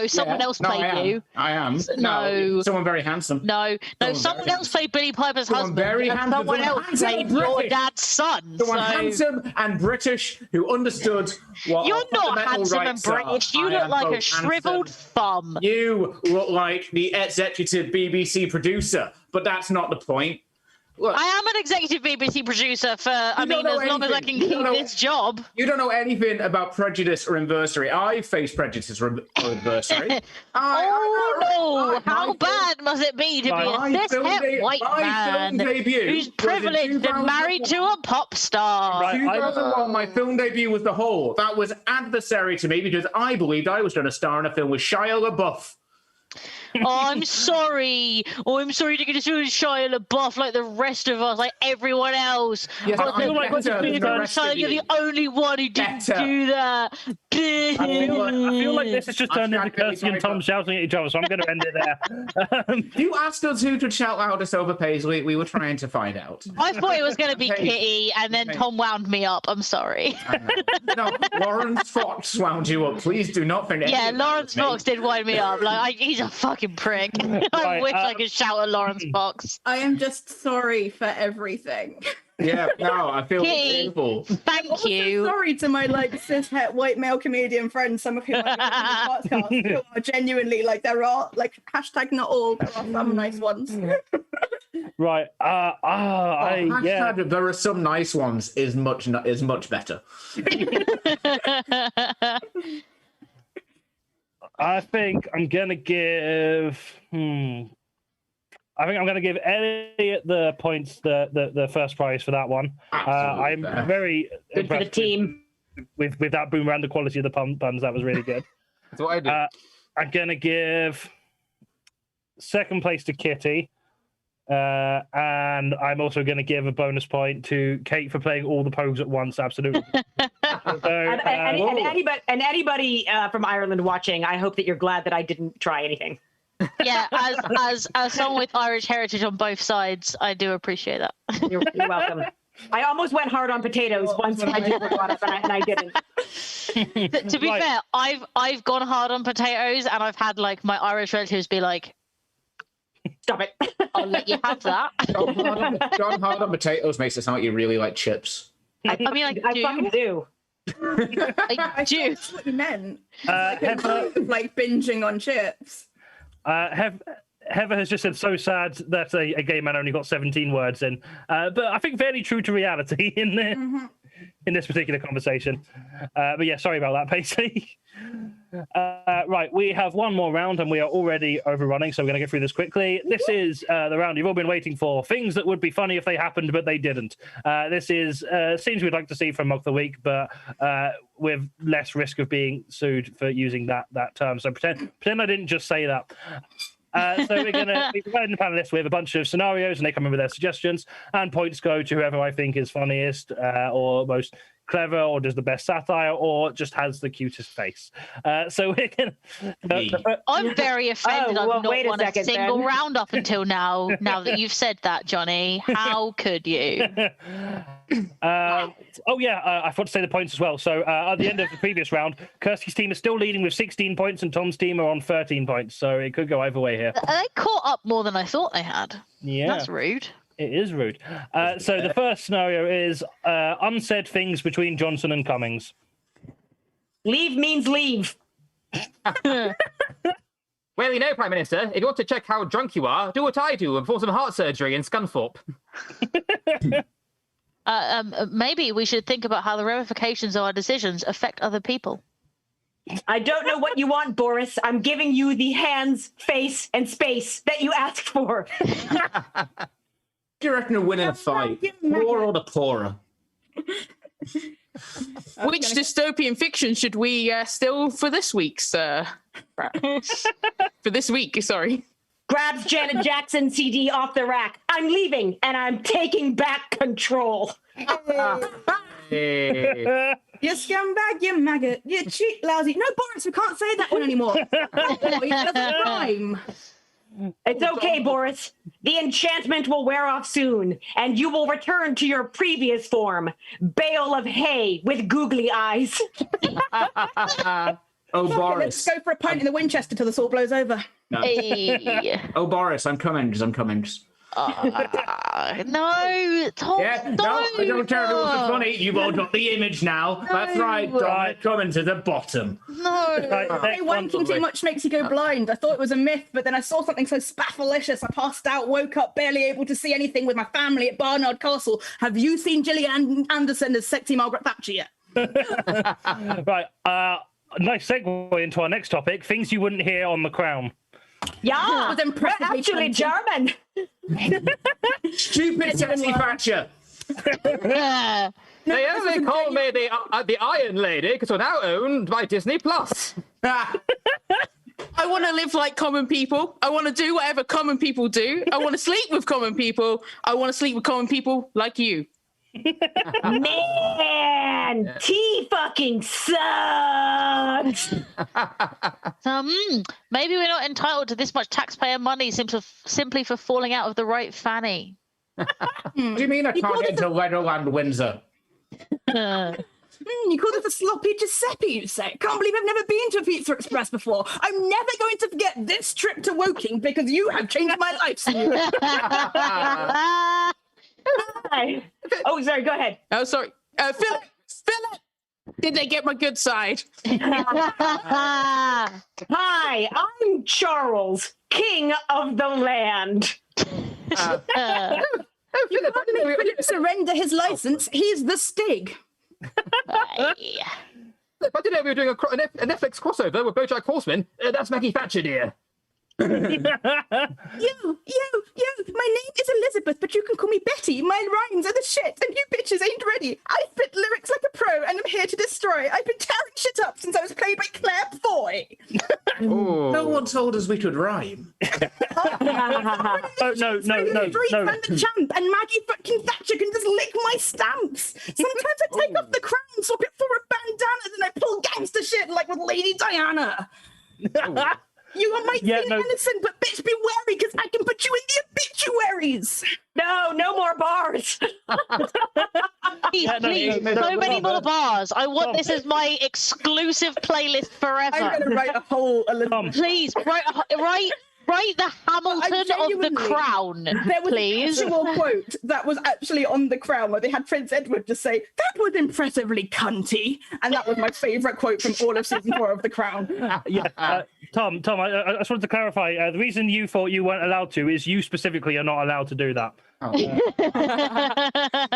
someone else played you.
I am.
No.
Someone very handsome.
No, someone else played Billy Piper's husband.
Very handsome.
Someone else played your dad's son.
Someone handsome and British who understood what
you're not handsome and British. You look like a shriveled thumb.
You look like the executive BBC producer, but that's not the point. Look,
I am an executive BBC producer for, as long as I can keep this job.
You don't know anything about prejudice or adversary. I face prejudice or adversary.
How bad must it be to be a cis-het white man who's privileged and married to a pop star?
Right, 2001, my film debut was The Hole. That was adversary to me because I believed I was going to star in a film with Shia LaBeouf.
I'm sorry. I'm sorry to get to see Shia LaBeouf like the rest of us, like everyone else.
Yes, I feel like
you're the only one who didn't do that.
I feel like this has just turned into Kirstie and Thom shouting at each other, so I'm going to end it there.
You asked us who to shout loudest over Paisley. We were trying to find out.
I thought it was going to be Kitty, and then Thom wound me up. I'm sorry.
No, Lawrence Fox wound you up. Please do not think.
Yeah, Lawrence Fox did wind me up. Like he's a fucking prick. I wish I could shout at Lawrence Fox.
I am just sorry for everything.
Yeah, no, I feel painful.
Thank you.
Sorry to my cis-het white male comedian friends, some of whom I know in the podcast, who are genuinely there are hashtag not all, there are some nice ones.
Right.
Hashtag there are some nice ones is much better.
I think I'm gonna give. I think I'm going to give Eliott the points, the first prize for that one. I'm very
good for the team
with that Boomer and the quality of the puns. That was really good.
That's what I do.
I'm going to give second place to Kitty, and I'm also going to give a bonus point to Kate for playing all the pogues at once. Absolutely.
And anybody from Ireland watching, I hope that you're glad that I didn't try anything.
Yeah, as someone with Irish heritage on both sides, I do appreciate that.
You're welcome. I almost went hard on potatoes once I did brought up, and I didn't.
To be fair, I've gone hard on potatoes, and I've had my Irish relatives be like,
"Stop it!
I'll let you have that."
Gone hard on potatoes makes it sound like you really like chips.
I mean, I do.
fucking do.
I do.
That's what you meant.
Heather,
Like binging on chips.
Heather has just said, so sad that a gay man only got 17 words in. But I think fairly true to reality in this particular conversation. But yeah, sorry about that, Paisley. Right, we have one more round and we are already overrunning, so we're going to get through this quickly. This is the round you've all been waiting for. Things that would be funny if they happened, but they didn't. This is scenes we'd like to see from Mock the Week, but with less risk of being sued for using that term. So pretend I didn't just say that. So we're providing the panelists with a bunch of scenarios, and they come in with their suggestions, and points go to whoever I think is funniest or most clever, or does the best satire, or just has the cutest face. So we're gonna.
I'm very offended. I've not won a single
then.
round up until now. Now that you've said that, Jonny, how could you?
I forgot to say the points as well. So at the end of the previous round, Kirstie's team is still leading with 16 points, and Tom's team are on 13 points. So it could go either way here.
They caught up more than I thought they had.
Yeah,
that's rude.
It is rude. So the first scenario is unsaid things between Johnson and Cummings.
Leave means leave.
Well, you know, Prime Minister, if you want to check how drunk you are, do what I do and perform some heart surgery in Scunthorpe.
Maybe we should think about how the ramifications of our decisions affect other people.
I don't know what you want, Boris. I'm giving you the hands, face, and space that you asked for.
Do you reckon a win in a fight? Poorer or the poorer?
Which dystopian fiction should we steal for this week's? For this week, sorry.
Grabs Janet Jackson CD off the rack. I'm leaving, and I'm taking back control.
Hey.
You scumbag, you maggot, you cheat, lousy. No, Boris, we can't say that one anymore. It doesn't rhyme.
It's okay, Boris. The enchantment will wear off soon, and you will return to your previous form. Bale of hay with googly eyes.
Oh, Boris.
Let's go for a pint in the Winchester till this all blows over.
No.
Hey.
Oh, Boris, I'm coming.
No, Tom.
Yeah, no, I don't care if it was funny. You've all got the image now. That's right, Tom. Coming to the bottom.
No.
Hey, wanking too much makes you go blind. I thought it was a myth, but then I saw something so spaffalicious. I passed out, woke up, barely able to see anything with my family at Barnard Castle. Have you seen Gillian Anderson as sexy Margaret Thatcher yet?
Right. Nice segue into our next topic: things you wouldn't hear on The Crown.
Yeah,
It was impressively
actually
tempting.
German.
Stupid sexy Thatcher.
They only call me the Iron Lady because we're now owned by Disney Plus.
I want to live like common people. I want to do whatever common people do. I want to sleep with common people. I want to sleep with common people like you.
Man, tea fucking sucks.
Maybe we're not entitled to this much taxpayer money simply for falling out of the right fanny.
What do you mean I can't get into Legoland Windsor?
You call it a sloppy Giuseppe, you say? Can't believe I've never been to a Pizza Express before. I'm never going to forget this trip to Woking because you have changed my life.
Hi. Oh, sorry, go ahead.
Oh, sorry. Philip! Did they get my good side?
Hi, I'm Charles, King of the Land.
You can't make Philip surrender his license. He's the Stig.
I didn't know we were doing a Netflix crossover with BoJack Horseman. That's Maggie Thatcher, dear.
You. My name is Elizabeth, but you can call me Betty. My rhymes are the shit, and you bitches ain't ready. I spit lyrics like a pro, and I'm here to destroy. I've been tearing shit up since I was played by Claire Foy.
No one told us we could rhyme.
Oh, no.
I'm the champ, and Maggie fucking Thatcher can just lick my stamps. Sometimes I take off the crown, swap it for a bandana, then I pull gangster shit like with Lady Diana. You might be innocent, but bitch, be wary, because I can put you in the obituaries.
No more bars.
Please, so many more bars. I want this as my exclusive playlist forever.
I'm going to write a whole...
Please, write write the Hamilton of the Crown,
there was
please?
an actual quote that was actually on the Crown where they had Prince Edward just say, "That was impressively cunty," and that was my favourite quote from all of season 4 of the Crown.
Tom, I just wanted to clarify. The reason you thought you weren't allowed to is you specifically are not allowed to do that.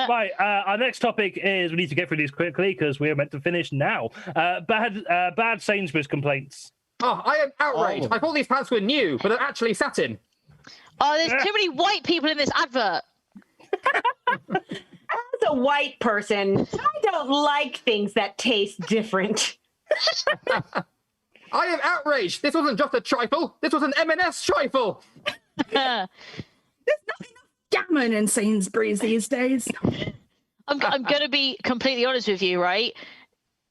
Right, our next topic is, we need to get through these quickly because we're meant to finish now. Bad Sainsbury's complaints.
Oh, I am outraged. I thought these pants were new, but they're actually satin.
Oh, there's too many white people in this advert.
As a white person, I don't like things that taste different.
I am outraged. This wasn't just a trifle. This was an M&S trifle.
There's not enough gammon in Sainsbury's these days.
I'm going to be completely honest with you, right?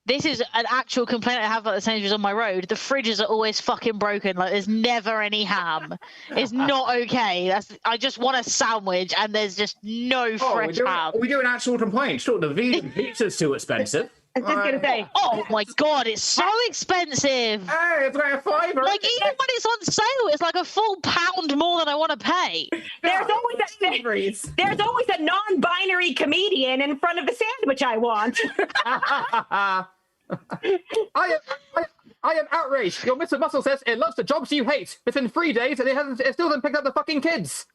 This is an actual complaint I have about the Sainsbury's on my road. The fridges are always fucking broken. Like, there's never any ham. It's not okay. I just want a sandwich, and there's just no fresh ham.
We do an actual complaint. Sure, the vegan pizza's too expensive.
I was just going to say,
oh my God, it's so expensive.
Hey, it's like a $5.
Like, even when it's on sale, it's like a full £1 more than I want to pay.
There's always a non-binary comedian in front of the sandwich I want.
I am outraged. Your Mr. Muscle says it loves the jobs you hate. It's been 3 days and it still hasn't picked up the fucking kids.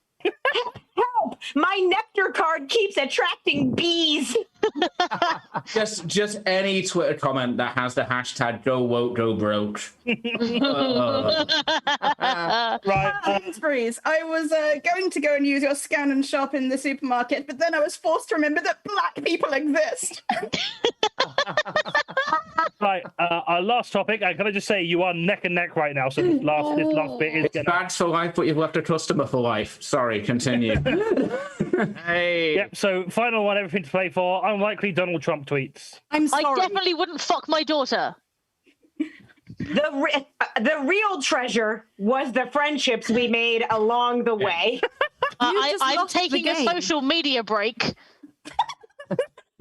Help! My nectar card keeps attracting bees.
just any Twitter comment that has the hashtag "Go woke, go broke."
Right.
Sainsbury's, I was going to go and use your scan and shop in the supermarket, but then I was forced to remember that black people exist.
Right, our last topic, and can I just say, you are neck and neck right now, so this last bit is
It's bad for life, but you've left a customer for life. Sorry, continue.
Hey.
Yep, so final one, everything to play for. Unlikely Donald Trump tweets.
I'm sorry.
I definitely wouldn't fuck my daughter.
The real treasure was the friendships we made along the way.
I'm taking a social media break.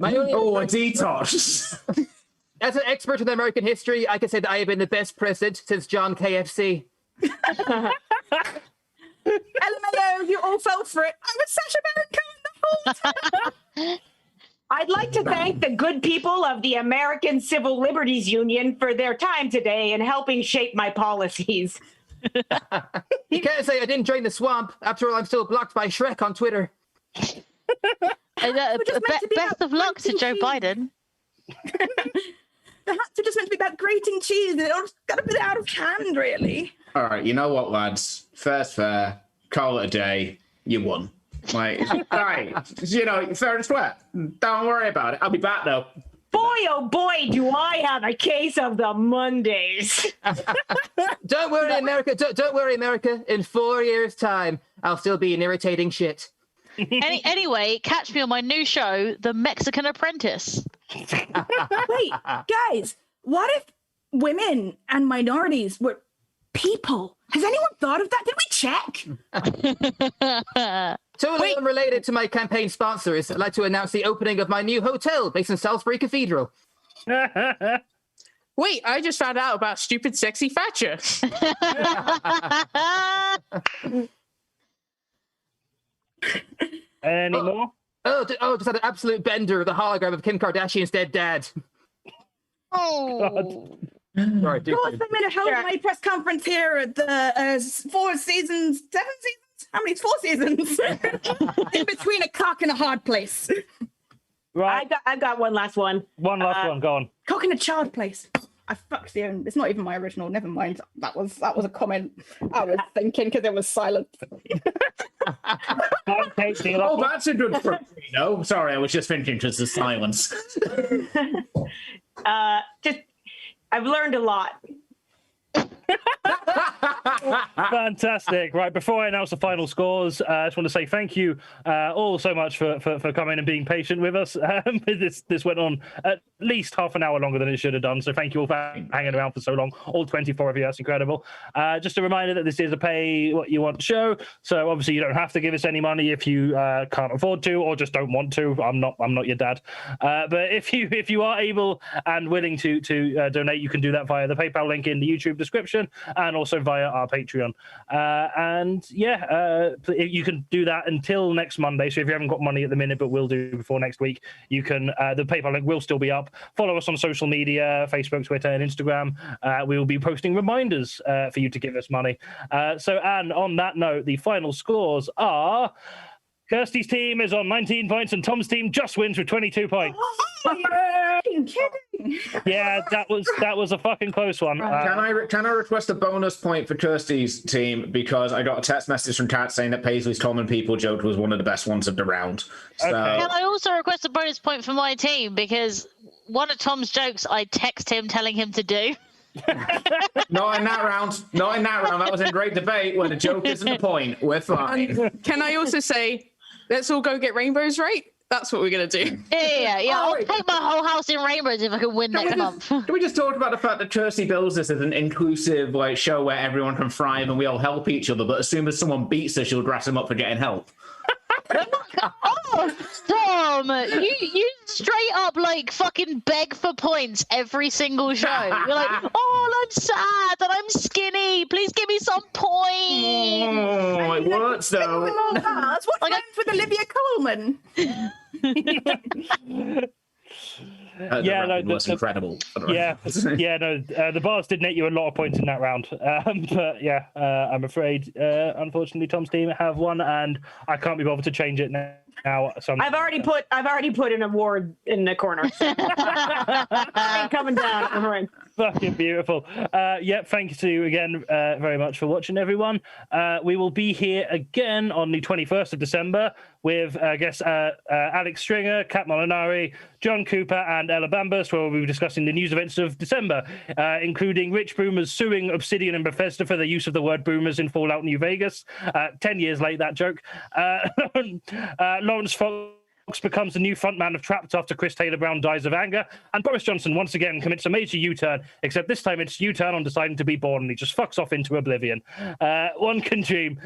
A detox.
As an expert in American history, I can say that I have been the best president since John KFC.
LMAO, you all fell for it. I was such a American the whole time.
I'd like to thank the good people of the American Civil Liberties Union for their time today in helping shape my policies.
You can't say I didn't drain the swamp. After all, I'm still blocked by Shrek on Twitter.
Best of luck to Joe Biden.
The hats are just meant to be about grating cheese, and it all got a bit out of hand, really.
All right, you know what, lads? Fair's fair. Call it a day. You won. Like, right, fair and square. Don't worry about it. I'll be back though.
Boy, oh boy, do I have a case of the Mondays.
Don't worry, America. Don't worry, America. In 4 years' time, I'll still be an irritating shit.
Anyway, catch me on my new show, The Mexican Apprentice.
Wait, guys, what if women and minorities were people? Has anyone thought of that? Did we check?
Totally unrelated to my campaign sponsors, I'd like to announce the opening of my new hotel based in Salisbury Cathedral.
Wait, I just found out about stupid, sexy Thatcher.
Any more?
Just had an absolute bender of the hologram of Kim Kardashian's dead dad.
Oh.
Sorry,
Of course, I'm going to hold my press conference here at the 7 seasons. How many? 4 seasons. In between a cock and a hard place.
Right.
I've got one last one.
One last one, go on.
Cock in a child place. I fucked the own. It's not even my original. Never mind. That was a comment I was thinking because it was silent.
Oh, that's a good front. No, sorry, I was just thinking because of silence.
I've learned a lot.
Fantastic. Right, before I announce the final scores, I just want to say thank you all so much for coming and being patient with us. This went on at least half an hour longer than it should have done, so thank you all for hanging around for so long, all 24 of you. That's incredible. Just a reminder that this is a pay what you want show, so obviously you don't have to give us any money if you can't afford to or just don't want to. I'm not your dad, but if you are able and willing to donate, you can do that via the PayPal link in the YouTube description. description, and also via our Patreon. You can do that until next Monday. So if you haven't got money at the minute, but will do before next week, you can. The PayPal link will still be up. Follow us on social media: Facebook, Twitter, and Instagram. We will be posting reminders for you to give us money. So, Anne, on that note, the final scores are: Kirstie's team is on 19 points, and Tom's team just wins with 22 points.
Oh, you're kidding.
Yeah, that was a fucking close one.
Can I request a bonus point for Kirstie's team, because I got a text message from Kat saying that Paisley's Tom and People joke was one of the best ones of the round. So...
Okay.
Can I also request a bonus point for my team, because one of Tom's jokes I text him telling him to do.
Not in that round. That was a great debate where the joke isn't the point. We're fine.
Can I also say, let's all go get rainbows, right? That's what we're going to do.
Yeah. I'll paint my whole house in rainbows if I can win next month.
Can we just talk about the fact that Kirstie builds this as an inclusive show where everyone can thrive and we all help each other, but as soon as someone beats her, she'll dress them up for getting help?
Oh, Thom, you straight up fucking beg for points every single show. You're like, oh, I'm sad and I'm skinny. Please give me some points.
Oh, it works though.
That's what happens with Olivia Coleman.
That's incredible.
The bars did net you a lot of points in that round. But yeah, I'm afraid, unfortunately, Tom's team have won, and I can't be bothered to change it now. So
I've already put an award in the corner. So. I ain't coming down. All right.
Fucking beautiful. Thank you again very much for watching, everyone. We will be here again on the 21st of December with Alex Stringer, Kat Molinari, John Cooper, and Ella Bambus, where we'll be discussing the news events of December, including rich boomers suing Obsidian and Bethesda for their use of the word boomers in Fallout New Vegas. 10 years late, that joke. Lawrence Fox becomes the new frontman of Trapped after Chris Taylor Brown dies of anger, and Boris Johnson once again commits a major U-turn, except this time it's U-turn on deciding to be born, and he just fucks off into oblivion. One can dream.